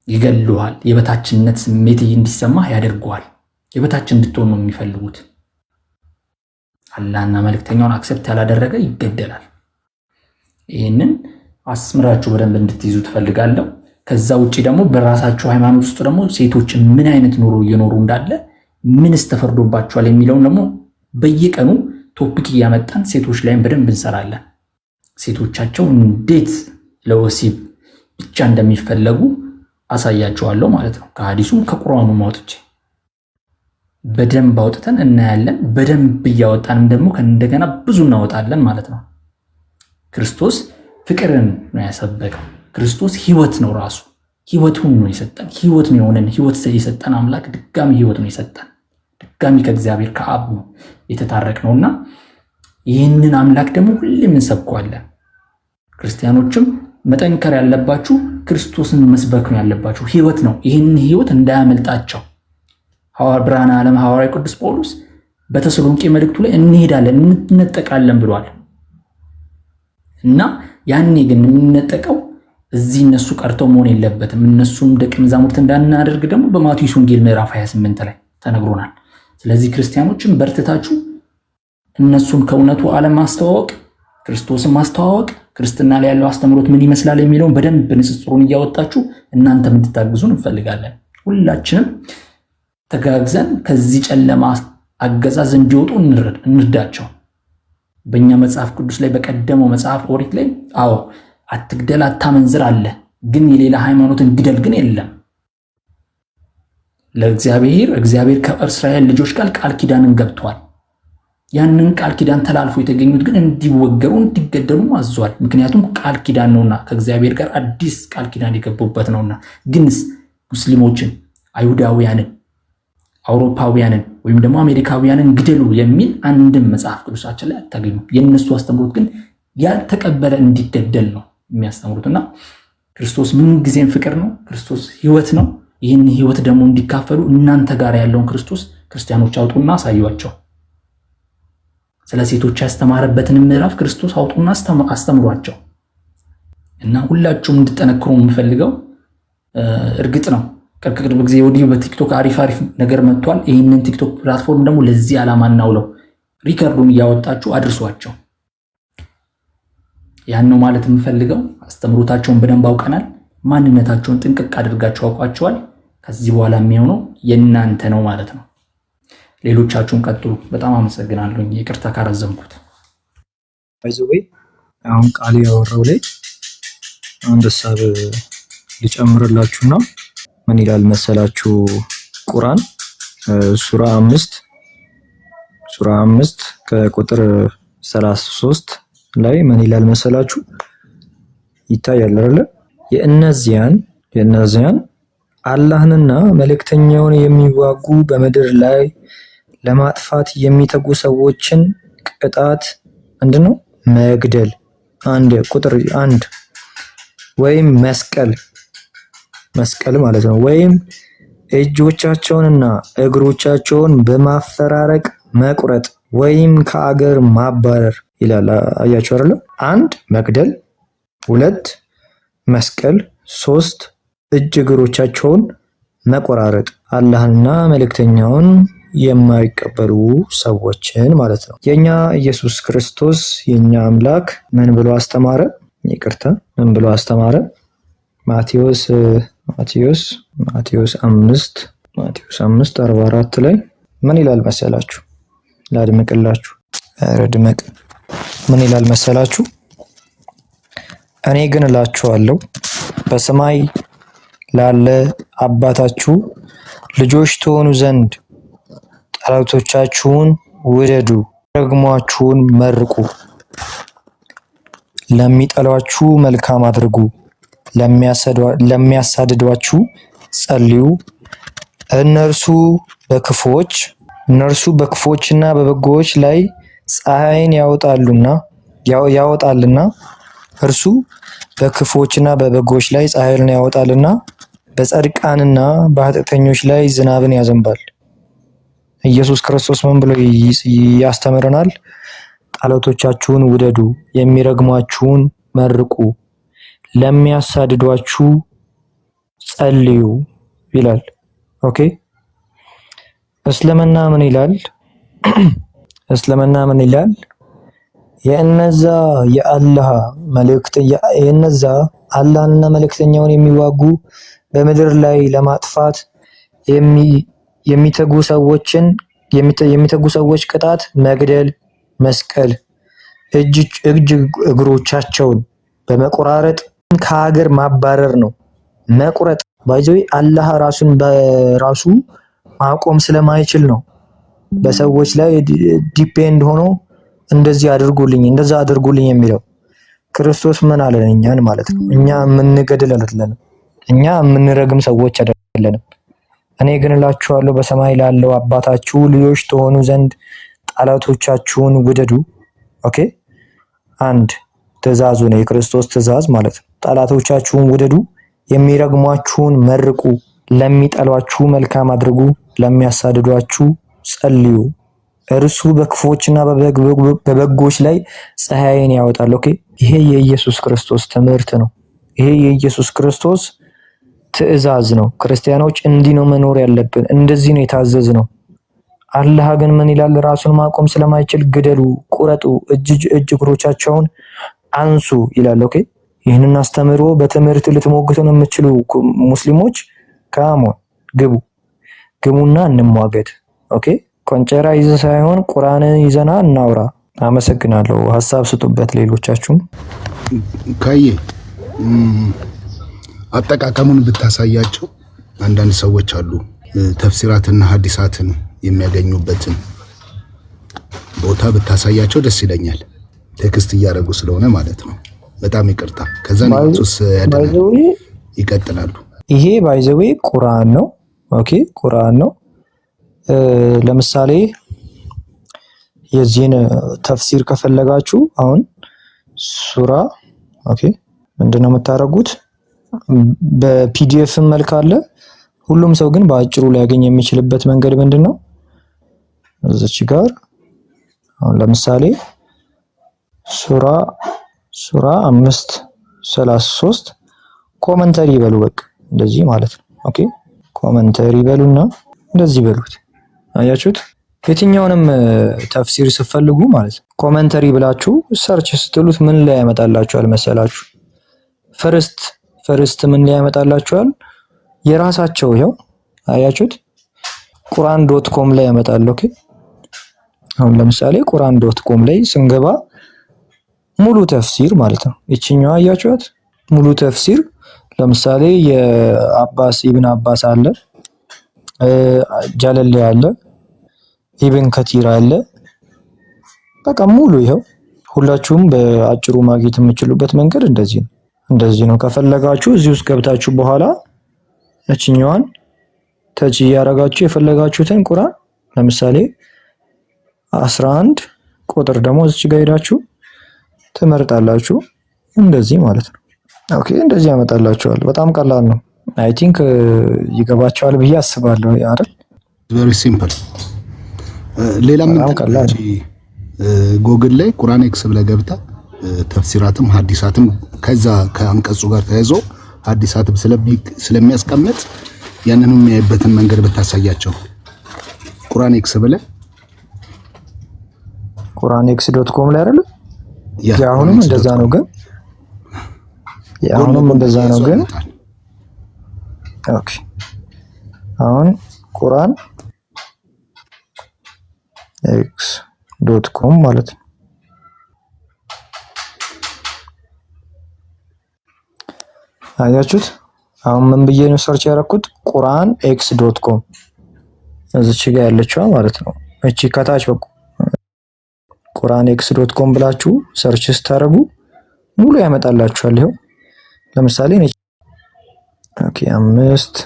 ይገሉሃል። የበታችነት ስሜት እንዲሰማህ ያደርገዋል። የበታችን እንድትሆን ነው የሚፈልጉት። አላህና መልእክተኛውን አክሰፕት ያላደረገ ይገደላል። ይህንን አስምራችሁ በደንብ እንድትይዙ ትፈልጋለሁ። ከዛ ውጭ ደግሞ በራሳችሁ ሃይማኖት ውስጥ ደግሞ ሴቶች ምን አይነት ኑሮ እየኖሩ እንዳለ ምንስ ተፈርዶባቸዋል የሚለውን ደግሞ በየቀኑ ቶፒክ እያመጣን ሴቶች ላይም በደንብ እንሰራለን። ሴቶቻቸው እንዴት ለወሲብ ብቻ እንደሚፈለጉ አሳያቸዋለሁ ማለት ነው። ከሐዲሱም ከቁርአኑ ማውጥቼ በደንብ አውጥተን እናያለን። በደንብ እያወጣንም ደግሞ እንደገና ብዙ እናወጣለን ማለት ነው። ክርስቶስ ፍቅርን ነው ያሰበከው። ክርስቶስ ህይወት ነው ራሱ ህይወቱን ነው የሰጠን። ህይወት ነው የሆነን ህይወት የሰጠን አምላክ ድጋሚ ህይወት ነው የሰጠን። ድጋሚ ከእግዚአብሔር ከአብ ነው የተታረቅነውና ይህንን አምላክ ደግሞ ሁሌም እንሰብከዋለን። ክርስቲያኖችም መጠንከር ያለባችሁ ክርስቶስን መስበክ ነው ያለባችሁ። ህይወት ነው። ይህንን ህይወት እንዳያመልጣቸው ብርሃነ ዓለም ሐዋርያው ቅዱስ ጳውሎስ በተሰሎንቄ መልእክቱ ላይ እንሄዳለን እንነጠቃለን ብሏል። እና ያኔ ግን የምንነጠቀው እዚህ እነሱ ቀርተው መሆን የለበትም። እነሱም ደቀ መዛሙርት እንዳናደርግ ደግሞ በማቴዎስ ወንጌል ምዕራፍ 28 ላይ ተነግሮናል። ስለዚህ ክርስቲያኖችን በርትታችሁ እነሱን ከእውነቱ ዓለም ማስተዋወቅ፣ ክርስቶስን ማስተዋወቅ፣ ክርስትና ላይ ያለው አስተምሮት ምን ይመስላል የሚለውን በደንብ ንጽጽሩን እያወጣችሁ እናንተም እንድታግዙን እንፈልጋለን። ሁላችንም ተጋግዘን ከዚህ ጨለማ አገዛዝ እንዲወጡ እንርዳቸው። በእኛ መጽሐፍ ቅዱስ ላይ በቀደመው መጽሐፍ ኦሪት ላይ አዎ አትግደል አታመንዝር አለ፣ ግን የሌላ ሃይማኖትን ግደል ግን የለም። እግዚአብሔር ከእስራኤል ልጆች ጋር ቃል ኪዳንን ገብቷል። ያንን ቃል ኪዳን ተላልፎ የተገኙት ግን እንዲወገሩ እንዲገደሉ አዟል። ምክንያቱም ቃል ኪዳን ነውና ከእግዚአብሔር ጋር አዲስ ቃል ኪዳን የገቡበት ነውና። ግንስ ሙስሊሞችን፣ አይሁዳውያንን፣ አውሮፓውያንን ወይም ደግሞ አሜሪካውያንን ግደሉ የሚል አንድም መጽሐፍ ቅዱሳችን ላይ አታገኙ። የነሱ አስተምሮት ግን ያልተቀበለ እንዲገደል ነው የሚያስተምሩትና ክርስቶስ ምን ጊዜም ፍቅር ነው። ክርስቶስ ህይወት ነው። ይህን ህይወት ደግሞ እንዲካፈሉ እናንተ ጋር ያለውን ክርስቶስ ክርስቲያኖች አውጡና አሳዩአቸው። ስለ ሴቶች ያስተማረበትን ምዕራፍ ክርስቶስ አውጡና አስተምሯቸው እና ሁላችሁም እንድጠነክሩ የምፈልገው እርግጥ ነው ከቅርብ ጊዜ ወዲህ በቲክቶክ አሪፍ ነገር መጥቷል። ይህንን ቲክቶክ ፕላትፎርም ደግሞ ለዚህ ዓላማ እናውለው። ሪከርዱን እያወጣችሁ አድርሷቸው። ያን ነው ማለት የምፈልገው። አስተምሮታቸውን በደንብ አውቀናል። ማንነታቸውን ጥንቅቅ አድርጋችሁ አውቋቸዋል። ከዚህ በኋላ የሚሆነው የእናንተ ነው ማለት ነው። ሌሎቻችሁን ቀጥሉ። በጣም አመሰግናለሁ። ይቅርታ ካረዘምኩት። ባይዘዌ አሁን ቃል ያወራው ላይ አንድ ሐሳብ ልጨምርላችሁና ምን ይላል መሰላችሁ? ቁርአን ሱራ 5 ከቁጥር 33 ላይ ምን ይላል መሰላችሁ? ይታያል አይደል? የእነዚያን አላህንና መልእክተኛውን የሚዋጉ በምድር ላይ ለማጥፋት የሚተጉ ሰዎችን ቅጣት ምንድነው? መግደል። ቁጥር 1 ወይም መስቀል ማለት ነው። ወይም እጆቻቸውንና እግሮቻቸውን በማፈራረቅ መቁረጥ ወይም ከአገር ማባረር ይላል። አያችሁ አይደል? 1 መግደል፣ 2 መስቀል፣ 3 እጅ እግሮቻቸውን መቆራረጥ። አላህና መልእክተኛውን የማይቀበሉ ሰዎችን ማለት ነው። የኛ ኢየሱስ ክርስቶስ የኛ አምላክ ምን ብሎ አስተማረ? ምን ብሎ አስተማረ? ማቴዎስ 5:44 ላይ ምን ይላል መሰላችሁ? ላድምቅላችሁ። ድመቅ። ምን ይላል መሰላችሁ? እኔ ግን እላችኋለሁ በሰማይ ላለ አባታችሁ ልጆች ትሆኑ ዘንድ ጠላቶቻችሁን ውደዱ፣ ረግሟችሁን መርቁ፣ ለሚጠሏችሁ መልካም አድርጉ፣ ለሚያሳድዷችሁ ጸልዩ። እነርሱ በክፎችና በበጎዎች ላይ ፀሐይን ያወጣልና እርሱ በክፎችና በበጎዎች ላይ ፀሐይን ያወጣልና በጻድቃንና በኃጢአተኞች ላይ ዝናብን ያዘንባል። ኢየሱስ ክርስቶስ ምን ብሎ ያስተምረናል? ጠላቶቻችሁን ውደዱ፣ የሚረግሟችሁን መርቁ፣ ለሚያሳድዷችሁ ጸልዩ ይላል። ኦኬ። እስልምና ምን ይላል? የእነዛ አላህንና መልእክተኛውን የሚዋጉ በምድር ላይ ለማጥፋት የሚተጉ ሰዎች ቅጣት መግደል፣ መስቀል እጅ እግሮቻቸውን በመቆራረጥ ከሀገር ማባረር ነው። መቁረጥ ባይዘው አላህ ራሱን በራሱ ማቆም ስለማይችል ነው በሰዎች ላይ ዲፔንድ ሆኖ እንደዚህ አድርጉልኝ እንደዛ አድርጉልኝ የሚለው። ክርስቶስ ምን አለን? እኛን ማለት ነው። እኛ የምንገድል አይደለንም። እኛ የምንረግም ሰዎች አይደለንም። እኔ ግን እላችኋለሁ በሰማይ ላለው አባታችሁ ልጆች ተሆኑ ዘንድ ጠላቶቻችሁን ውደዱ። ኦኬ፣ አንድ ትእዛዙ ነው፣ የክርስቶስ ትእዛዝ ማለት ነው። ጠላቶቻችሁን ውደዱ፣ የሚረግሟችሁን መርቁ፣ ለሚጠሏችሁ መልካም አድርጉ፣ ለሚያሳድዷችሁ ጸልዩ። እርሱ በክፉዎችና በበጎች ላይ ፀሐይን ያወጣል። ኦኬ፣ ይሄ የኢየሱስ ክርስቶስ ትምህርት ነው። ይሄ የኢየሱስ ክርስቶስ ትእዛዝ ነው። ክርስቲያኖች እንዲህ ነው መኖር ያለብን፣ እንደዚህ ነው የታዘዝ ነው። አላህ ግን ምን ይላል? ራሱን ማቆም ስለማይችል ግደሉ፣ ቁረጡ፣ እጅ እግሮቻቸውን አንሱ ይላል። ኦኬ፣ ይህንን አስተምሮ በትምህርት ልትሞግቱን የምትችሉ ሙስሊሞች ካሞን ግቡና እንሟገት። ኦኬ፣ ቆንጨራ ይዘ ሳይሆን ቁርአን ይዘና እናውራ። አመሰግናለሁ። ሐሳብ ስጡበት ሌሎቻችሁም። ካዬ አጠቃቀሙን ብታሳያቸው አንዳንድ ሰዎች አሉ ተፍሲራትና ሐዲሳትን የሚያገኙበትን ቦታ ብታሳያቸው ደስ ይለኛል። ቴክስት እያደረጉ ስለሆነ ማለት ነው። በጣም ይቅርታ። ከዛ ንጹስ ያደናል ይቀጥላሉ። ይሄ ባይዘዌ ቁርአን ነው። ኦኬ፣ ቁርአን ነው። ለምሳሌ የዚህን ተፍሲር ከፈለጋችሁ አሁን ሱራ ኦኬ፣ ምንድነው የምታደርጉት? በፒዲኤፍ መልክ አለ። ሁሉም ሰው ግን በአጭሩ ሊያገኝ የሚችልበት መንገድ ምንድነው? እዚች ጋር አሁን ለምሳሌ ሱራ 5:33 ኮመንተሪ በሉ። በቃ እንደዚህ ማለት ነው። ኦኬ፣ ኮመንተሪ በሉና እንደዚህ በሉት። አያችሁት? የትኛውንም ተፍሲር ስትፈልጉ ማለት ነው ኮመንተሪ ብላችሁ ሰርች ስትሉት ምን ላይ ያመጣላችኋል መሰላችሁ? ፈርስት ምን ላይ ያመጣላችኋል? የራሳቸው ይኸው አያችሁት? quran.com ላይ ያመጣል። ኦኬ፣ አሁን ለምሳሌ quran.com ላይ ስንገባ ሙሉ ተፍሲር ማለት ነው። እቺኛው አያችሁት? ሙሉ ተፍሲር ለምሳሌ የአባስ ኢብን አባስ አለ፣ ጃለል አለ፣ ኢብን ከቲር አለ። በቃ ሙሉ ይኸው ሁላችሁም በአጭሩ ማግኘት የምትችሉበት መንገድ እንደዚህ ነው። ከፈለጋችሁ እዚህ ውስጥ ገብታችሁ በኋላ እቺኛዋን ተች ያረጋችሁ የፈለጋችሁትን ቁርአን ለምሳሌ 11 ቁጥር ደግሞ እዚህ ጋር ሄዳችሁ ትመርጣላችሁ። እንደዚህ ማለት ነው። ኦኬ፣ እንደዚህ ያመጣላችኋል። በጣም ቀላል ነው። አይ ቲንክ ይገባችኋል ብዬ አስባለሁ አይደል? ቬሪ ሲምፕል። ሌላ ምን ቀላል ጎግል ላይ ቁርአን ኤክስ ብለህ ገብተህ ተፍሲራትም ሐዲሳትም ከዛ ከአንቀጹ ጋር ተያይዞ ሐዲሳትም ስለሚያስቀምጥ ያንንም የሚያይበትን መንገድ ብታሳያቸው። ቁርአን ኤክስ ብለህ quranx.com ላይ አይደል? ያሁንም እንደዛ ነው ግን ኦኬ፣ አሁን ቁርአን x.com ማለት ነው። አያችሁት? አሁን ምን ብዬ ነው ሰርች ያደረኩት? ቁርአን x.com እዚች ጋር ያለችው ማለት ነው። እቺ ከታች ቁርአን x.com ብላችሁ ሰርች ስታደርጉ ሙሉ ያመጣላችኋል። ይሄው ለምሳሌ ኦኬ 5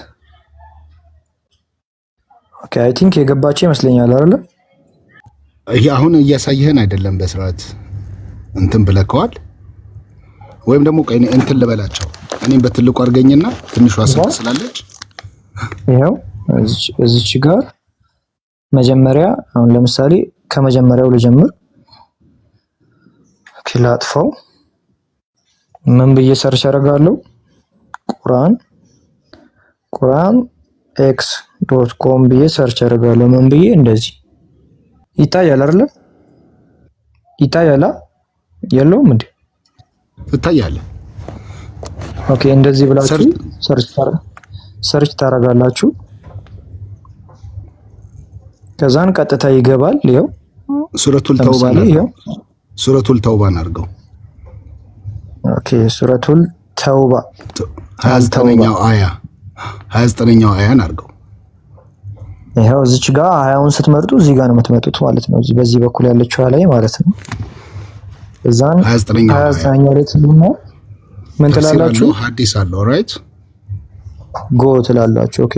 ኦኬ፣ አይ ቲንክ የገባችሁ ይመስለኛል አይደል? ይሄ አሁን እያሳየህን አይደለም በስርዓት እንትን ብለከዋል። ወይም ደግሞ ቆይ እንትን ልበላቸው እኔም በትልቁ አድርገኝና ትንሿ ስልክ ስላለች ይሄው እዚች ጋር መጀመሪያ አሁን ለምሳሌ ከመጀመሪያው ልጀምር። ላጥፋው። ምን ብዬ ሰርች አደርጋለሁ? ቁርአን x.com ብዬ ሰርች አደርጋለሁ። ምን ብዬ እንደዚህ ይታያል አይደል? ይታያል የለውም እንዴ? ይታያል። ኦኬ፣ እንደዚህ ብላችሁ ሰርች ታደርጋላችሁ። ከዛን ቀጥታ ይገባል። ይሄው ሱረቱል ተውባ ይሄው ሱረቱል ተውባን አድርገው። ኦኬ ሱረቱል ተውባ 29ኛው አያ 29ኛው አያን አድርገው። ይሄው እዚች ጋር አያውን ስትመርጡ እዚህ ጋር ነው የምትመጡት ማለት ነው። እዚህ በዚህ በኩል ያለችው ላይ ማለት ነው። እዛን 29ኛው ላይ ትሉና ምን ትላላችሁ? ሐዲስ አለው ራይት ጎ ትላላችሁ። ኦኬ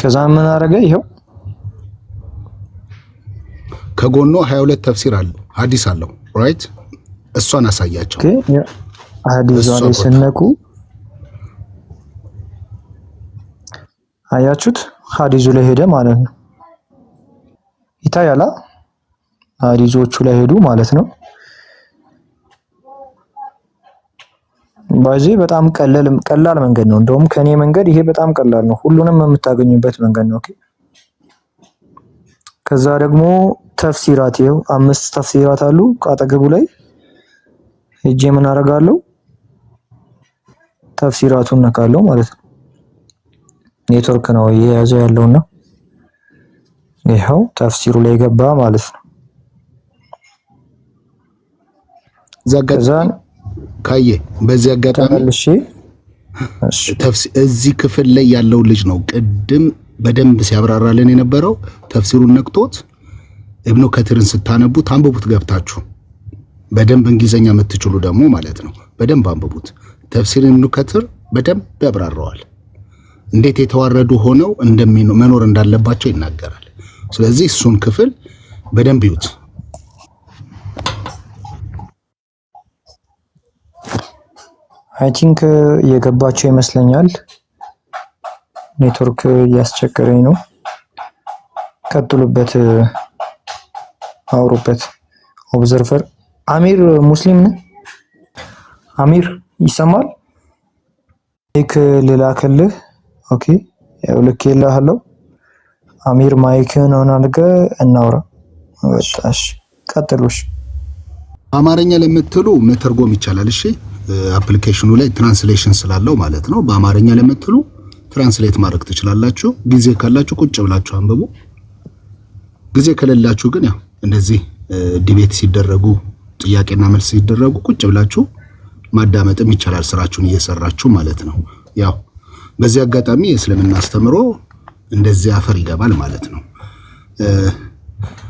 ከዛ ምን አረገ? ይሄው ከጎኑ 22 ተፍሲር አለው ሐዲስ አለው ራይት። እሷን አሳያቸው። ኦኬ ሐዲስ ላይ ስነኩ አያችሁት? ሐዲሱ ላይ ሄደ ማለት ነው። ይታያላ? ሐዲሶቹ ላይ ሄዱ ማለት ነው። ባይዚ በጣም ቀላል መንገድ ነው። እንደውም ከኔ መንገድ ይሄ በጣም ቀላል ነው። ሁሉንም የምታገኙበት መንገድ ነው። ኦኬ ከዛ ደግሞ ተፍሲራት ይኸው 5 ተፍሲራት አሉ ካጠገቡ ላይ ሄጄ ምን አደርጋለሁ? ተፍሲራቱን ነካለው ማለት ነው። ኔትወርክ ነው እየያዘ ያለውና ይኸው ተፍሲሩ ላይ ገባ ማለት ነው። ዘጋዛን ካየ በዚህ አጋጣሚ እዚህ ክፍል ላይ ያለው ልጅ ነው ቅድም በደንብ ሲያብራራልን የነበረው። ተፍሲሩን ነክቶት ኢብኑ ከቲርን ስታነቡት አንብቡት ገብታችሁ በደንብ እንግሊዘኛ የምትችሉ ደግሞ ማለት ነው በደንብ አንብቡት። ተፍሲር ኢብኑ ከቲር በደንብ ያብራራዋል። እንዴት የተዋረዱ ሆነው መኖር እንዳለባቸው ይናገራል። ስለዚህ እሱን ክፍል በደንብ ይዩት። አይ ቲንክ የገባቸው ይመስለኛል። ኔትወርክ እያስቸገረኝ ነው። ቀጥሉበት፣ አውሩበት። ኦብዘርቨር አሚር ሙስሊም ነህ? አሚር ይሰማል? ማይክ ልላክልህ። ኦኬ ያው ልኬልሃለሁ። አሚር ማይክን ኦን አድርገህ እናውራ። ወጣሽ ቀጥሉሽ። አማርኛ ለምትሉ መተርጎም ይቻላል። እሺ አፕሊኬሽኑ ላይ ትራንስሌሽን ስላለው ማለት ነው። በአማርኛ ለምትሉ ትራንስሌት ማድረግ ትችላላችሁ። ጊዜ ካላችሁ ቁጭ ብላችሁ አንብቡ። ጊዜ ከሌላችሁ ግን ያው እንደዚህ ዲቤት ሲደረጉ ጥያቄና መልስ ሲደረጉ ቁጭ ብላችሁ ማዳመጥም ይቻላል፣ ስራችሁን እየሰራችሁ ማለት ነው። ያው በዚህ አጋጣሚ እስልምና አስተምሮ እንደዚህ አፈር ይገባል ማለት ነው።